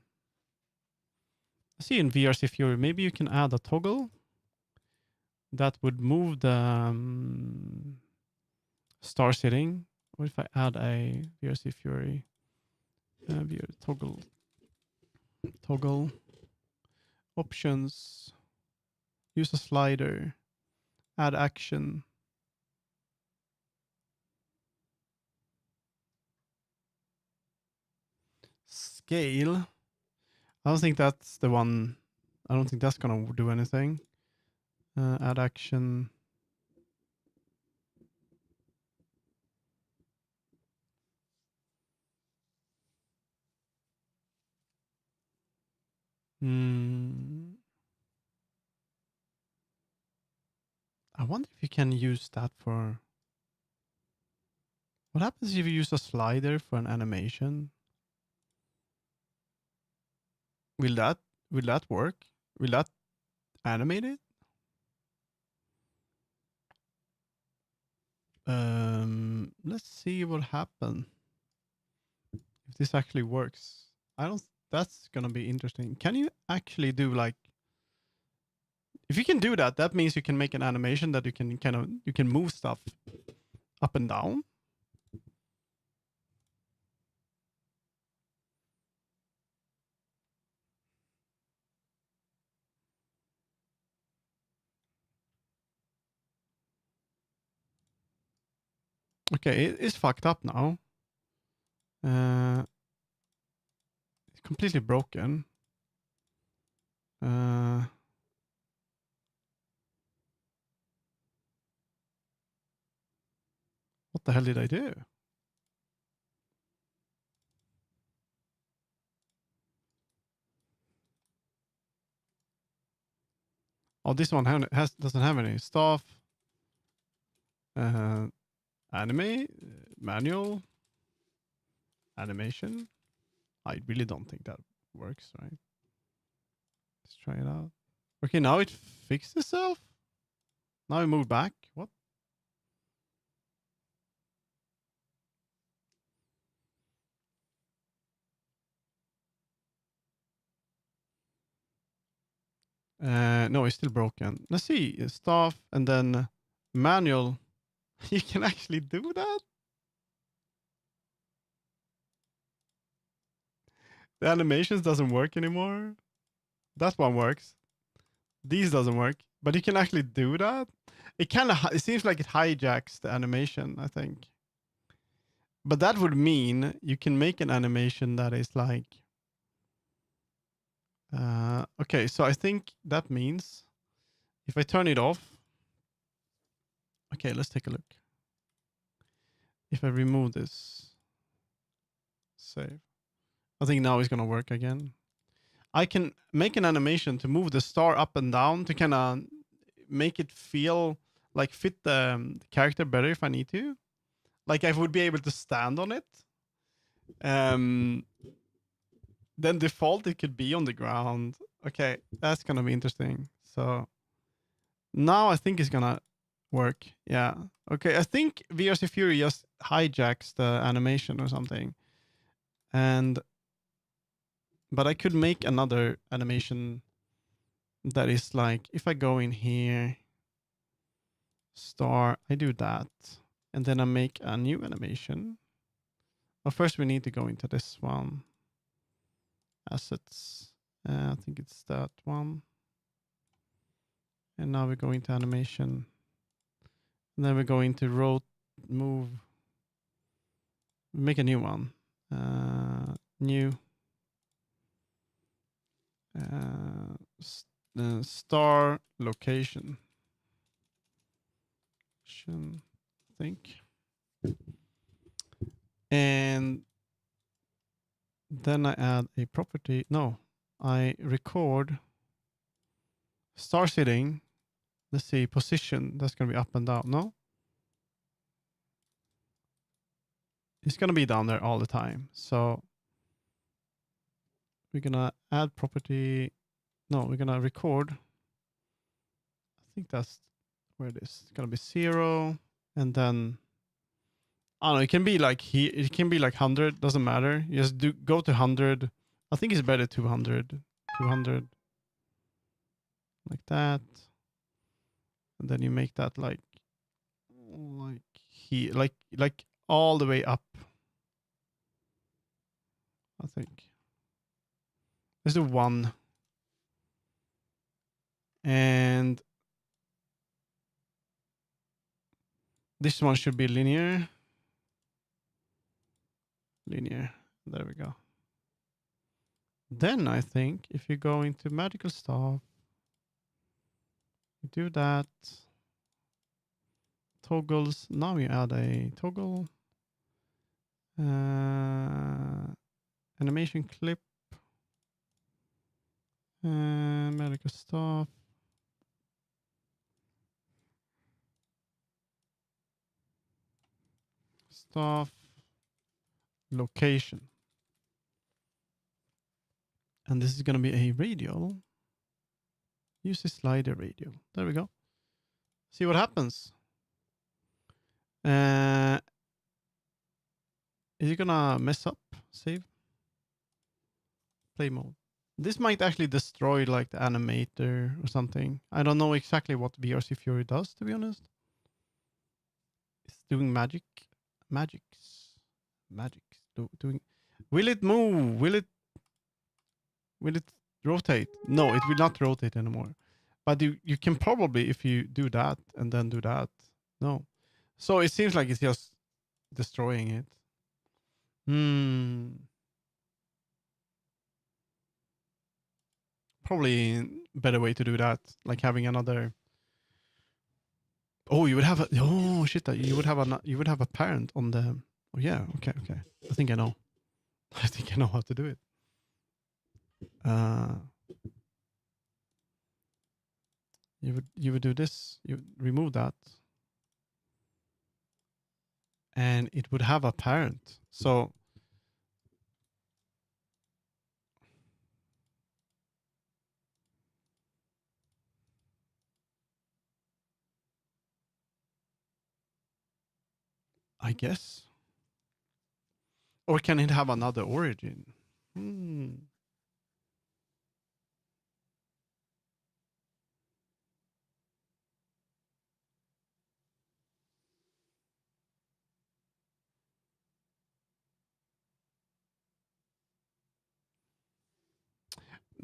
see in VRC Fury, maybe you can add a toggle that would move the star setting. What if I add a VRC Fury toggle options, use a slider, add action. Scale. I don't think that's the one. I don't think that's gonna do anything. Add action. I wonder if you can use that for. What happens if you use a slider for an animation? Will that work? Will that animate it? Let's see what happens if this actually works. I don't. That's gonna be interesting. Can you actually do like? If you can do that, that means you can make an animation that you can move stuff up and down. Okay, it is fucked up now. It's completely broken. What the hell did I do? Oh, this one doesn't have any stuff. Anime, manual, animation. I really don't think that works, right? Let's try it out. Okay, now it fixed itself. Now we move back. What? No, it's still broken. Let's see. Staff and then manual. You can actually do that? The animations doesn't work anymore. That one works. These doesn't work. But you can actually do that? It kind of, it seems like it hijacks the animation, I think. But that would mean you can make an animation that is like, okay, so I think that means if I turn it off, okay, let's take a look. If I remove this, save. I think now it's gonna work again. I can make an animation to move the star up and down to kind of make it feel like fit the character better if I need to. Like I would be able to stand on it. Then default it could be on the ground. Okay, that's gonna be interesting. So now I think it's gonna work. Yeah. Okay, I think VRC Fury just hijacks the animation or something. But I could make another animation that is like if I go in here, star, I do that, and then I make a new animation. Well, first we need to go into this one. Assets. I think it's that one. And now we go into animation. And then we go into move. Make a new one. New. Star location. I think. And then I add a property. No, I record star sitting. Let's see, position. That's going to be up and down. No? It's going to be down there all the time. So we're going to add property. No, we're going to record. I think that's where it is. It's going to be 0. And then, I don't know, it can be like here. It can be like 100. Doesn't matter. You just go to 100. I think it's better 200. 200. Like that. And then you make that like here, like all the way up. I think. There's the 1. And this one should be linear. Linear. There we go. Then I think if you go into magical stuff, you do that. Toggles. Now you add a toggle. Animation clip. Medical stuff. Stuff. Location. And this is going to be a radial. Use a slider radial. There we go. See what happens. Is it gonna mess up? Save. Play mode. This might actually destroy like the animator or something. I don't know exactly what VRC Fury does, to be honest. It's doing magic. Magics. Doing. Will it move? Will it rotate? No, it will not rotate anymore. But you can probably, if you do that and then do that. No. So it seems like it's just destroying it. Probably better way to do that, like having another. Oh, you would have a. Oh shit! You would have a parent on the. Oh yeah. Okay. I think I know. I think I know how to do it. You would do this. You would remove that, and it would have a parent. So. I guess. Or can it have another origin? Hmm.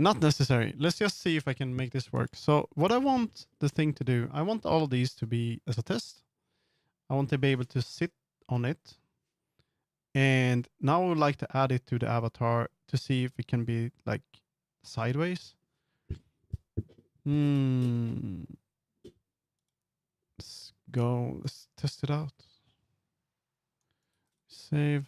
Not necessary. Let's just see if I can make this work. So what I want the thing to do, I want all of these to be as a test. I want to be able to sit on it. And now I would like to add it to the avatar to see if it can be like sideways. Let's go. Let's test it out. Save.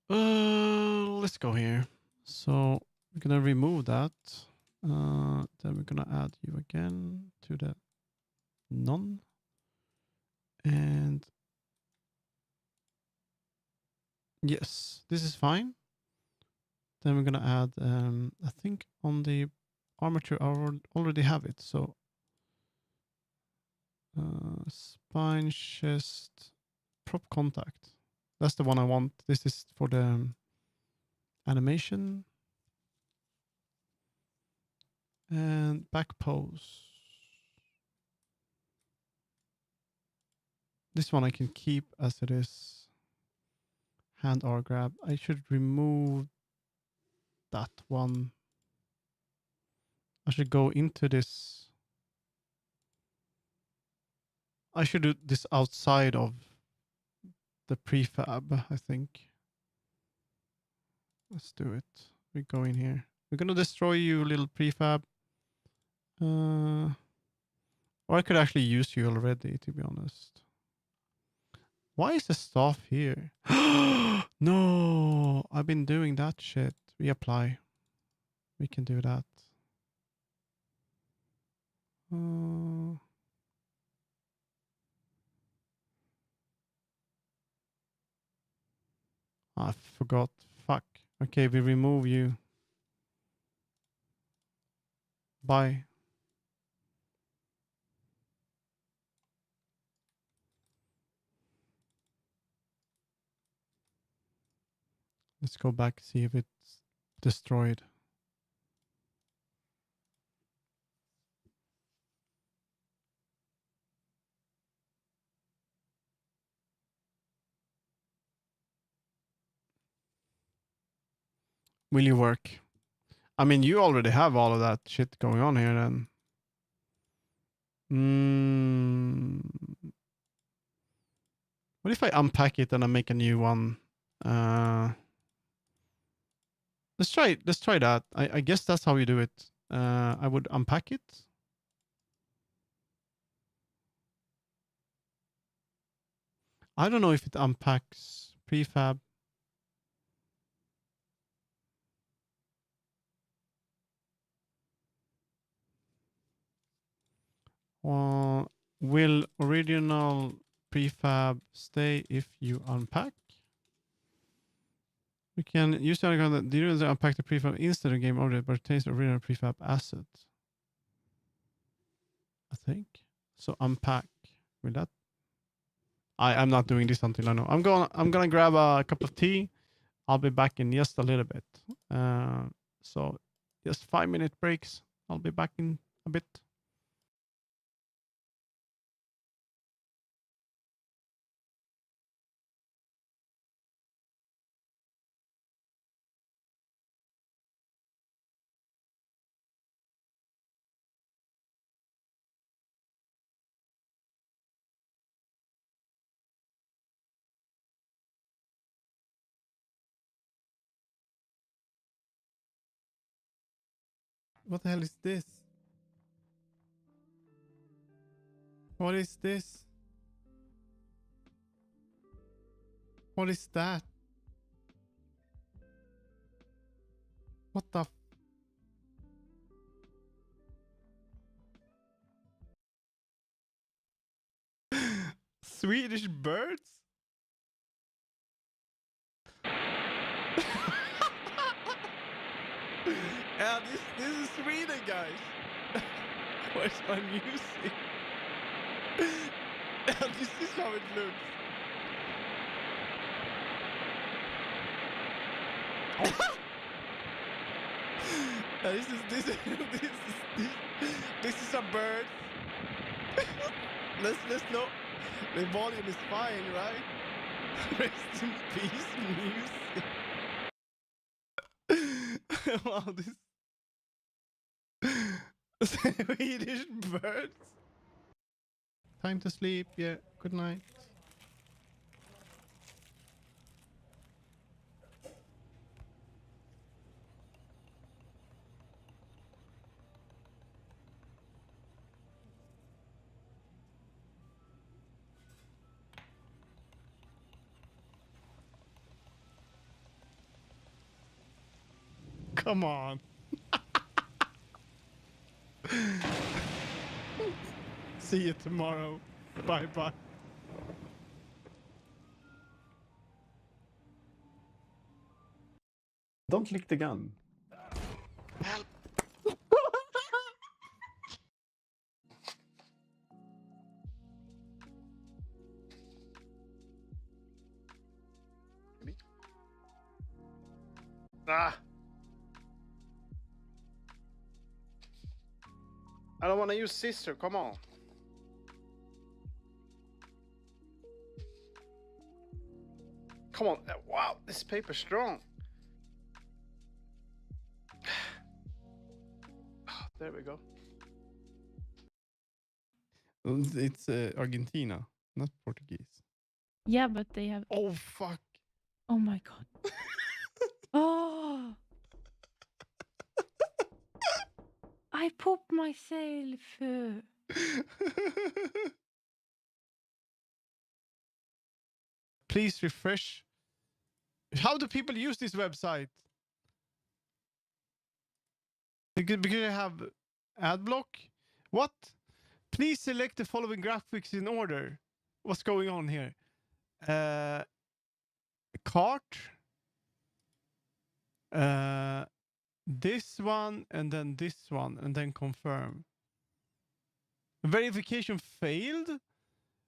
Let's go here. So we're gonna remove that. Then we're gonna add you again to the none. And yes, this is fine. Then we're gonna add, I think on the armature I already have it. So spine, chest, prop contact. That's the one I want. This is for the animation. And back pose. This one I can keep as it is. Hand R grab. I should remove that one. I should go into this. I should do this outside of the prefab, I think. Let's do it. We go in here. We're gonna destroy you, little prefab. Or I could actually use you already, to be honest. Why is the stuff here? No, I've been doing that shit. Reapply. We can do that. I forgot. Fuck. Okay, we remove you. Bye. Let's go back, see if it's destroyed. Will you work? I mean, you already have all of that shit going on here then. What if I unpack it and I make a new one? Let's try that. I guess that's how you do it. I would unpack it. I don't know if it unpacks prefab. Will original prefab stay if you unpack? We can use the icon that the user unpack the prefab instead of game object, but retains the original prefab asset. I think. So unpack. Will that? I'm not doing this until I know. I'm gonna grab a cup of tea. I'll be back in just a little bit. So just 5-minute breaks. I'll be back in a bit. What the hell is this? What is this? What is that? What the? Swedish birds? Yeah, this is Sweden, guys. Where's my music? This is how it looks. This is a bird. Let's know. The volume is fine, right? Rest in peace, music. Wow, this Swedish birds. Time to sleep. Yeah. Good night. Come on. See you tomorrow. Bye bye. Don't lick the gun. Help! Ah! I don't want to use scissor. Come on. Come on. Wow, this paper's strong. Oh, there we go. It's Argentina, not Portuguese. Yeah, but they have. Oh fuck! Oh my god. Oh. I pooped myself. Please refresh. How do people use this website? Because I have ad block. What? Please select the following graphics in order. What's going on here? Cart. This one and then this one and then confirm. Verification failed?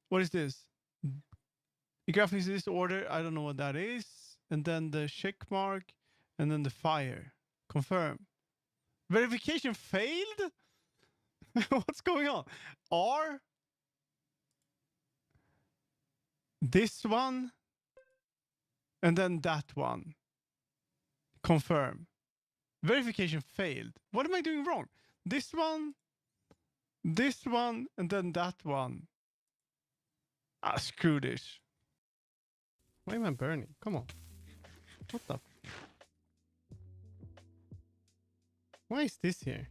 What is this? The graphics in this order. I don't know what that is. And then the check mark and then the fire. Confirm. Verification failed? What's going on? R. This one. And then that one. Confirm. Verification failed. What am I doing wrong? This one, and then that one. Ah, screw this. Why am I burning? Come on. What the? Why is this here?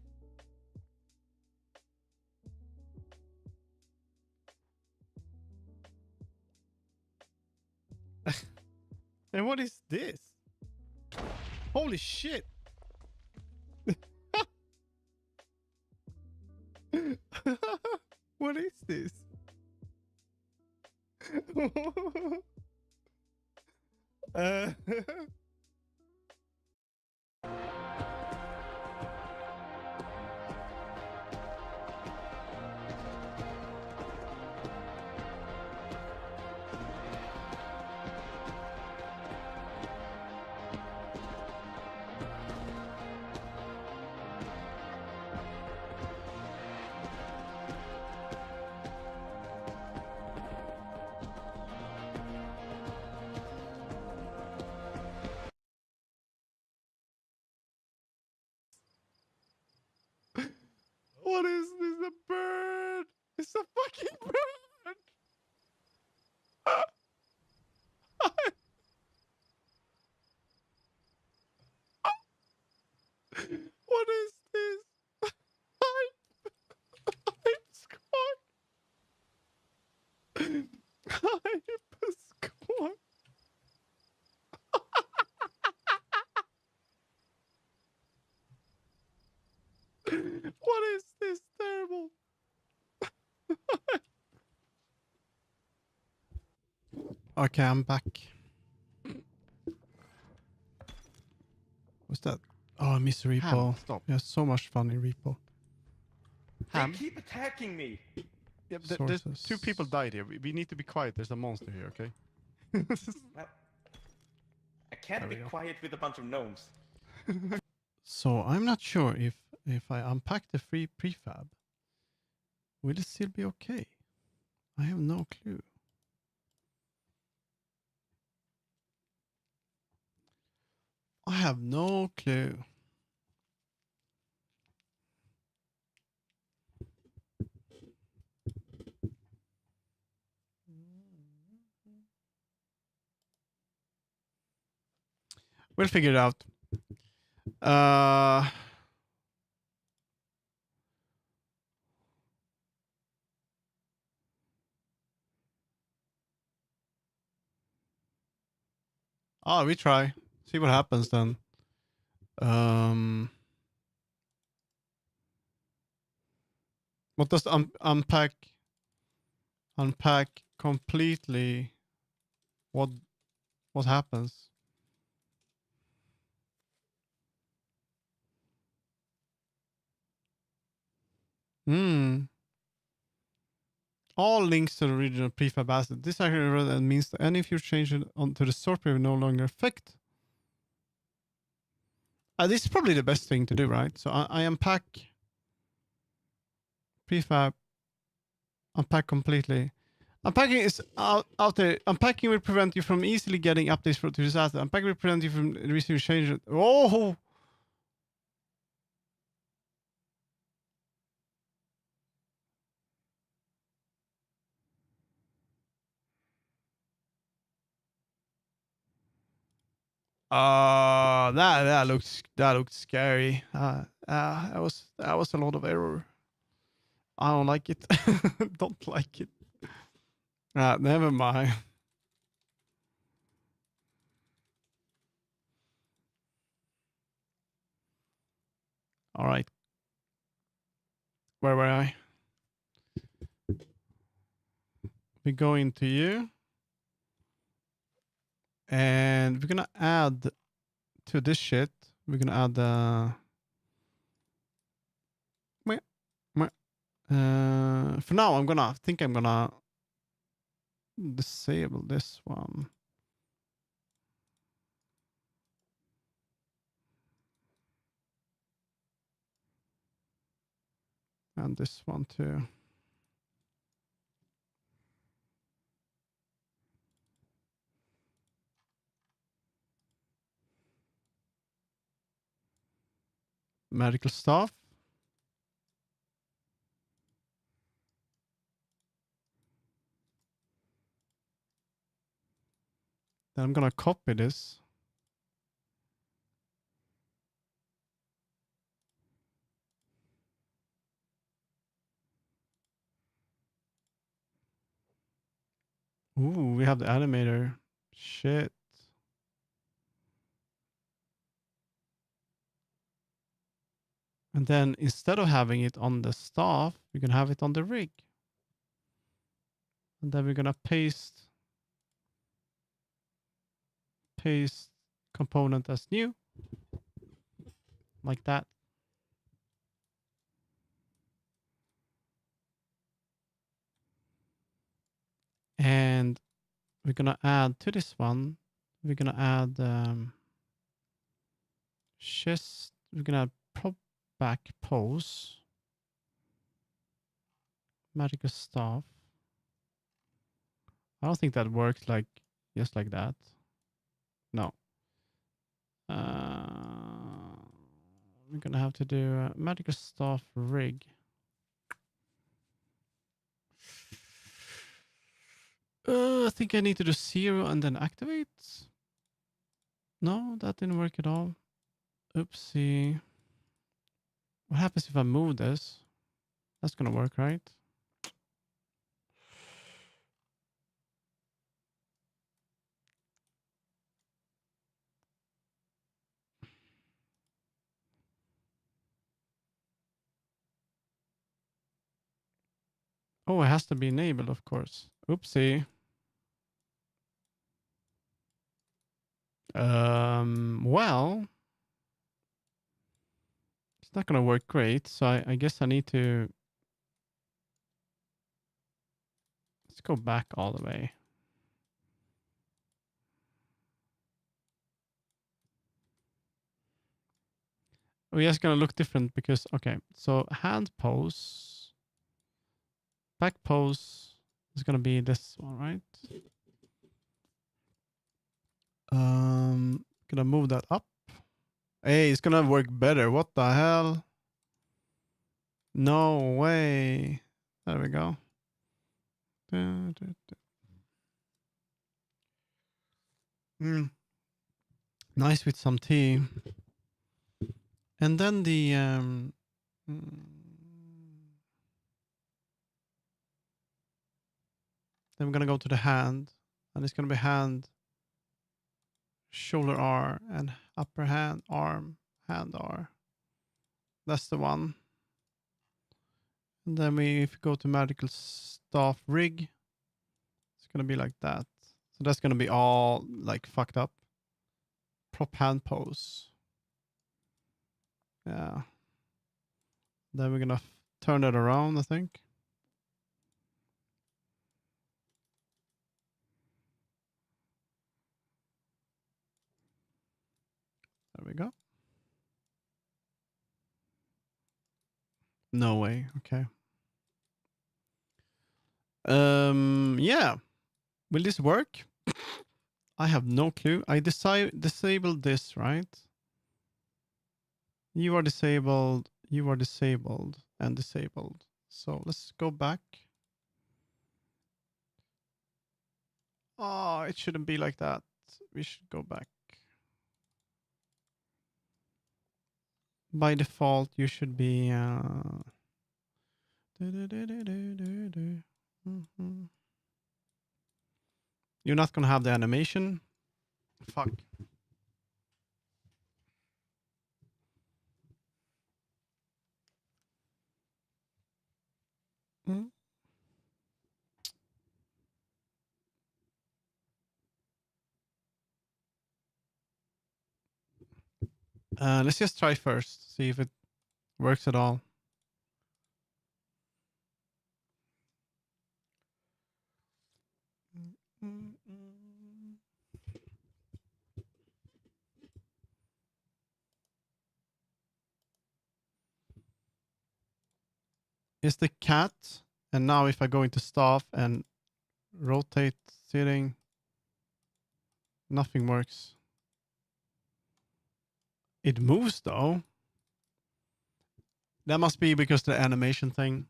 And what is this? Holy shit. What is this? What is this? A bird? It's a fucking bird! What is this? I'm squawk. I'm squawk. What is this? Terrible. Okay, I'm back. What's that? Oh, I miss Repo. Ham, stop. Yeah, so much fun in Repo. They keep attacking me. Yeah, there's 2 Sources. people died here. We need to be quiet. There's a monster here, okay? Well, I can't There be we go. quiet with a bunch of gnomes. So I'm not sure if I unpack the free prefab, will it still be okay? I have no clue. I have no clue. We'll figure it out. We try. See what happens then. What does unpack completely? What happens? All links to the original prefab asset. This actually means that any future changes onto the source will no longer affect. This is probably the best thing to do, right? So I unpack prefab, unpack completely. Unpacking is out there. Unpacking will prevent you from easily getting updates to this asset. Unpacking will prevent you from receiving changes. Oh! That looks scary. That was a lot of error. I don't like it. Don't like it. Never mind. All right. Where were I? We go into you. And we're gonna add to this shit. We're gonna add for now I'm gonna disable this one. And this one too. Medical staff. Then I'm gonna copy this. Ooh, we have the animator. Shit. And then instead of having it on the staff, we can have it on the rig. And then we're gonna paste component as new. Like that. And we're gonna add to this one, we're gonna add chest, we're gonna add prop back pose, medical staff. I don't think that works like just like that. No. We're gonna have to do medical staff rig. I think I need to do 0 and then activate. No, that didn't work at all. Oopsie. What happens if I move this? That's gonna work, right? Oh, it has to be enabled, of course. Oopsie. Well, it's not gonna work great, so I guess I need to Let's go back all the way. We're just gonna look different because okay, so hand pose, back pose is gonna be this one, right? Gonna move that up. Hey, it's gonna work better. What the hell? No way. There we go. Nice with some tea. And then the then we're gonna go to the hand, and it's gonna be hand, shoulder R, and upper hand, arm, hand R. That's the one. And then if we go to magical staff rig, it's gonna be like that. So that's gonna be all like fucked up. Prop hand pose. Yeah. Then we're gonna turn that around, I think. There we go. No way. Okay. Yeah. Will this work? I have no clue. I disabled this, right? You are disabled, and disabled. So let's go back. Oh, it shouldn't be like that. We should go back. By default, you should be... You're not gonna have the animation. Fuck. Let's just try first. See if it works at all. Is the cat, and now if I go into staff and rotate sitting, nothing works. It moves though. That must be because the animation thing.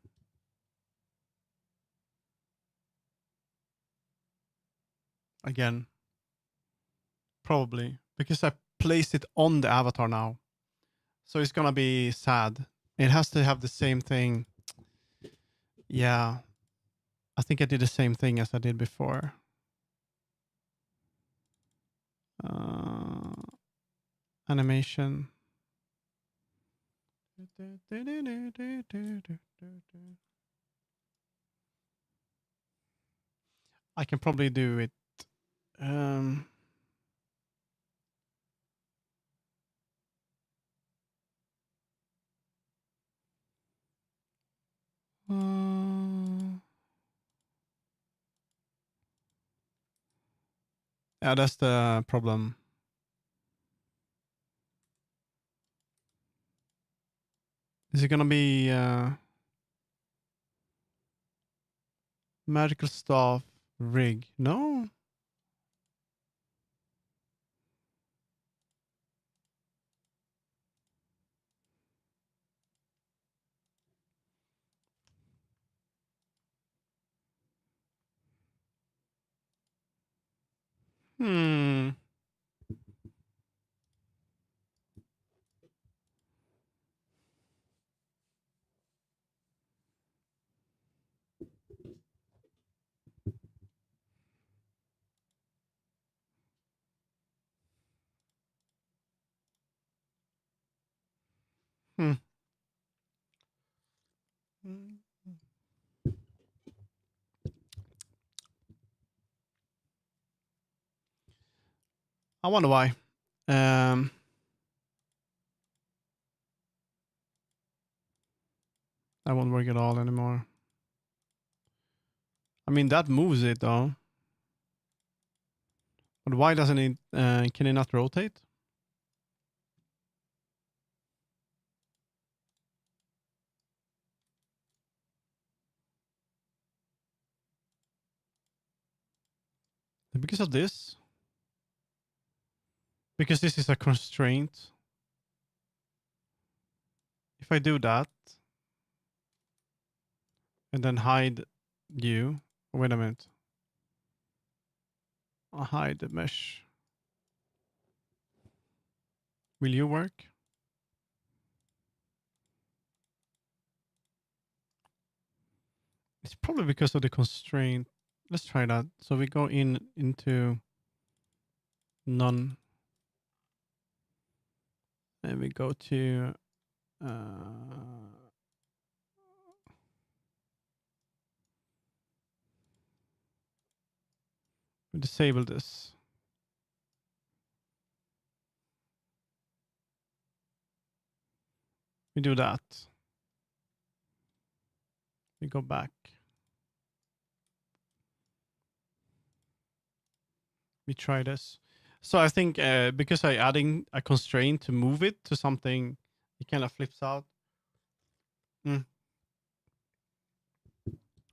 Again. Probably. Because I placed it on the avatar now. So it's gonna be sad. It has to have the same thing. Yeah. I think I did the same thing as I did before. Animation. I can probably do it. Yeah, that's the problem. Is it gonna be magical staff rig? No. Hmm. Hmm. I wonder why. That won't work at all anymore. mean, that moves it though. But why doesn't it, can it not rotate? Because of this? Because this is a constraint. If I do that, and then hide you, wait a minute. I'll hide the mesh. Will you work? It's probably because of the constraint. Let's try that. So we go into none. And we go to we disable this. We do that. We go back. We try this. So I think because I adding a constraint to move it to something, it kind of flips out.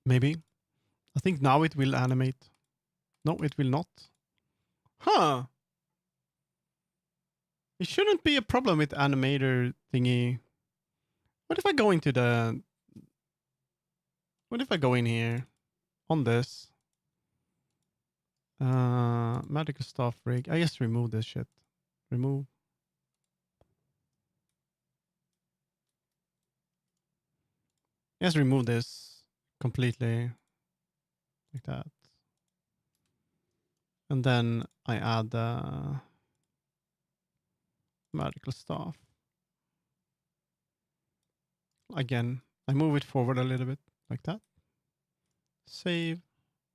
Maybe. I think now it will animate. No, it will not. Huh. It shouldn't be a problem with animator thingy. What if I go into the... What if I go in here on this? Magical stuff rig. I just remove this shit. Remove. Just remove this completely. Like that. And then I add magical stuff. Again, I move it forward a little bit like that. Save.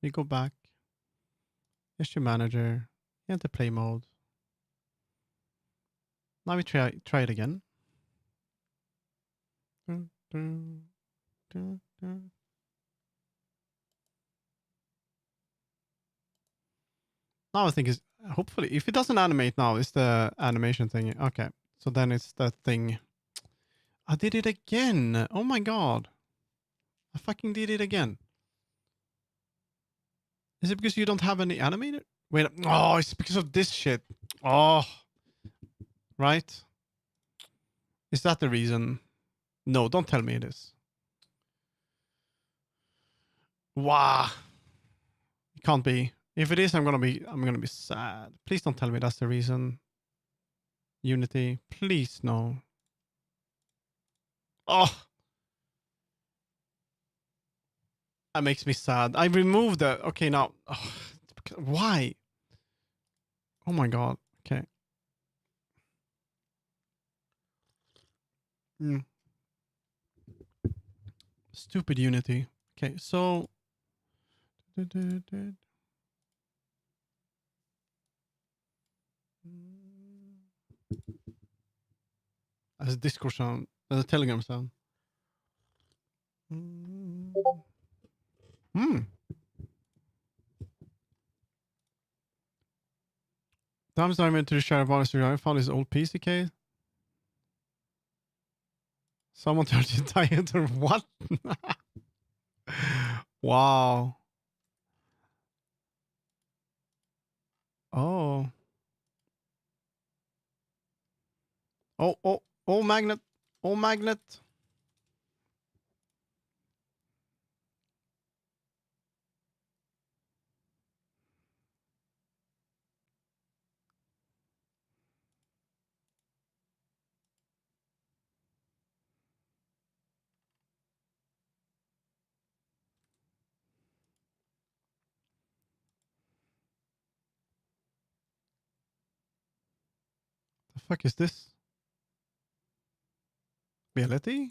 We go back. Issue manager. Enter play mode. Now we try it again. Dun, dun, dun, dun. Now I think is hopefully if it doesn't animate now, it's the animation thing. Okay, so then it's that thing. I did it again. Oh my god, I fucking did it again. Is it because you don't have any animator? Wait, oh, it's because of this shit. Oh, right. Is that the reason? No, don't tell me it is. Wow, it can't be. If it is, I'm gonna be sad. Please don't tell me that's the reason. Unity, please no. Oh, that makes me sad. I removed the. Okay, now. Oh, why? Oh my god. Okay. Mm. Stupid Unity. Okay, so. As a Discord sound, as a Telegram sound. Hmm. Times I went to the sheriff officer. I found his old PC case. Someone turned the diameter. What? Wow. Oh. Oh, magnet. Oh, magnet. The fuck is this? Reality?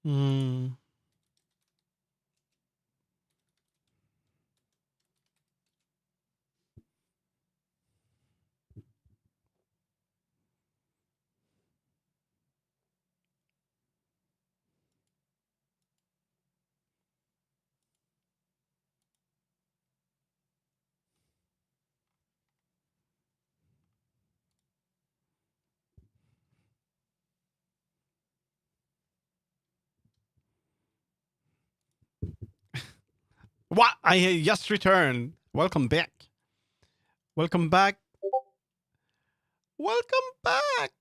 Hmm. What? I just returned. Welcome back. Welcome back. Welcome back.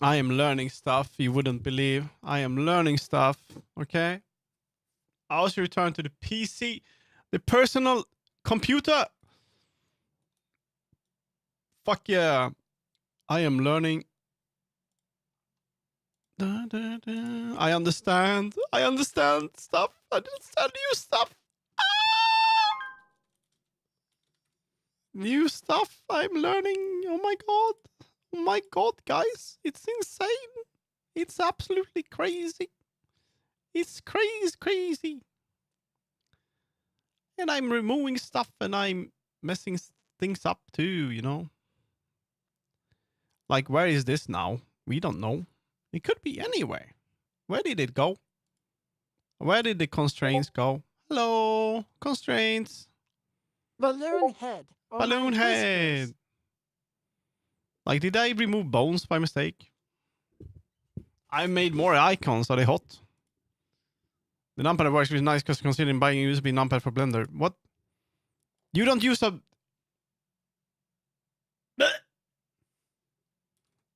I am learning stuff you wouldn't believe. I am learning stuff. Okay. I also return to the PC, the personal computer. Fuck yeah. I am learning. I understand. I understand stuff. I understand new stuff. New stuff I'm learning. Oh my god. Oh my god, guys. It's insane. It's absolutely crazy. It's crazy. And I'm removing stuff and I'm messing things up too, you know? Like, where is this now? We don't know. It could be anywhere. Where did it go? Where did the constraints go? Hello, constraints. Balloon head. Oh my Balloon whiskers. head. Like, did I remove bones by mistake? I made more icons. Are they hot? The numpad works really nice because considering buying a USB numpad for Blender. What? You don't use a...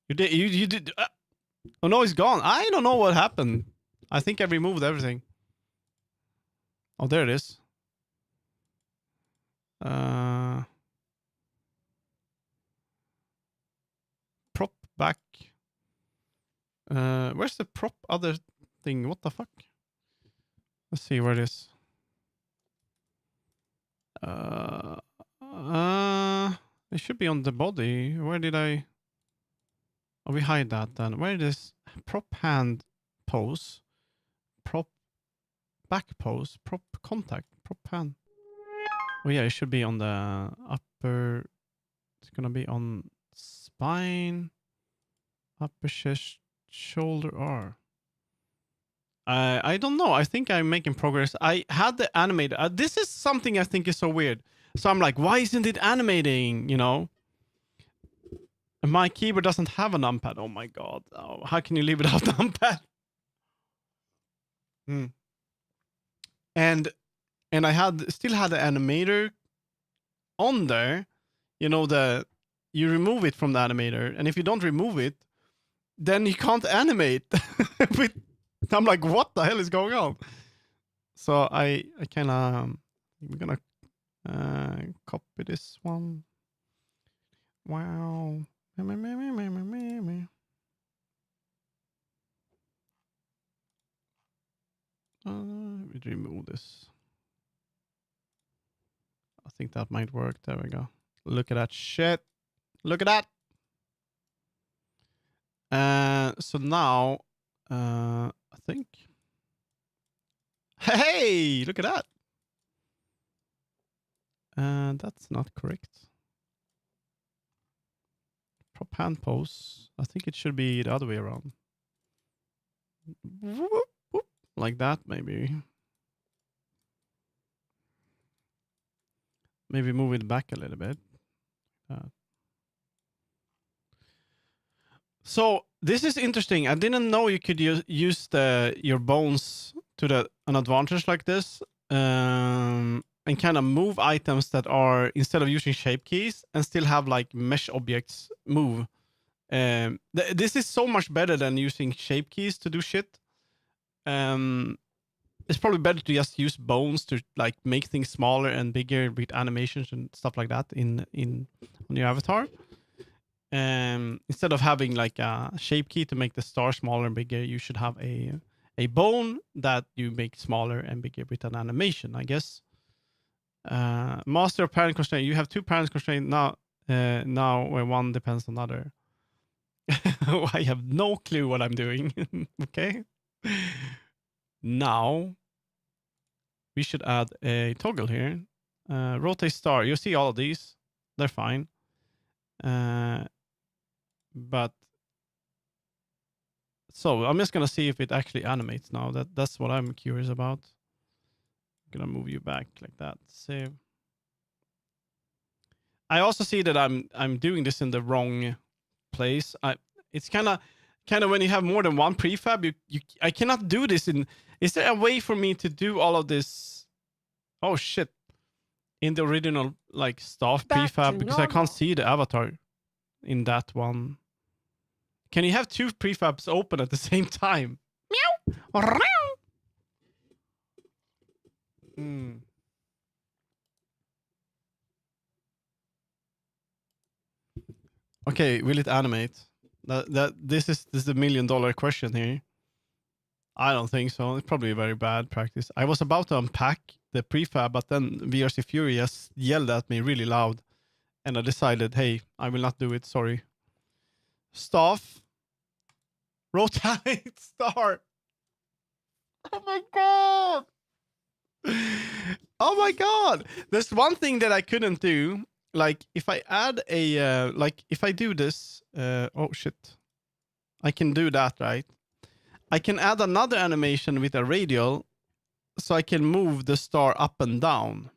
You did... You did... Oh no, it's gone. I don't know what happened. I think I removed everything. Oh, there it is. Prop back. Where's the prop other thing? What the fuck? Let's see where it is. It should be on the body. Where did I... Oh, we hide that then. Where is prop hand pose? Prop back pose? Prop contact? Prop hand? Oh yeah, it should be on the upper... It's gonna be on spine, upper chest, shoulder, R. I don't know. I think I'm making progress. I had the animator. This is something I think is so weird. So I'm like, why isn't it animating? You know? And my keyboard doesn't have a numpad. Oh my god. Oh, how can you live without numpad? And I still had the animator on there. You know, you remove it from the animator, and if you don't remove it, then you can't animate. I'm like, what the hell is going on? So I kind of, we're gonna copy this one. Wow. We remove this. I think that might work. There we go. Look at that shit. Look at that. So now, I think. Hey, look at that. That's not correct. Prop hand pose. I think it should be the other way around. Whoop, whoop. Like that, maybe. Maybe move it back a little bit. So this is interesting. I didn't know you could use your bones to an advantage like this, and kind of move items that are, instead of using shape keys, and still have like mesh objects move. This is so much better than using shape keys to do shit. It's probably better to just use bones to like make things smaller and bigger with animations and stuff like that on your avatar. Instead of having like a shape key to make the star smaller and bigger, you should have a bone that you make smaller and bigger with an animation, I guess. Master of parent constraint. You have 2 parent constraint now. now where one depends on other. I have no clue what I'm doing. Okay. Now we should add a toggle here. Rotate star. You see all of these. They're fine. But so I'm just gonna see if it actually animates now. That's what I'm curious about. I'm gonna move you back like that. Save. I also see that I'm doing this in the wrong place. It's kind of when you have more than one prefab, I cannot do this in. Is there a way for me to do all of this? Oh shit! In the original like staff Back to prefab, because I normal. can't see the avatar in that one. Can you have two prefabs open at the same time? Meow. Hmm. Okay, will it animate? This is the $1 million question here. I don't think so. It's probably a very bad practice. I was about to unpack the prefab, but then VRC Fury just yelled at me really loud, and I decided, hey, I will not do it. Sorry. Staff. Rotate star. Oh my god. Oh my god. There's one thing that I couldn't do. Like if I add a like if I do this, oh shit. I can do that, right? I can add another animation with a radial so I can move the star up and down.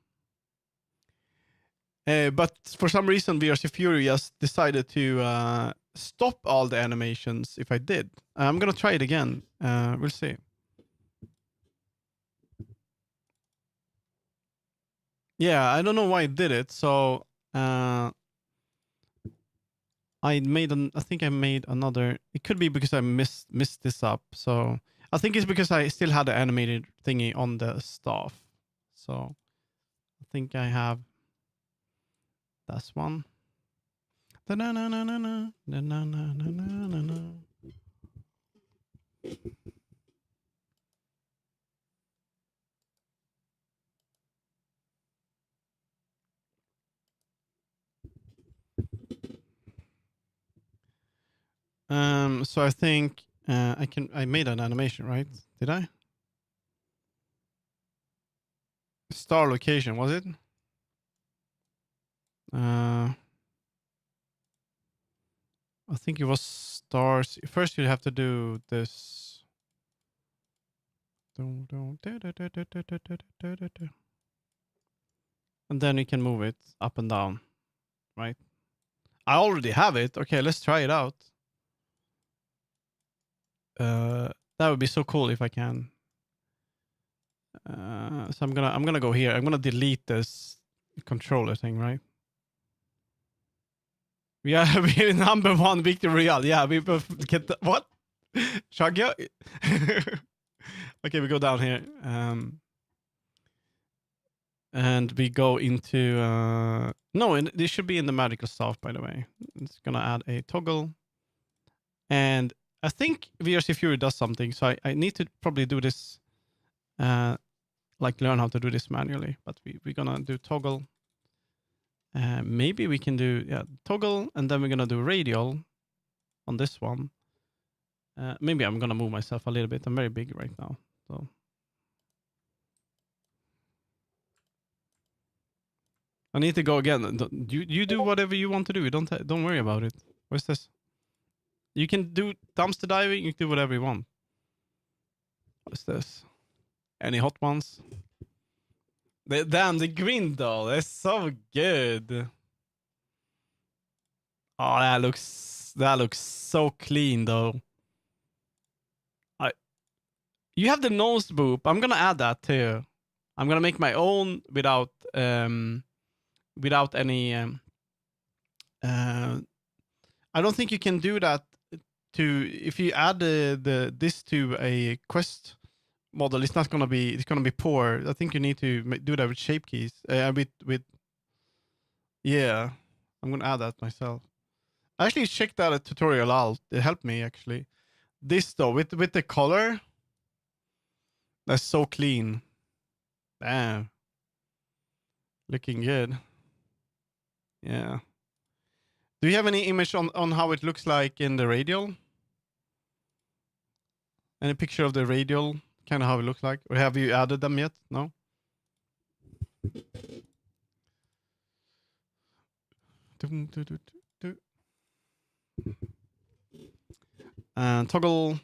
But for some reason, VRC Fury just decided to stop all the animations if I did. I'm going to try it again. We'll see. Yeah, I don't know why it did it. So I think I made another. It could be because I missed this up. So I think it's because I still had the animated thingy on the staff. So I think I have this one. So I think I made an animation, right? Did I? Star location, was it? I think it was stars. First you have to do this. And then you can move it up and down, right? I already have it. Okay, let's try it out. That would be so cool if I can. So I'm gonna go here. I'm gonna delete this controller thing, right? Yeah, we're number one victory real. Yeah, we both get the, what? Shagya? Okay, we go down here. And we go into no, this should be in the magical stuff, by the way. It's gonna add a toggle. And I think VRC Fury does something, so I need to probably do this like learn how to do this manually, but we're gonna do toggle. Maybe we can do toggle, and then we're gonna do radial on this one. Maybe I'm gonna move myself a little bit. I'm very big right now, so I need to go again. You do whatever you want to do. Don't worry about it. What's this? You can do dumpster diving. You can do whatever you want. What's this? Any hot ones? Damn, the green doll. That's so good. Oh, that looks so clean though. You have the nose boop. I'm gonna add that too. I'm gonna make my own without any. I don't think you can do that. If you add this to a quest model, it's gonna be poor. I think you need to do that with shape keys. Yeah, I'm gonna add that myself. I actually checked out a tutorial out. It helped me actually. This though, with the color, that's so clean. Damn, looking good. Yeah. Do you have any image on how it looks like in the radial? Any picture of the radial, kind of how it looks like? Or have you added them yet? No? And toggle.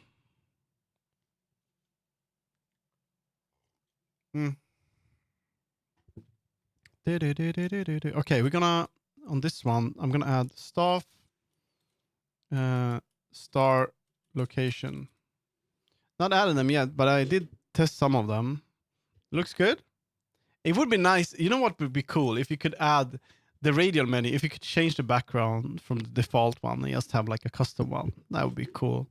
Okay, we're gonna, on this one, I'm gonna add staff, star location. Not adding them yet, but I did test some of them. Looks good. It would be nice. You know what would be cool? If you could add the radial menu, if you could change the background from the default one and just have like a custom one. That would be cool.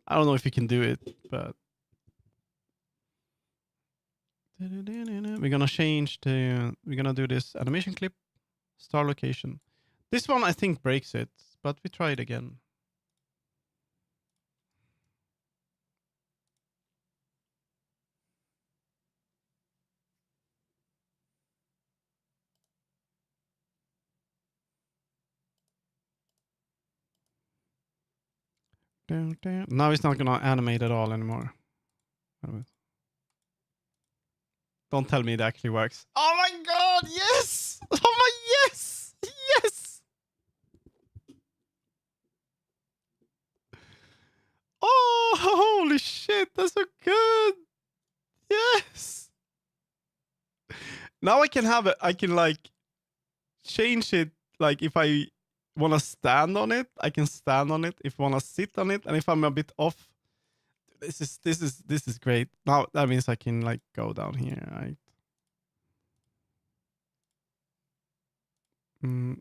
I don't know if you can do it, but we're gonna change we're gonna do this animation clip, star location. This one I think breaks it, but we try it again. Now it's not gonna animate at all anymore. Don't tell me it actually works. Oh my god, yes! Oh my yes! Yes! Oh, holy shit, that's so good! Yes! Now I can have it, I can like change it, like if I want to stand on it, I can stand on it. If I want to sit on it, and if I'm a bit off, this is great. Now that means I can like go down here, right?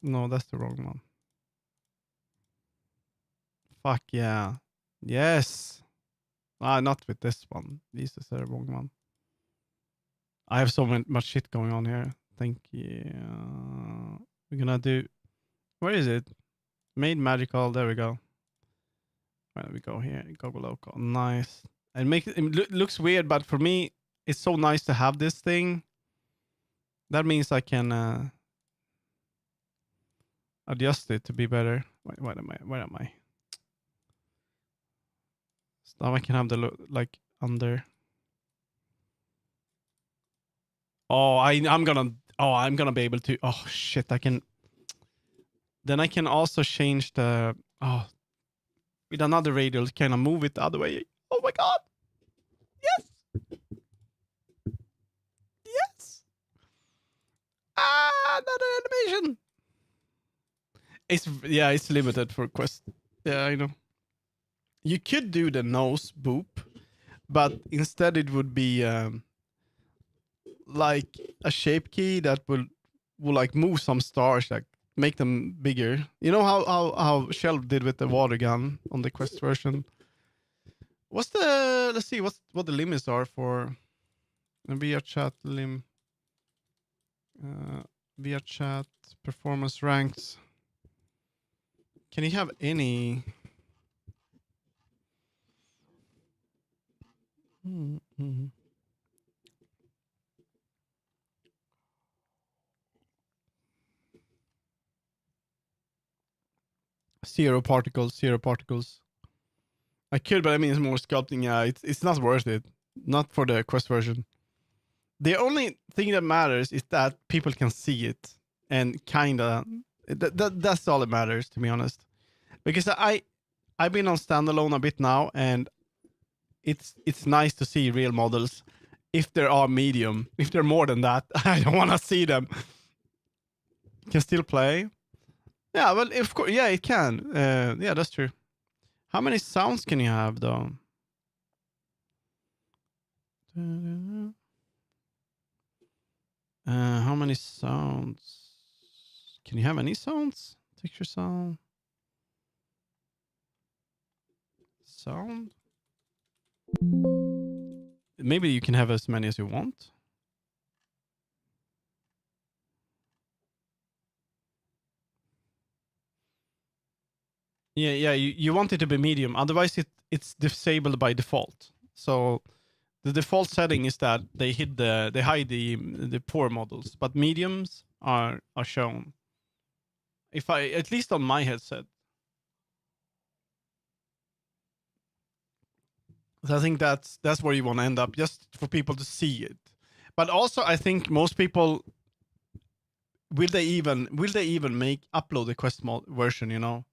No, that's the wrong one. Fuck yeah. Yes. Not with this one. This is the wrong one. I have so much shit going on here. Thank you. We're gonna do. Where is it? Made magical. There we go. Where do we go here? Go local. Nice. And it looks weird, but for me, it's so nice to have this thing. That means I can adjust it to be better. Wait, where am I? So now I can have the look like under. Oh, I'm gonna be able to. Oh shit, I can. Then I can also change the with another radial, kind of move it the other way. Oh my god! Yes, yes. Another animation. It's limited for Quest. Yeah, I know. You could do the nose boop, but instead it would be like a shape key that will like move some stars, like make them bigger. You know how Shelf did with the water gun on the Quest version. What's the let's see what the limits are for via chat lim via chat performance ranks. Can you have any? Zero particles. I could, but I mean, it's more sculpting. Yeah, it's not worth it. Not for the Quest version. The only thing that matters is that people can see it, and kinda that's all that matters, to be honest. Because I've been on standalone a bit now, and it's nice to see real models. If there are medium, if they're more than that, I don't want to see them. Can still play. Yeah, well, of course, yeah, it can. Yeah, that's true. How many sounds can you have, though? How many sounds? Can you have any sounds? Texture sound. Sound? Maybe you can have as many as you want. Yeah, you want it to be medium. Otherwise, it's disabled by default. So the default setting is that they hide the poor models, but mediums are shown. If I, at least on my headset. So I think that's where you want to end up, just for people to see it. But also, I think most people will they even make upload the Quest version? You know,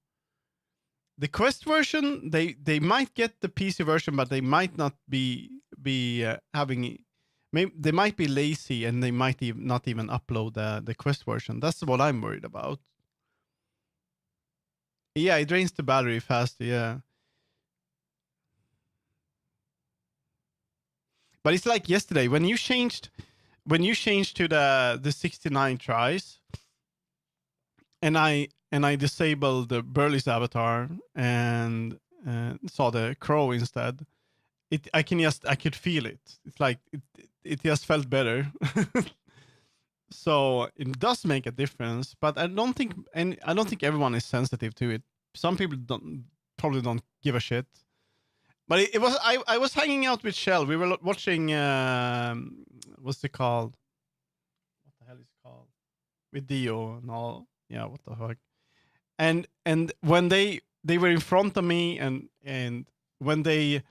the Quest version they might get the PC version, but they might not be having. Maybe they might be lazy and they might not even upload the Quest version. That's what I'm worried about. Yeah, it drains the battery faster. Yeah. But it's like yesterday when you changed to the 69 tries, and I disabled the Burley's avatar and saw the crow instead. I could feel it. It's like it just felt better. So it does make a difference, but I don't think everyone is sensitive to it. Some people probably don't give a shit. But it was I was hanging out with Shell. We were watching what's it called? What the hell is it called? With Dio and all. Yeah, what the fuck? And when they were in front of me and when they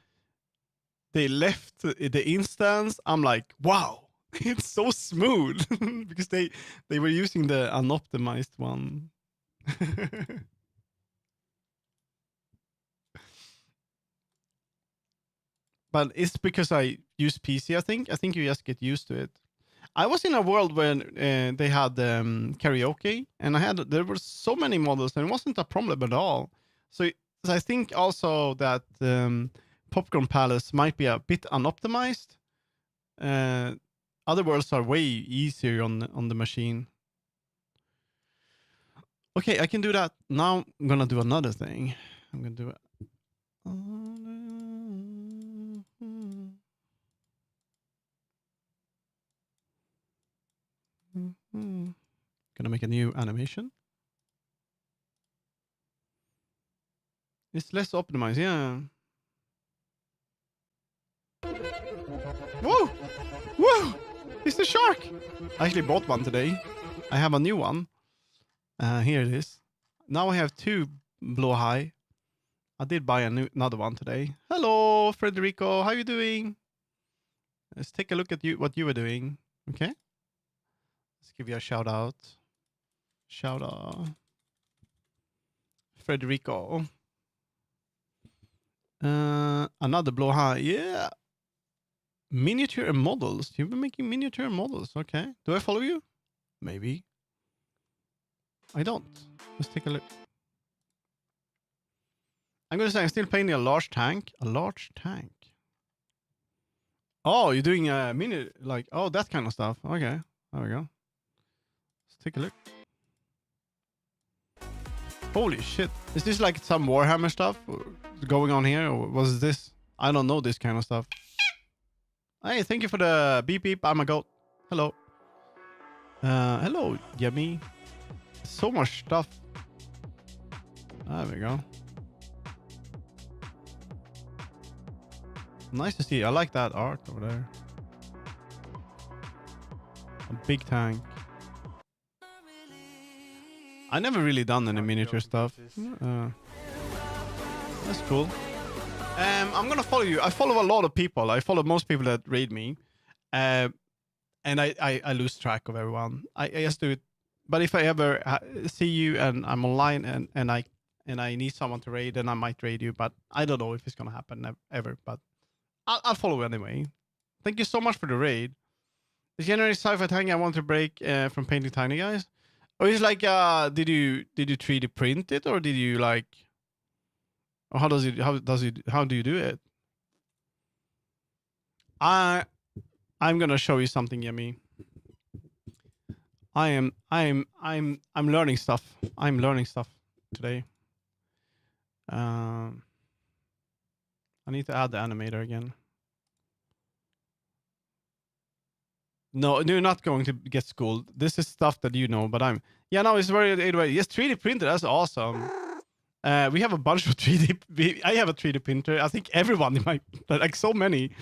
left the instance, I'm like, wow, it's so smooth because they were using the unoptimized one. But it's because I use PC. I think you just get used to it. I was in a world where they had karaoke, and there were so many models, and it wasn't a problem at all. So I think also that Popcorn Palace might be a bit unoptimized. Other worlds are way easier on the machine. Okay, I can do that. Now I'm gonna do another thing. I'm gonna do it. Gonna make a new animation. It's less optimized, yeah. Whoa! Whoa! It's the shark! I actually bought one today. I have a new one. Here it is. Now I have 2 blowhigh. I did buy another one today. Hello, Federico. How you doing? Let's take a look at what you were doing. Okay. Let's give you a shout out. Shout out. Federico. Another blowhigh. Yeah. Miniature and models. You've been making miniature and models. Okay. Do I follow you? Maybe. I don't. Let's take a look. I'm gonna say I'm still painting a large tank. A large tank. Oh, you're doing a mini, like, oh, that kind of stuff. Okay. There we go. Let's take a look. Holy shit. Is this like some Warhammer stuff going on here? Or was this? I don't know this kind of stuff. Hey, thank you for the beep beep. I'm a goat. Hello. Hello, Yummy. So much stuff. There we go. Nice to see. I like that art over there. A big tank. I never really done any miniature stuff. That's cool. I'm gonna follow you. I follow a lot of people. I follow most people that raid me. And I lose track of everyone. I just do it. But if I ever see you and I'm online and I need someone to raid, then I might raid you. But I don't know if it's gonna happen ever. But I'll follow anyway. Thank you so much for the raid. The January sci-fi tank I want to break from painting tiny guys. Or it's like, did you 3D print it, or did you like? Or how do you do it? I'm gonna show you something, Yummy. I'm learning stuff. I'm learning stuff today. I need to add the animator again. No, you're not going to get schooled. This is stuff that you know, but it's very, yes, 3D printer, that's awesome. We have a bunch of 3D, I have a 3D printer. I think everyone in like so many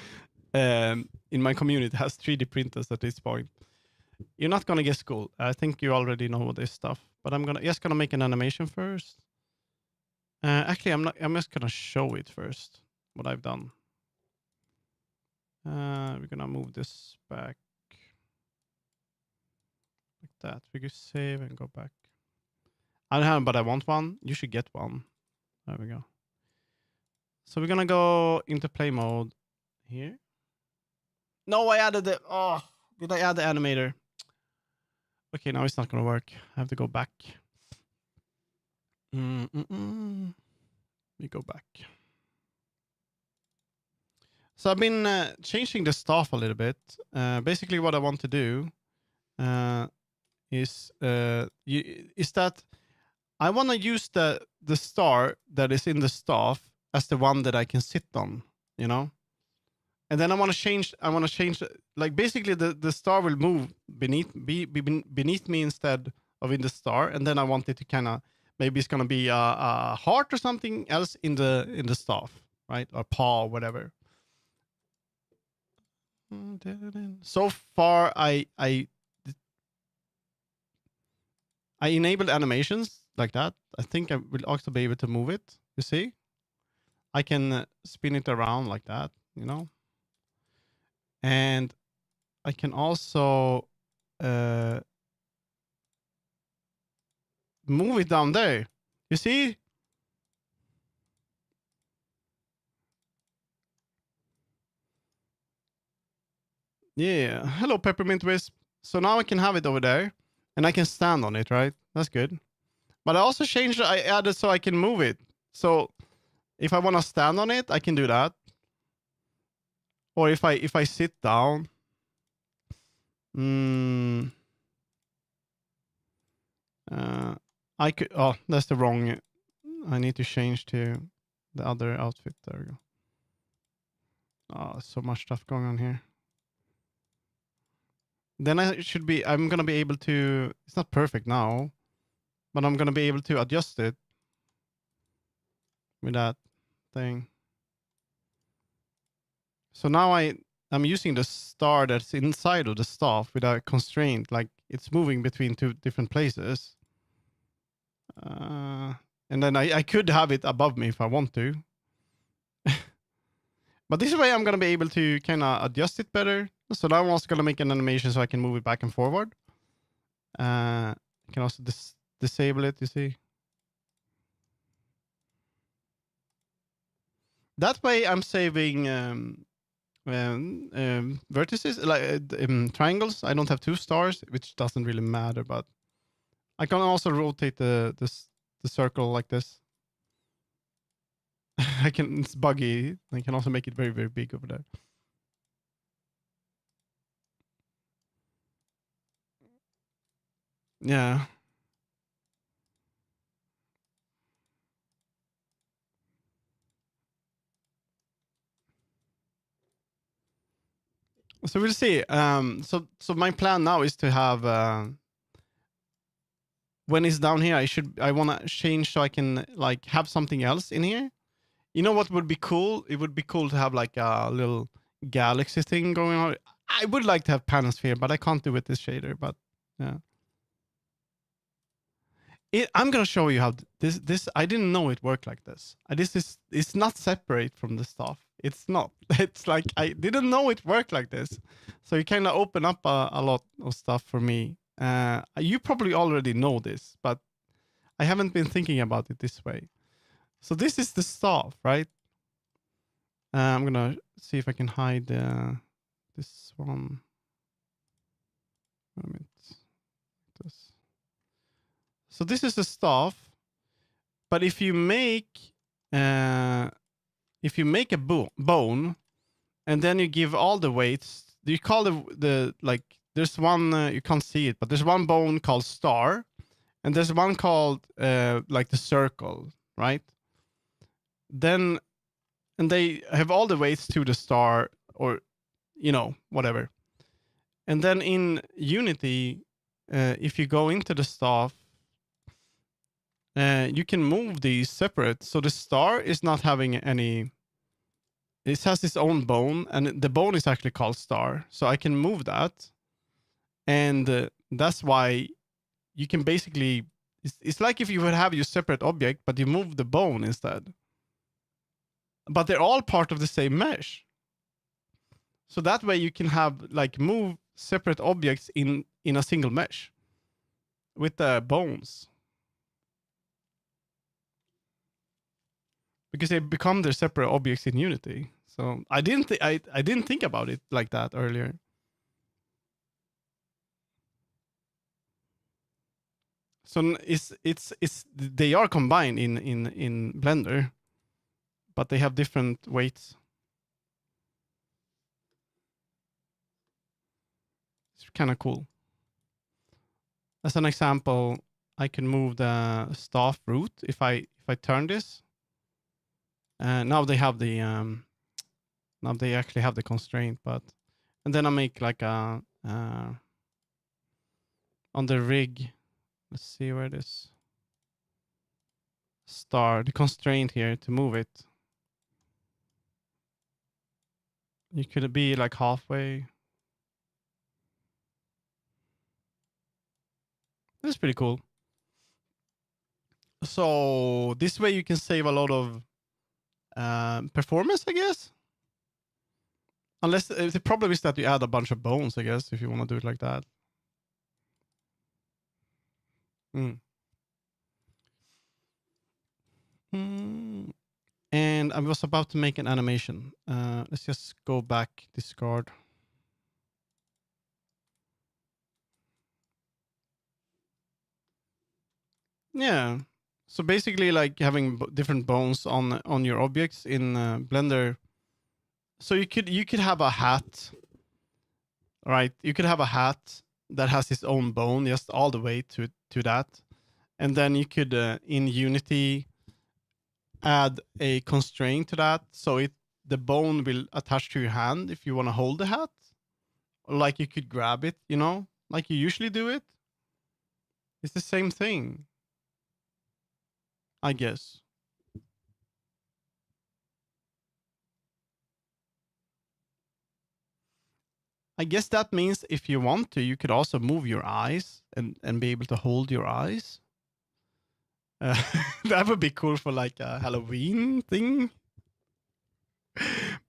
in my community has 3D printers at this point. You're not gonna get schooled. I think you already know this stuff. But I'm just gonna make an animation first. Actually, I'm not. I'm just gonna show it first. What I've done. We're gonna move this back like that. We could save and go back. I don't have, but I want one. You should get one. There we go. So we're gonna go into play mode here. No, I added the. Oh, did I add the animator? Okay, now it's not gonna work. I have to go back. We go back. So I've been changing the staff a little bit. Basically, what I want to do is that I want to use the star that is in the staff as the one that I can sit on, you know. And then I want to change. Like basically, the star will move beneath me instead of in the star. And then I want it to kind of maybe it's gonna be a heart or something else in the staff, right? Or paw, or whatever. So far, I enabled animations like that. I think I will also be able to move it. You see, I can spin it around like that, you know. And I can also move it down there. You see? Yeah. Hello, Peppermint Wisp. So now I can have it over there. And I can stand on it, right? That's good. But I also changed it. I added so I can move it. So if I want to stand on it, I can do that. Or if I sit down. I could. Oh, that's the wrong. I need to change to the other outfit. There we go. Oh, so much stuff going on here. Then I'm gonna be able to. It's not perfect now, but I'm gonna be able to adjust it with that thing. So now I'm using the star that's inside of the staff without a constraint, like it's moving between two different places. And then I could have it above me if I want to. But this way I'm going to be able to kind of adjust it better. So now I'm also going to make an animation so I can move it back and forward. I can also disable it, you see. That way I'm saving vertices, like triangles. I don't have 2 stars, which doesn't really matter, but I can also rotate the circle like this. It's buggy. I can also make it very, very big over there. Yeah. So we'll see. So my plan now is to have when it's down here, I want to change so I can like have something else in here. You know what would be cool? It would be cool to have like a little galaxy thing going on. I would like to have Panosphere, but I can't do it with this shader. But yeah, I'm gonna show you how this. I didn't know it worked like this. It's not separate from the stuff. It's not. It's like I didn't know it worked like this. So you kind of open up a lot of stuff for me. You probably already know this, but I haven't been thinking about it this way. So this is the stuff, right? I'm gonna see if I can hide this one. Wait a minute. This. So this is the stuff, but if you make a bone, and then you give all the weights, you call the like there's one you can't see it, but there's one bone called star, and there's one called like the circle, right? Then and they have all the weights to the star, or you know, whatever. And then in Unity, if you go into the stuff, you can move these separate. So the star is not having any. It has its own bone, and the bone is actually called star. So I can move that. And that's why you can basically, it's like if you would have your separate object, but you move the bone instead. But they're all part of the same mesh. So that way you can have like move separate objects in a single mesh with the bones. Because they become their separate objects in Unity. So I didn't I didn't think about it like that earlier. So it's they are combined in Blender, but they have different weights. It's kind of cool. As an example, I can move the staff root if I turn this. Now they have the now they actually have the constraint, but and then I make like a on the rig. Let's see where this star, the constraint here to move it. You could be like halfway. That's pretty cool. So this way you can save a lot of performance, I guess. Unless the problem is that you add a bunch of bones, I guess, if you want to do it like that. And I was about to make an animation. Let's just go back, discard. Yeah. So basically, like having different bones on your objects in Blender. So you could have a hat, right? You could have a hat that has its own bone, just all the way to that, and then you could in Unity add a constraint to that, so the bone will attach to your hand if you want to hold the hat, or like you could grab it, you know, like you usually do it. It's the same thing, I guess. I guess that means if you want to, you could also move your eyes and be able to hold your eyes. That would be cool for like a Halloween thing.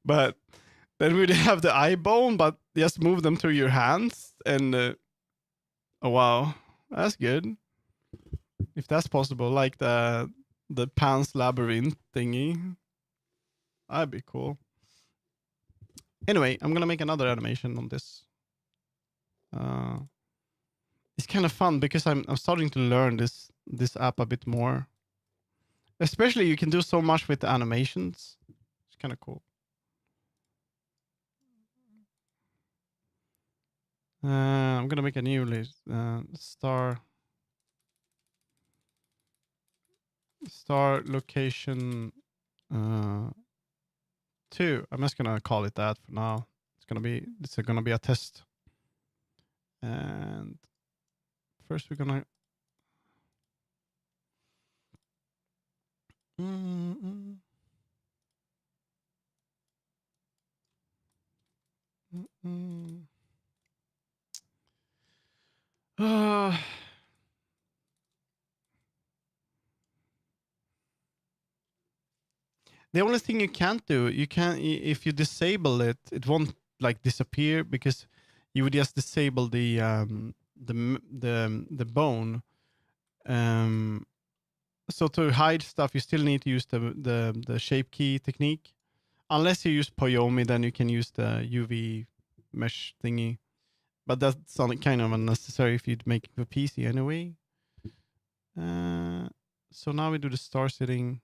But then we'd have the eye bone, but just move them through your hands. And oh wow, that's good. If that's possible, like the Pan's Labyrinth thingy, that'd be cool. Anyway, I'm gonna make another animation on this. It's kind of fun because I'm starting to learn this app a bit more. Especially you can do so much with the animations. It's kind of cool. I'm gonna make a new list. Star location 2. I'm just gonna call it that for now. It's gonna be a test. And first we're gonna the only thing you can't do, if you disable it, it won't like disappear because you would just disable the bone. So to hide stuff, you still need to use the shape key technique. Unless you use Poyomi, then you can use the UV mesh thingy. But that's kind of unnecessary if you'd make it for PC anyway. So now we do the star setting.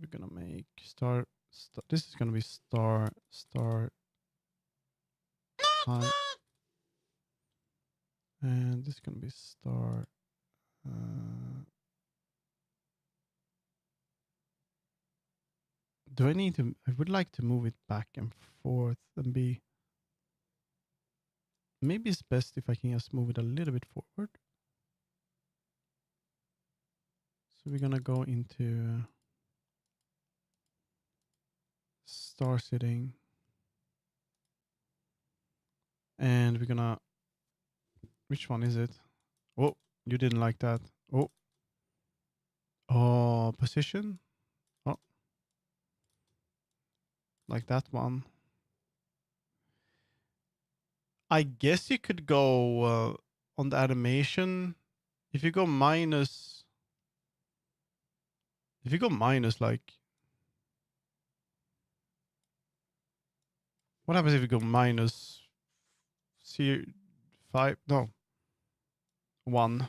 We're gonna make star. This is gonna be star. High. And this is gonna be star. Do I need to? I would like to move it back and forth and be. Maybe it's best if I can just move it a little bit forward. So we're gonna go into star sitting. And we're gonna, which one is it? Oh, you didn't like that. Oh. Oh, position. Oh. Like that one. I guess you could go on the animation. If you go minus like, what happens if you go minus 5? No, 1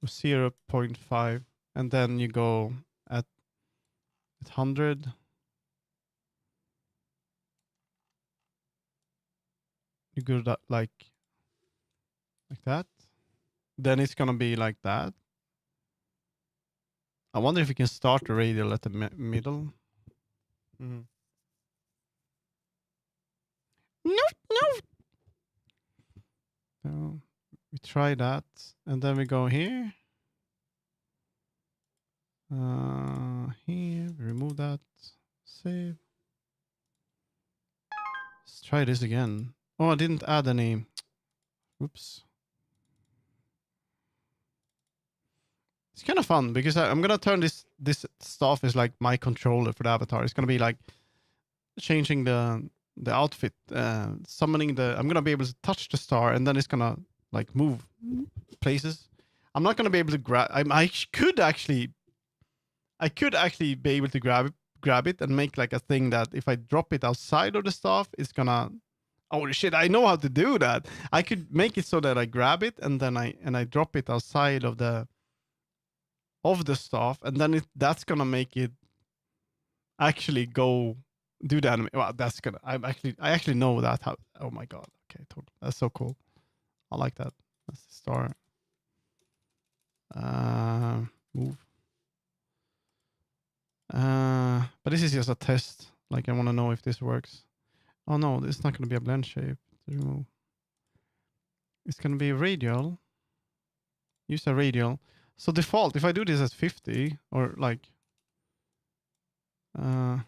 or 0.5, and then you go at 100. You go that like that. Then it's gonna be like that. I wonder if you can start the radial at the middle. Mm. No, no. So we try that, and then we go here. Here, remove that. Save. Let's try this again. Oh, I didn't add any. Oops. It's kind of fun because I'm gonna turn this stuff is like my controller for the avatar. It's gonna be like changing the outfit, summoning the. I'm gonna be able to touch the star, and then it's gonna like move places. I'm not gonna be able to grab. I could actually be able to grab it and make like a thing that if I drop it outside of the stuff, it's gonna. Oh shit! I know how to do that. I could make it so that I grab it and then I drop it outside of the stuff, and then that's gonna make it actually go do the anime. Well, that's gonna. I actually know that how. Oh my god! Okay, totally. That's so cool. I like that. That's the star. Move. But this is just a test. Like I want to know if this works. Oh no, it's not gonna be a blend shape to remove. It's gonna be radial. Use a radial. So default, if I do this at 50 or like, will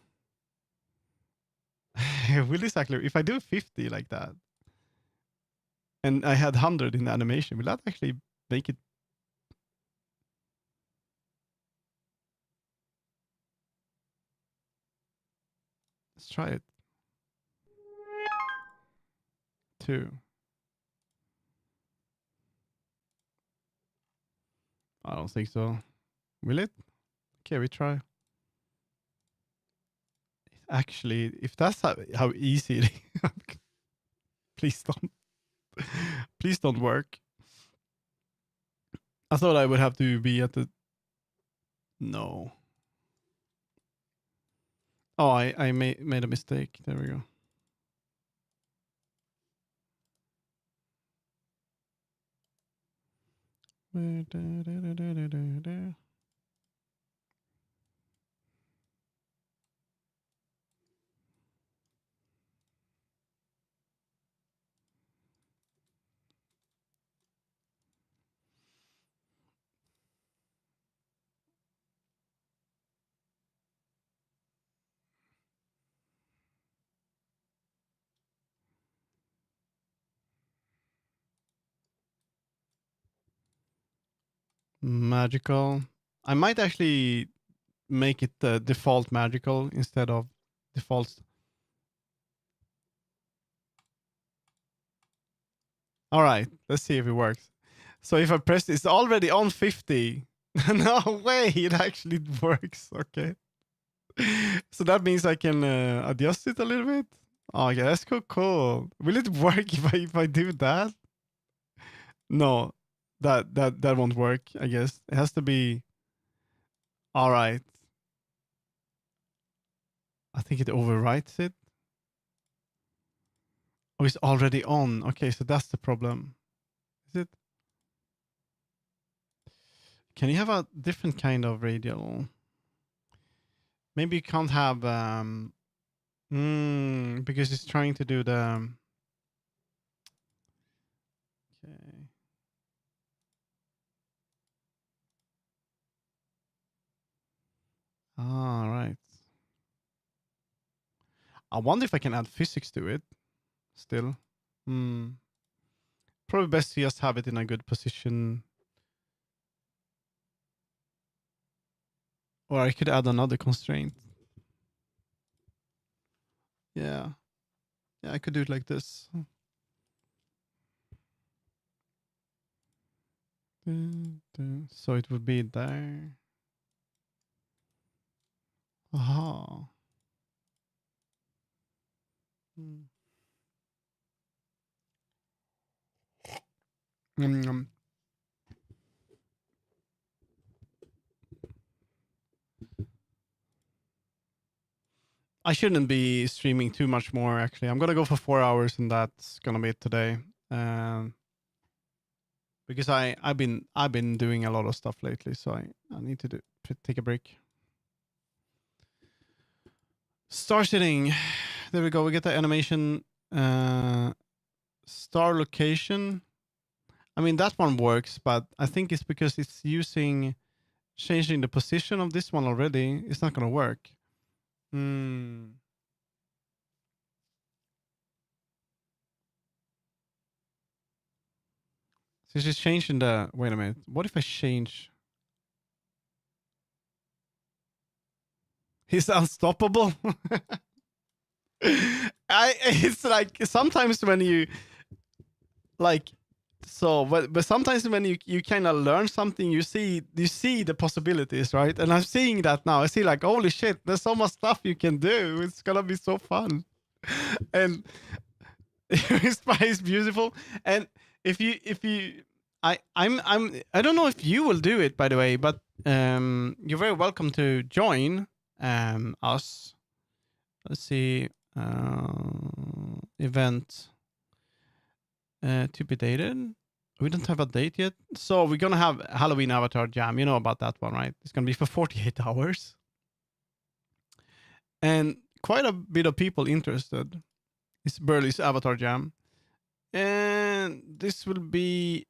this actually, if I do 50 like that, and I had 100 in the animation, will that actually make it? Let's try it. 2. I don't think so. Will it? Okay, we try. Actually, if that's how easy it is, please don't. Please don't work. I thought I would have to be at the. No. Oh, I made a mistake. There we go. Magical. I might actually make it default magical instead of default. All right, let's see if it works. So if I press it's already on 50. No way, it actually works. Okay. So that means I can adjust it a little bit. Oh yeah, that's cool. Will it work if I do that? No, that won't work. I guess it has to be. All right. I think it overwrites it. Oh, it's already on. Okay, so that's the problem. Is it? Can you have a different kind of radial? Maybe you can't have because it's trying to do the okay. All right. I wonder if I can add physics to it still. Probably best to just have it in a good position. Or I could add another constraint. Yeah. Yeah, I could do it like this. So it would be there. Aha. Mm. I shouldn't be streaming too much more, actually. I'm gonna go for 4 hours, and that's gonna be it today. Because I've been doing a lot of stuff lately, so I need to take a break. Star sitting. There we go. We get the animation. Star location. I mean, that one works, but I think it's because it's changing the position of this one already. It's not gonna work. So she's changing the. Wait a minute. What if I change? He's unstoppable. It's like sometimes when you like so but sometimes when you kind of learn something, you see the possibilities, right? And I'm seeing that now. I see like, holy shit, there's so much stuff you can do. It's gonna be so fun. And it's beautiful. And if you I don't know if you will do it, by the way, but you're very welcome to join us. Let's see, event to be dated. We don't have a date yet, so we're gonna have Halloween Avatar Jam. You know about that one, right? It's gonna be for 48 hours, and quite a bit of people interested. It's Burley's Avatar Jam, and this will be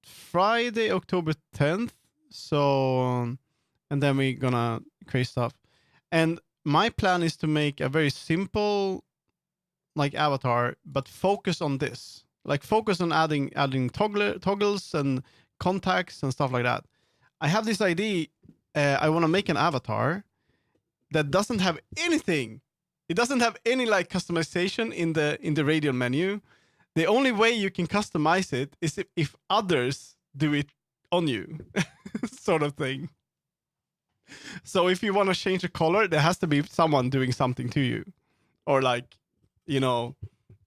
Friday, October 10th. So, and then we're gonna create stuff. And my plan is to make a very simple, like avatar, but focus on this. Like focus on adding toggles and contacts and stuff like that. I have this idea. I want to make an avatar that doesn't have anything. It doesn't have any like customization in the radial menu. The only way you can customize it is if others do it on you, sort of thing. So if you want to change the color, there has to be someone doing something to you, or like, you know,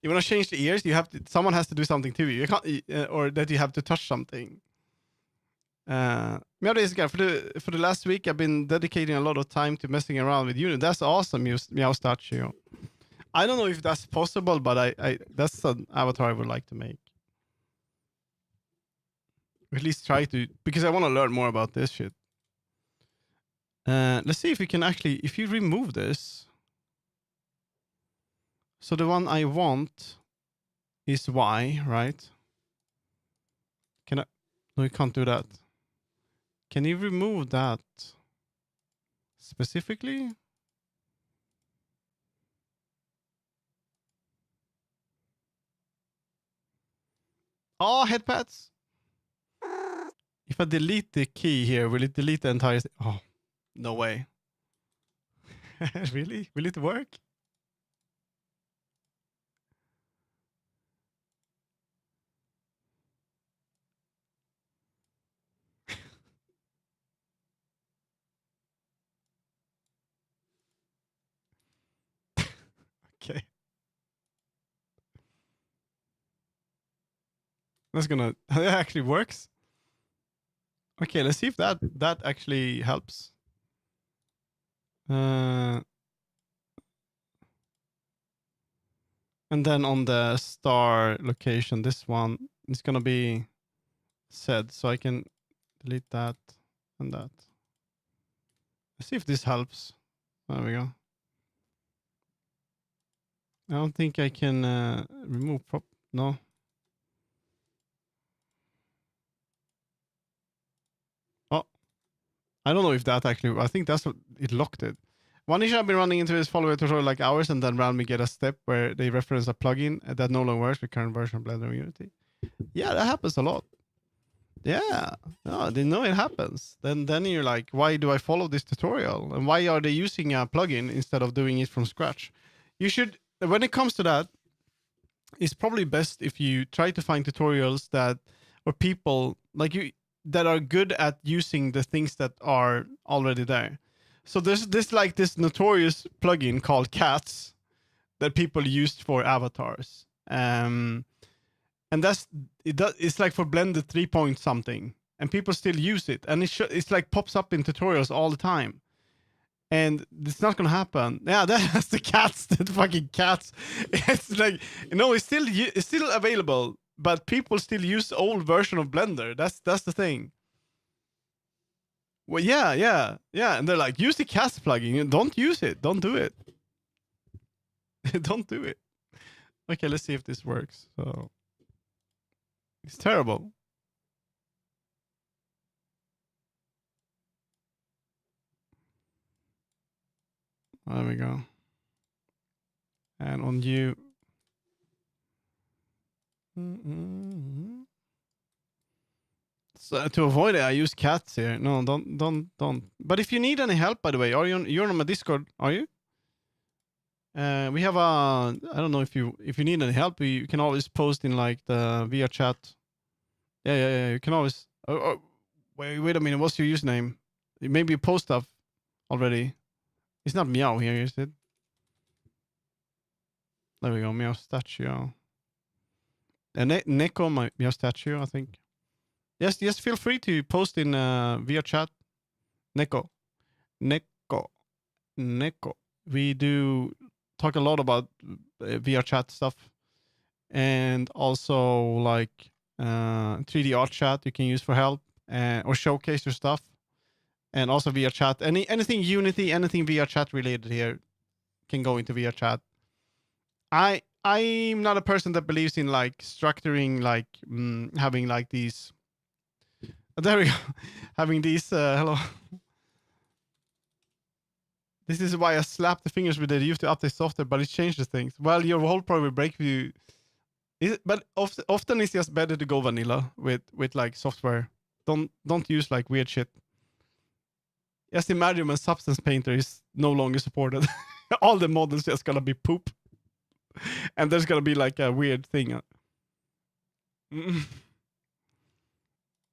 you want to change the ears, someone has to do something to you. You can't, or that you have to touch something. For the last week, I've been dedicating a lot of time to messing around with Unity. That's awesome, Meow Statue. I don't know if that's possible, but I that's an avatar I would like to make. Or at least try to, because I want to learn more about this shit. Let's see if we can actually, if you remove this. So the one I want is Y, right? Can I? No, you can't do that. Can you remove that specifically? Oh, headpads. If I delete the key here, will it delete the entire? Oh, no way. Really? Will it work? Okay. That's gonna. That actually works. Okay, let's see if that actually helps. And then on the star location, this one is gonna be said, so I can delete that and that. Let's see if this helps. There we go. I don't think I can remove no. Oh, I don't know if that actually. I think that's what it locked it. One issue I've been running into is follow a tutorial like ours and then randomly get a step where they reference a plugin that no longer works with current version of Blender or Unity. Yeah, that happens a lot. Yeah, no, they know it happens. Then you're like, why do I follow this tutorial? And why are they using a plugin instead of doing it from scratch? You should, when it comes to that, it's probably best if you try to find tutorials that, or people like you, that are good at using the things that are already there. So there's this notorious plugin called Cats that people used for avatars. And it's like for Blender 3 point something, and people still use it, and it's like pops up in tutorials all the time, and it's not gonna happen. Yeah, that's the cats, the fucking cats. It's like, it's still available, but people still use the old version of Blender. That's the thing. Well, yeah, and they're like, use the cats plugin. Don't use it. Don't do it. Don't do it. Okay, let's see if this works. So. It's terrible. There we go. And on you. So to avoid it, I use cats here. No, don't. But if you need any help, by the way, you're on my Discord, are you? We have I don't know if you need any help, you can always post in like the VR chat. Yeah. You can always. Wait a minute. What's your username? Maybe you post stuff already. It's not meow here, is it? There we go. Meow statue. And Neko, my meow statue, I think. Yes. Feel free to post in VR chat. Neko. We do talk a lot about VR chat stuff, and also like 3D art chat you can use for help or showcase your stuff, and also VR chat. Anything Unity, anything VR chat related here can go into VR chat. I'm not a person that believes in like structuring, like having like these. There we go. Having these. Hello. This is why I slap the fingers with the used to update software, but it changes things. Well, your whole problem will break you. But often it's just better to go vanilla with like software. Don't use like weird shit. Just imagine when Substance Painter is no longer supported. All the models just gonna be poop. And there's gonna be like a weird thing.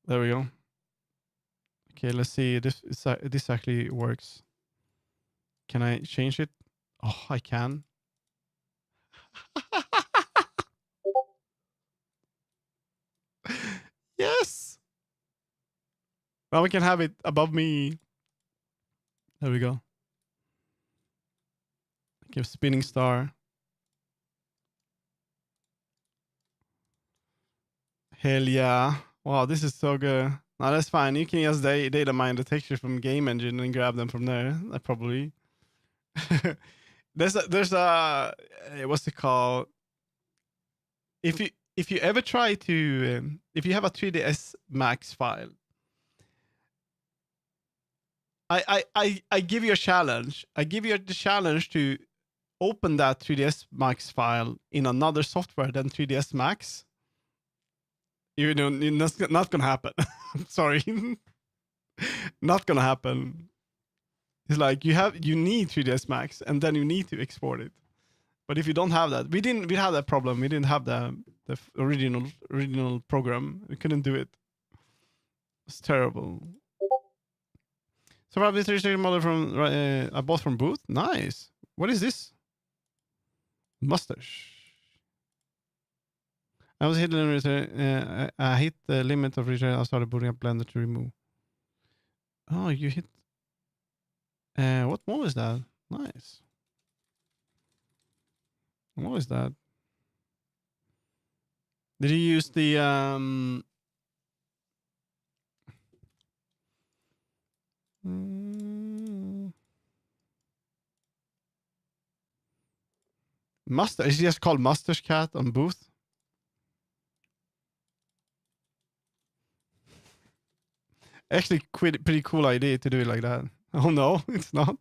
There we go. Okay, let's see. This actually works. Can I change it? Oh, I can. Yes. Now we can have it above me. There we go. Give spinning star. Hell yeah. Wow, this is so good. No, that's fine. You can just data mine the texture from game engine and grab them from there. That probably. there's a what's it called? If you ever try to if you have a 3ds Max file, I give you a challenge. I give you the challenge to open that 3ds Max file in another software than 3ds Max. That's not gonna happen. Sorry. Not gonna happen. It's like you need 3ds Max and then you need to export it. But if you don't have that, we had that problem. We didn't have the original program. We couldn't do it. It's terrible. So I have this restriction model from I bought from Booth. Nice. What is this? Mustache. I was hit I hit the limit of return. I started booting up Blender to remove. Oh, you hit. What mode is that? Nice. What is that? Did you use the Mustache? Is it just called Mustache Cat on Booth? Actually, pretty cool idea to do it like that. Oh no, it's not.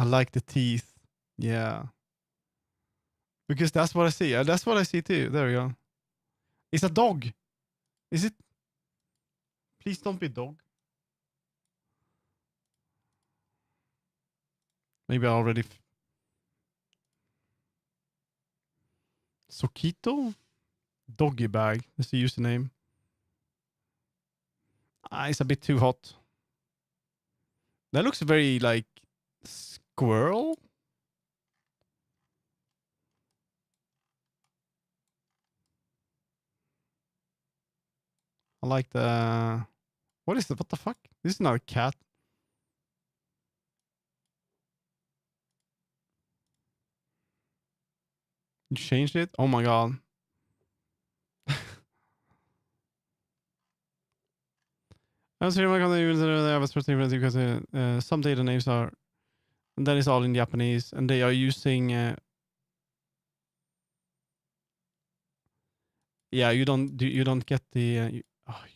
I like the teeth. Yeah. Because that's what I see. That's what I see too. There we go. It's a dog. Is it? Please don't be dog. Maybe I already. Sokito? Doggy bag. That's the username. It's a bit too hot. That looks very like squirrel. I like the. What is it? What the fuck? This is not a cat. You changed it? Oh my god. I was hearing I was frustrated because some data names are, and that is all in Japanese, and they are using. Yeah, you don't get the.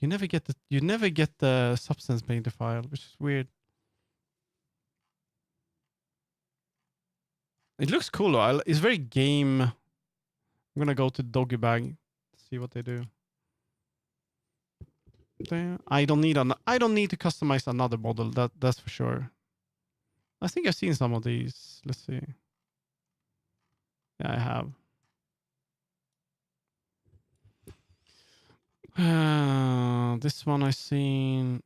You never get the substance painter file, which is weird. It looks cool though. It's very game. I'm gonna go to Doggy Bag, see what they do. I don't need to customize another model. That's for sure. I think I've seen some of these. Let's see. Yeah, I have. This one I've seen.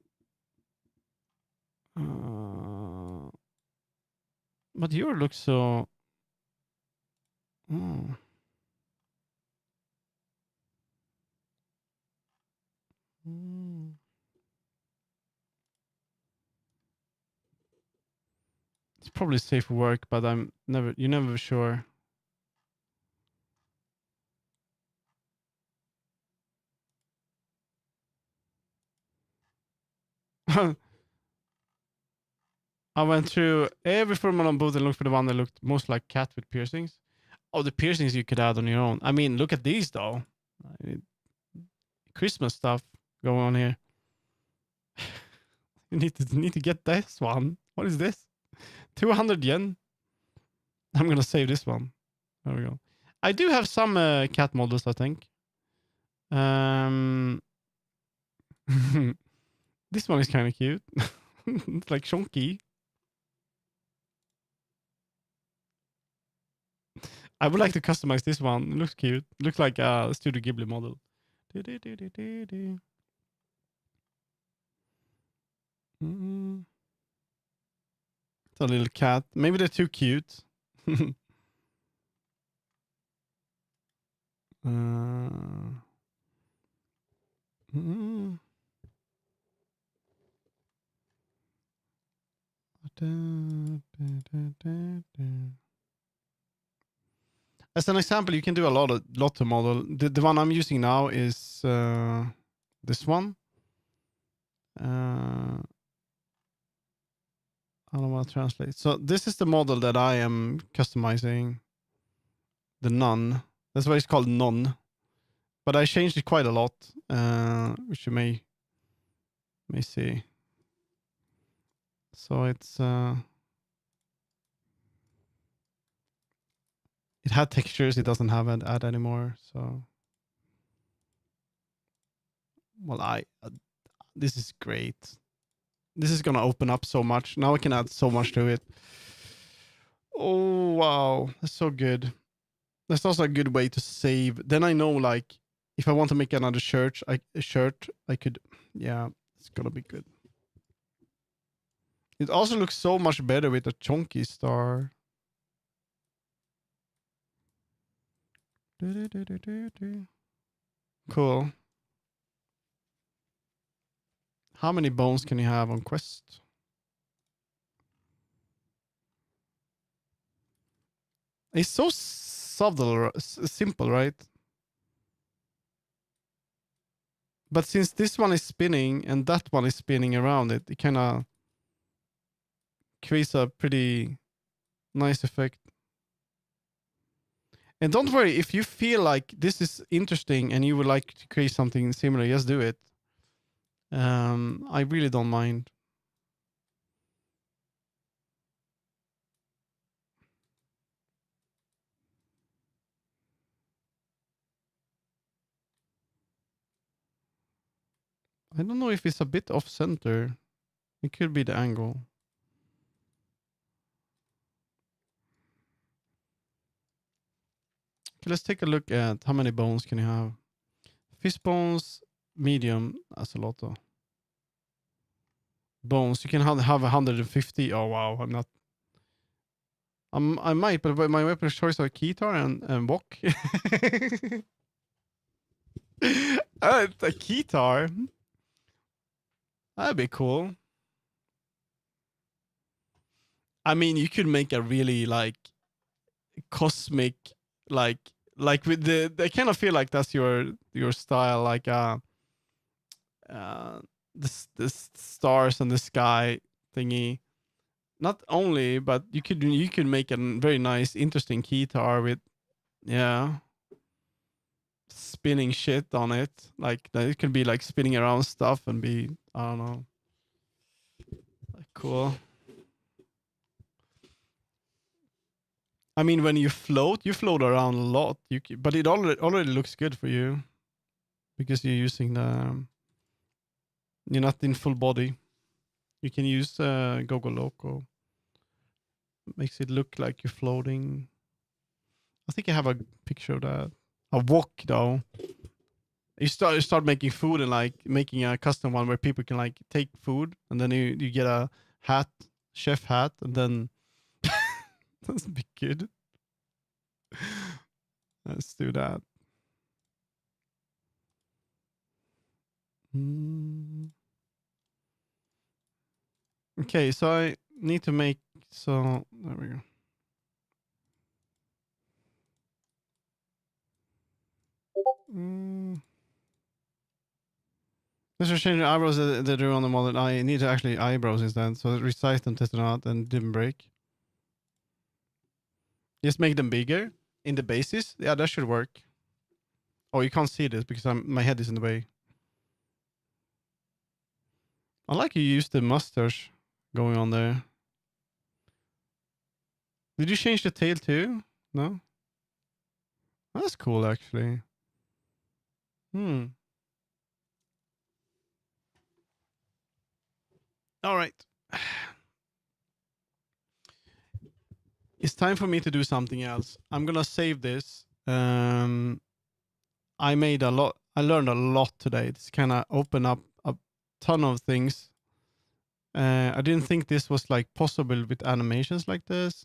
But your looks so. Oh. Mm. It's probably safe for work, but you're never sure. I went through every format on both and looked for the one that looked most like cat with piercings. Oh, the piercings you could add on your own. I mean, look at these though. Christmas stuff going on here. You need to get this one. What is this? 200 yen. I'm gonna save this one. There we go. I do have some cat models, I think. This one is kind of cute. It's like chunky. I would like to customize this one. It looks cute. It looks like a Studio Ghibli model. It's a little cat. Maybe they're too cute. As an example, you can do a lot of model. The one I'm using now is this one. I don't want to translate. So this is the model that I am customizing. The nun. That's why it's called non. But I changed it quite a lot, which you may see. So it's it had textures. It doesn't have an add anymore. So well, this is great. This is gonna open up so much. Now I can add so much to it. Oh wow, that's so good. That's also a good way to save. Then I know, like, if I want to make another shirt, I could. Yeah, it's gonna be good. It also looks so much better with a chunky star. Cool. How many bones can you have on Quest? It's so subtle, simple, right? But since this one is spinning and that one is spinning around it, it kind of creates a pretty nice effect. And don't worry, if you feel like this is interesting and you would like to create something similar, just do it. I really don't mind. I don't know if it's a bit off center. It could be the angle. Okay, let's take a look at how many bones can you have. Fish bones, medium. That's a lot though. Bones. You can have 150. Oh wow, I'm not. I might, but my weapon of choice are Keytar and Wok. A Keytar. That'd be cool. I mean, you could make a really like cosmic, like with the. I kind of feel like that's your style, like the stars and the sky thingy. Not only, but you could make a very nice, interesting guitar with, yeah, spinning shit on it. Like it could be like spinning around stuff and be, I don't know, like, cool. I mean, when you float around a lot. But it already looks good for you because you're using you're not in full body. You can use Gogo Loco. Makes it look like you're floating. I think I have a picture of that. A wok though. You start making food and like making a custom one where people can like take food and then you get a hat, chef hat, and then that's be good. Let's do that. Okay, so I need to make, so there we go. Let's just change the eyebrows that they drew on the model. I need to actually eyebrows instead. So resize them, test them out, and didn't break. Just make them bigger in the bases. Yeah, that should work. Oh, you can't see this because my head is in the way. I like you use the mustache going on there. Did you change the tail too? No? That's cool actually. All right. It's time for me to do something else. I'm gonna save this. I learned a lot today. It's kind of opened up a ton of things. I didn't think this was like possible with animations like this.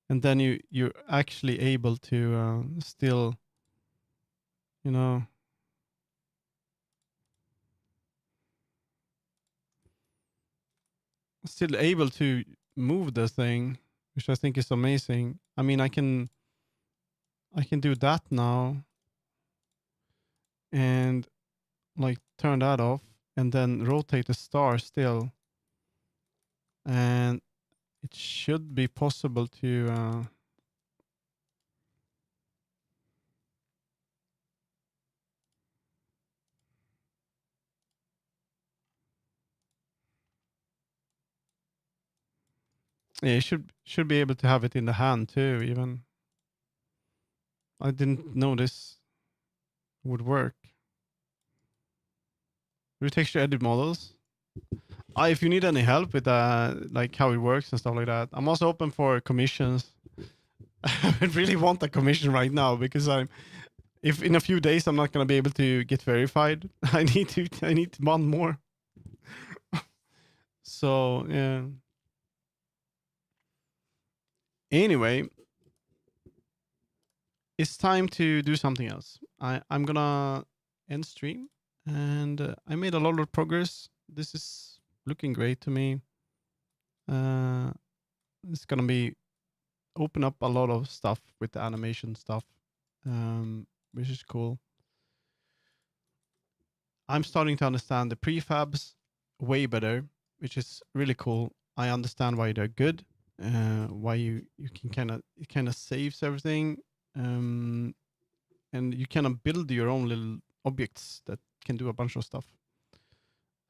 And then you're actually able to still, you know, still able to move the thing, which I think is amazing. I mean, I can do that now and like turn that off and then rotate the star still. And it should be possible to yeah, you should be able to have it in the hand too, even. I didn't know this would work. Retexture edit models. If you need any help with like how it works and stuff like that, I'm also open for commissions. I really want a commission right now because if in a few days I'm not gonna be able to get verified, I need one more. So yeah. Anyway, it's time to do something else. I'm gonna end stream, and I made a lot of progress. This is looking great to me. It's gonna be open up a lot of stuff with the animation stuff, which is cool. I'm starting to understand the prefabs way better, which is really cool. I understand why they're good, why you can it kind of saves everything, and you kind of build your own little objects that can do a bunch of stuff.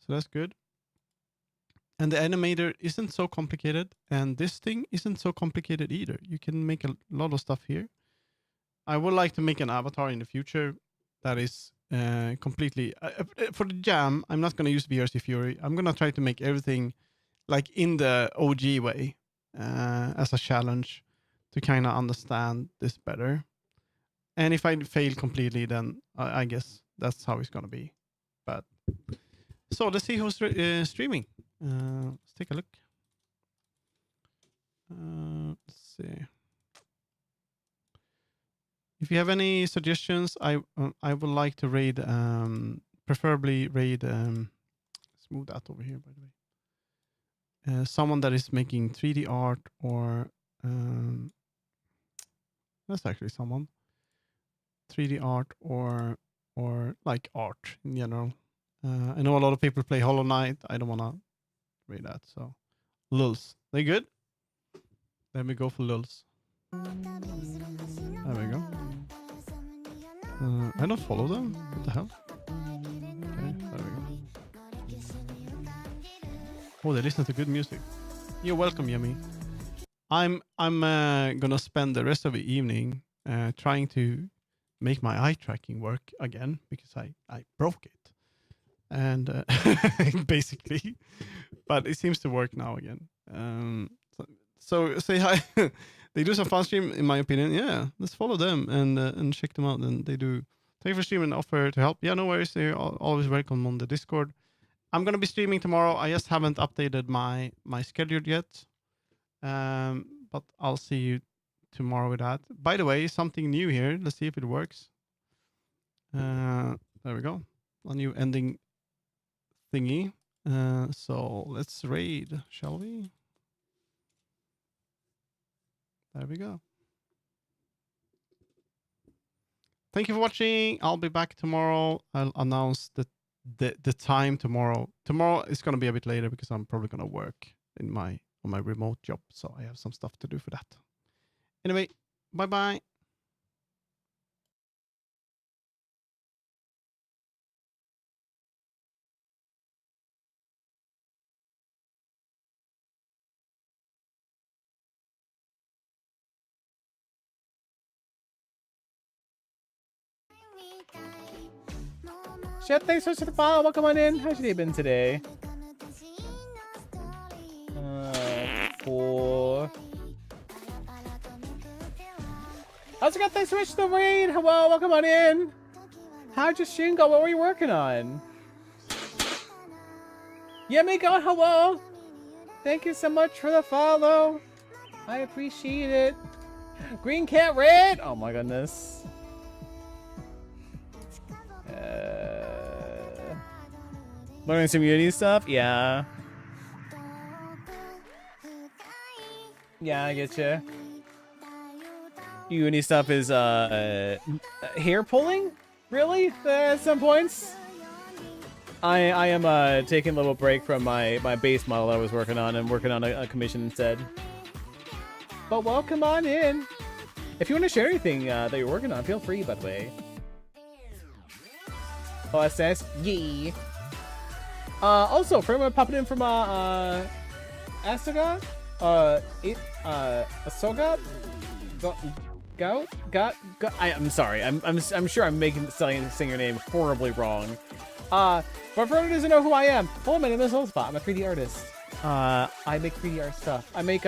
So that's good. And the animator isn't so complicated, and this thing isn't so complicated either. You can make a lot of stuff here. I would like to make an avatar in the future that is completely. For the jam, I'm not gonna use VRC Fury. I'm gonna try to make everything like in the OG way as a challenge to kind of understand this better. And if I fail completely, then I guess that's how it's gonna be. But so let's see who's streaming. Let's take a look. Let's see. If you have any suggestions, I would like to raid, preferably raid. Let's move that over here, by the way. Someone that is making 3D art, or that's actually someone. 3D art or like art in general. I know a lot of people play Hollow Knight. I don't wanna read that. So lulz, they good? Let me go for lulz. There we go. I don't follow them. What the hell? Okay, there we go. Oh, they listen to good music. You're welcome, Yummy. I'm gonna spend the rest of the evening trying to make my eye tracking work again, because I broke it, and basically, but it seems to work now again. So say hi. They do some fun stream, in my opinion. Yeah, let's follow them and check them out. And they do. Thank you for streaming and offer to help. Yeah, no worries. They're always welcome on the Discord. I'm gonna be streaming tomorrow. I just haven't updated my schedule yet. But I'll see you tomorrow with that. By the way, something new here. Let's see if it works. There we go. A new ending thingy. So let's raid, shall we? There we go. Thank you for watching. I'll be back tomorrow. I'll announce the time tomorrow. Tomorrow is gonna be a bit later because I'm probably gonna work on my remote job. So I have some stuff to do for that. Anyway, bye bye. Chet, thanks so much for the follow. Welcome on in. How's your day been today? Cool. How's it going? Thanks so much for the raid. Hello, welcome on in. How'd your stream go? What were you working on? Yeah, Miko, hello. Thank you so much for the follow. I appreciate it. Green cat red. Oh my goodness. Learning some Unity stuff? Yeah. Yeah, I get you. Unity stuff is hair pulling? Really? At some points? I am taking a little break from my base model I was working on and working on a commission instead. But welcome on in. If you want to share anything that you're working on, feel free, by the way. OSS, yeah. Also, for everyone popping in from Asaga, Asoga, I'm sorry, I'm sure I'm saying your name horribly wrong. But for everyone who doesn't know who I am, hello, my name is Lilspot. I'm a 3D artist. I make 3D art stuff. I make